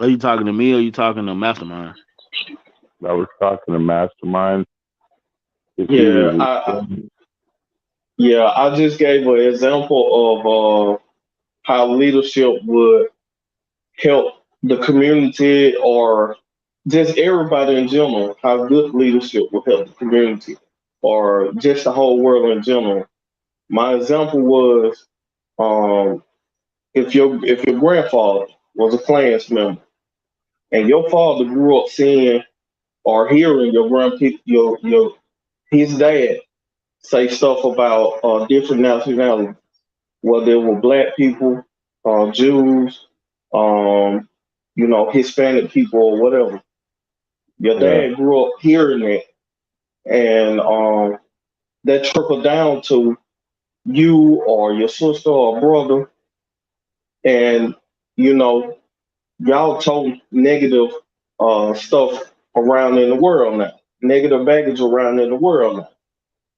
Are you talking to me or are you talking to Mastermind? I was talking to mastermind because he Yeah, was I just gave an example of how leadership would help the community or just everybody in general, how good leadership will help the community or just the whole world in general. My example was um, if your grandfather was a Klans member and your father grew up seeing or hearing your his dad say stuff about different nationalities, whether it were black people, Jews, um, Hispanic people or whatever. Your yeah, dad grew up hearing that, and that trickled down to you or your sister or brother, and you know, y'all told negative stuff around in the world now, negative baggage around in the world now.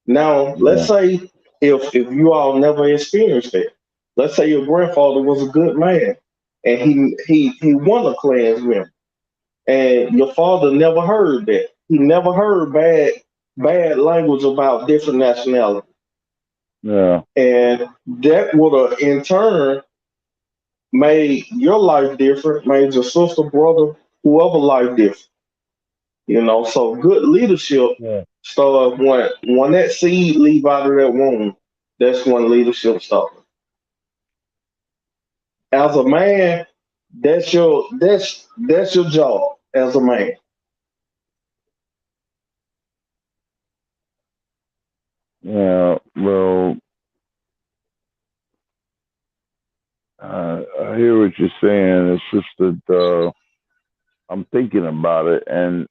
Now, let's yeah, say if you all never experienced it, let's say your grandfather was a good man and he won a Klansman, and your father never heard that. He never heard bad language about different nationalities, yeah, and that would have in turn made your life different, made your sister, brother, whoever life different. So good leadership yeah, start when that seed leave out of that womb. That's when leadership starts. As a man, that's your job as a man. yeah. Well, I hear what you're saying. It's just that I'm thinking about it, and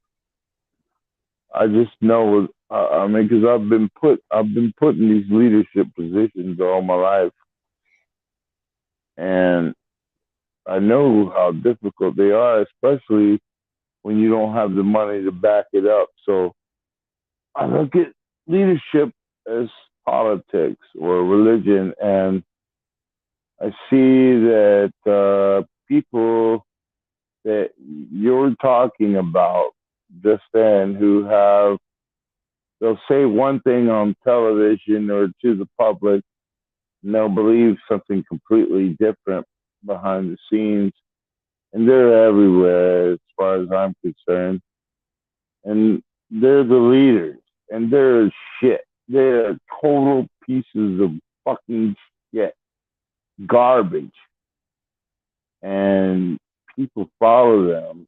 I just know. I mean, because I've been put in these leadership positions all my life, and I know how difficult they are, especially when you don't have the money to back it up. So I look at leadership as politics or religion, and I see that people that you're talking about just then who have they'll say one thing on television or to the public and they'll believe something completely different behind the scenes, and they're everywhere as far as I'm concerned, and they're the leaders and they're shit. They're total pieces of fucking shit, garbage, and people follow them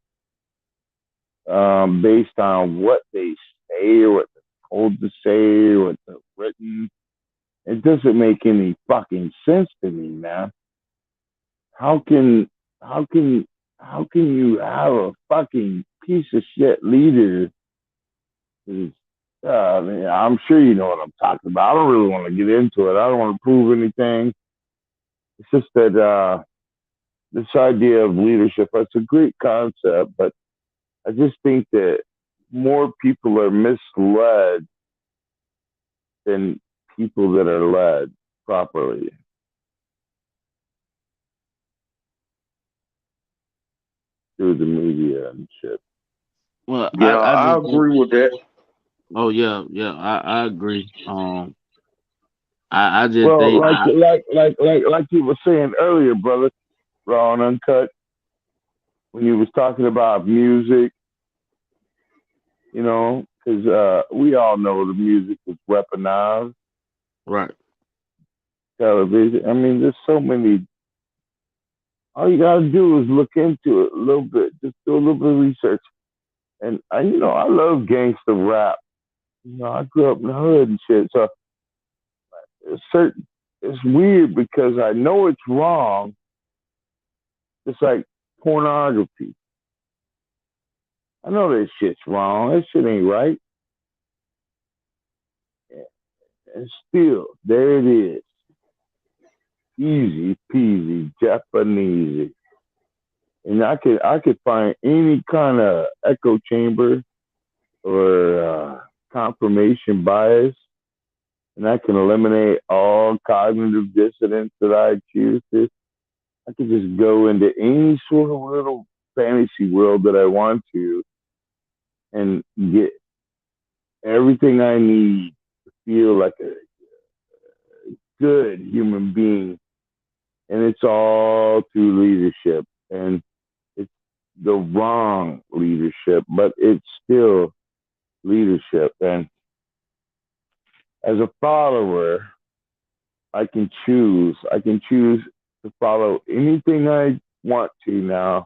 based on what they say or what they're told to say, what they're written. It doesn't make any fucking sense to me, man. How can how can how can you have a fucking piece of shit leader who's I mean, I'm sure you know what I'm talking about. I don't really want to get into it. I don't want to prove anything. It's just that this idea of leadership, it's a great concept, but I just think that more people are misled than people that are led properly through the media and shit. Well, Yeah, I I just think. agree with that. Oh yeah, yeah, I agree. I just Well, think. like you were saying earlier, brother, Raw and Uncut, when you was talking about music, because we all know the music is weaponized, Right. television. I mean, there's so many. All you gotta do is look into it a little bit, just do a little bit of research. And I love gangster rap. I grew up in the hood and shit, so it's certain. It's weird because I know it's wrong. It's like pornography. I know that shit's wrong. That shit ain't right. And still, there it is. Easy peasy, Japanese. And I could find any kind of echo chamber or confirmation bias, and I can eliminate all cognitive dissonance that I choose to. I could just go into any sort of little fantasy world that I want to and get everything I need to feel like a good human being. And it's all through leadership. And it's the wrong leadership, but it's still leadership. And as a follower, I can choose to follow anything I want to now.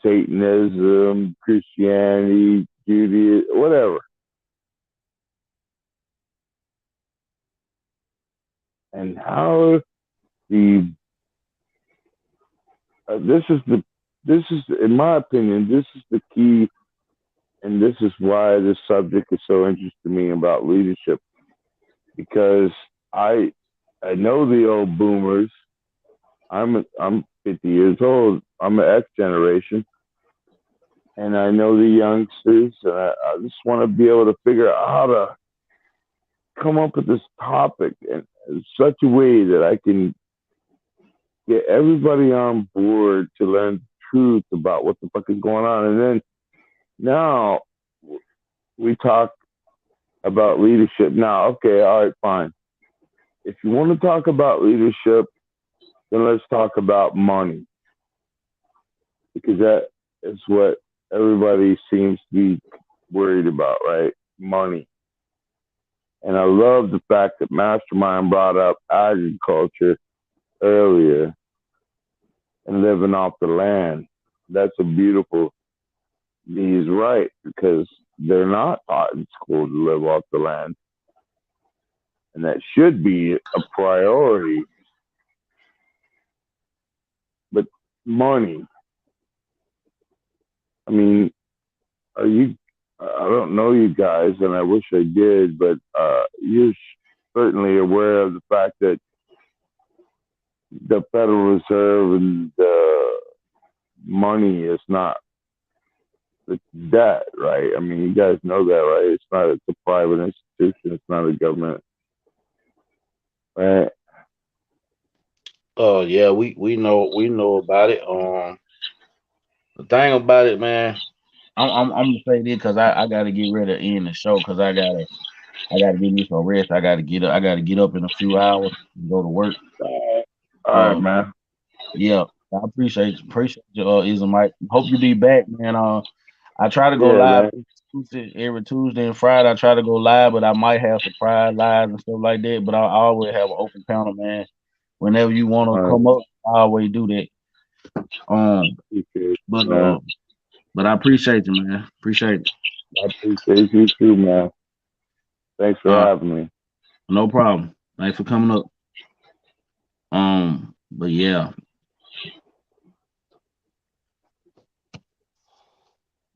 Satanism, Christianity, Judaism, whatever. And how the this is the this is in my opinion this is the key, and this is why this subject is so interesting to me about leadership, because I I know the old boomers. I'm 50 years old. I'm an X generation, and I know the youngsters. I just want to be able to figure out how to come up with this topic in such a way that I can get everybody on board to learn the truth about what the fuck is going on. And then now we talk about leadership. Now, okay, all right, fine. If you want to talk about leadership, then let's talk about money, because that is what everybody seems to be worried about, right? Money. And I love the fact that Mastermind brought up agriculture earlier and living off the land. That's a beautiful. He's right, because they're not taught in school to live off the land, and that should be a priority. But money. I mean, are you? I don't know you guys, and I wish I did, but you're certainly aware of the fact that the Federal Reserve and money is not, it's debt, right? I mean, you guys know that, right? It's not. It's a private institution. It's not a government, right? Oh yeah, we know about it. The thing about it, man, I'm gonna say this because I gotta get ready to end the show because I gotta give me some rest. I gotta get up in a few hours and go to work. All right, Uh, man. yeah, I appreciate you, Ism Mike. Hope you be back, man. I try to go Yeah, live man. every Tuesday and Friday. I try to go live, but I might have surprise lives and stuff like that. But I always have an open panel, man. Whenever you want to All right. come up, I always do that. Um, Appreciate but you, man. uh, but I appreciate you, man. Appreciate it. I appreciate you too, man. Thanks for Uh, having me. no problem. Thanks for coming up. But yeah,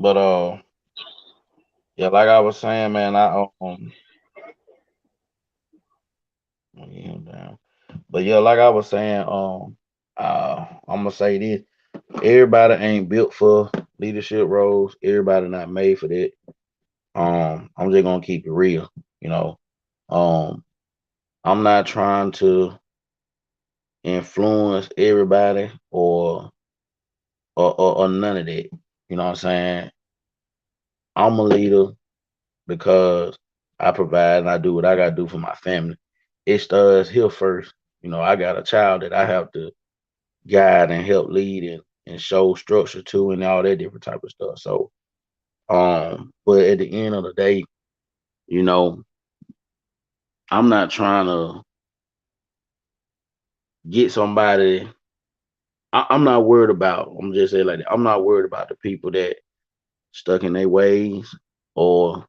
but yeah, like I was saying, man, let me get him down. But yeah, like I was saying, I'm gonna say this: everybody ain't built for leadership roles. Everybody not made for that. I'm just gonna keep it real. You know, um, I'm not trying to influence everybody or none of that. You know what I'm saying? I'm a leader because I provide and I do what I gotta do for my family. It starts here first. You know, I got a child that I have to guide and help lead and show structure to and all that different type of stuff. So but at the end of the day, you know, I'm not trying to get somebody. I'm not worried about. I'm just saying like that. I'm not worried about the people that stuck in their ways or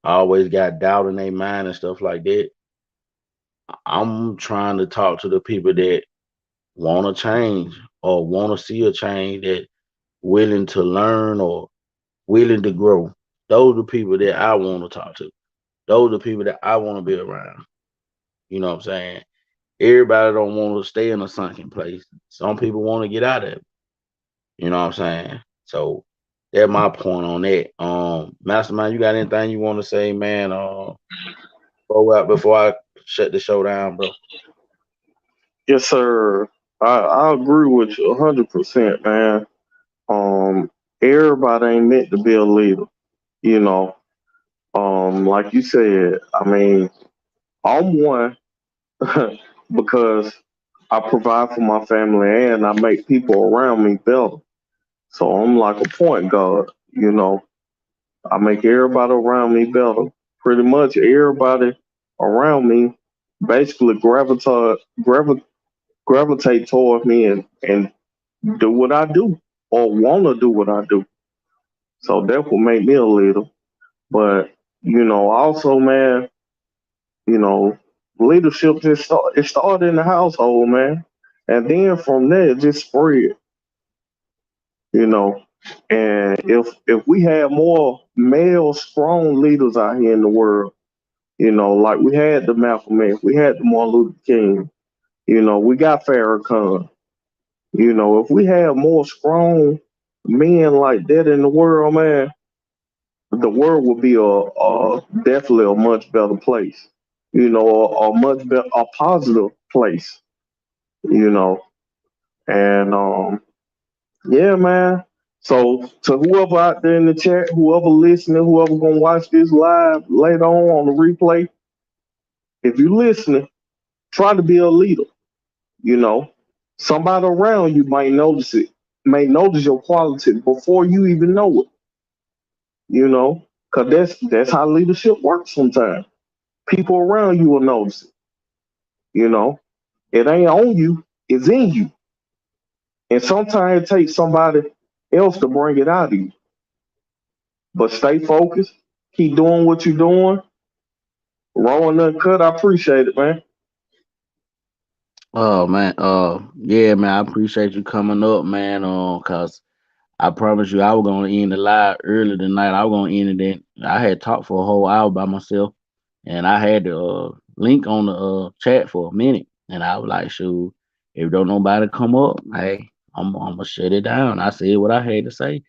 always got doubt in their mind and stuff like that. I'm trying to talk to the people that want to change or want to see a change, that willing to learn or willing to grow. Those are the people that I want to talk to. Those are the people that I want to be around. You know what I'm saying? Everybody don't want to stay in a sunken place. Some people want to get out of it. You know what I'm saying? So that's my point on that. Mastermind, you got anything you want to say, man? Before I shut the show down, bro. Yes, sir. I agree with you 100%, man. Um, Everybody ain't meant to be a leader, you know. Like you said, I mean, I'm one because I provide for my family and I make people around me better. So I'm like a point guard, you know. I make everybody around me better. Pretty much everybody around me basically gravitate toward me and do what I do or want to do what I do. So that will make me a leader. But also, man, you know, leadership it started in the household, man, and then from there it just spread. You know, and if we had more male strong leaders out here in the world, like we had the Malcolm X, we had the Martin Luther King, we got Farrakhan. If we had more strong men like that in the world, man, the world would be a definitely a much better place. A much better, a positive place. You know, and yeah, man. So to whoever out there in the chat, whoever listening, whoever gonna watch this live later on the replay, if you listening, try to be a leader. You know, somebody around you might notice it, may notice your quality before you even know it. Cause that's how leadership works sometimes. People around you will notice it. You know, it ain't on you, it's in you. And sometimes it takes somebody else to bring it out of you. But stay focused, keep doing what you're doing. Raw and uncut, I appreciate it, man. Oh man, yeah, man, I appreciate you coming up, man. Cause I promise you, I was gonna end the live early tonight. I was gonna end it. I had talked for a whole hour by myself, and I had the link on the chat for a minute, and I was like, "Shoot, if don't nobody come up, hey, I'm gonna shut it down." I said what I had to say.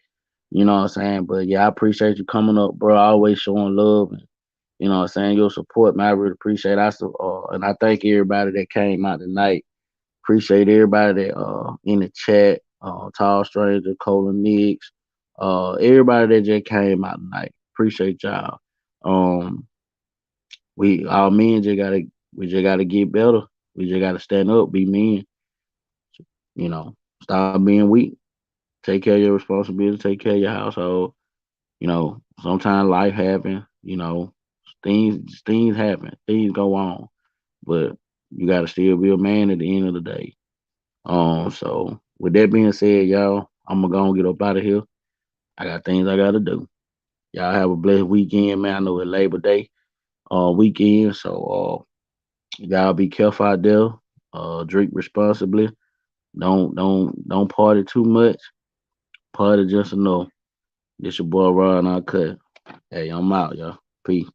You know what I'm saying? But yeah, I appreciate you coming up, bro. Always showing love and you know what I'm saying, your support, man. I really appreciate it. And I thank everybody that came out tonight. Appreciate everybody that in the chat, Tall Stranger, Colin Nicks, everybody that just came out tonight. Appreciate y'all. Um we all men just gotta get better. We just gotta stand up, be men, you know, stop being weak, take care of your responsibility, take care of your household. You know, sometimes life happens, you know, things happen, things go on, but you gotta still be a man at the end of the day. So with that being said, y'all, I'm gonna go and get up out of here. I got things I gotta do. Y'all have a blessed weekend, man. I know it's Labor Day weekend, so y'all be careful out there. Drink responsibly. Don't party too much. Party just enough. This your boy Ron Uncut. Hey, I'm out, y'all. Peace.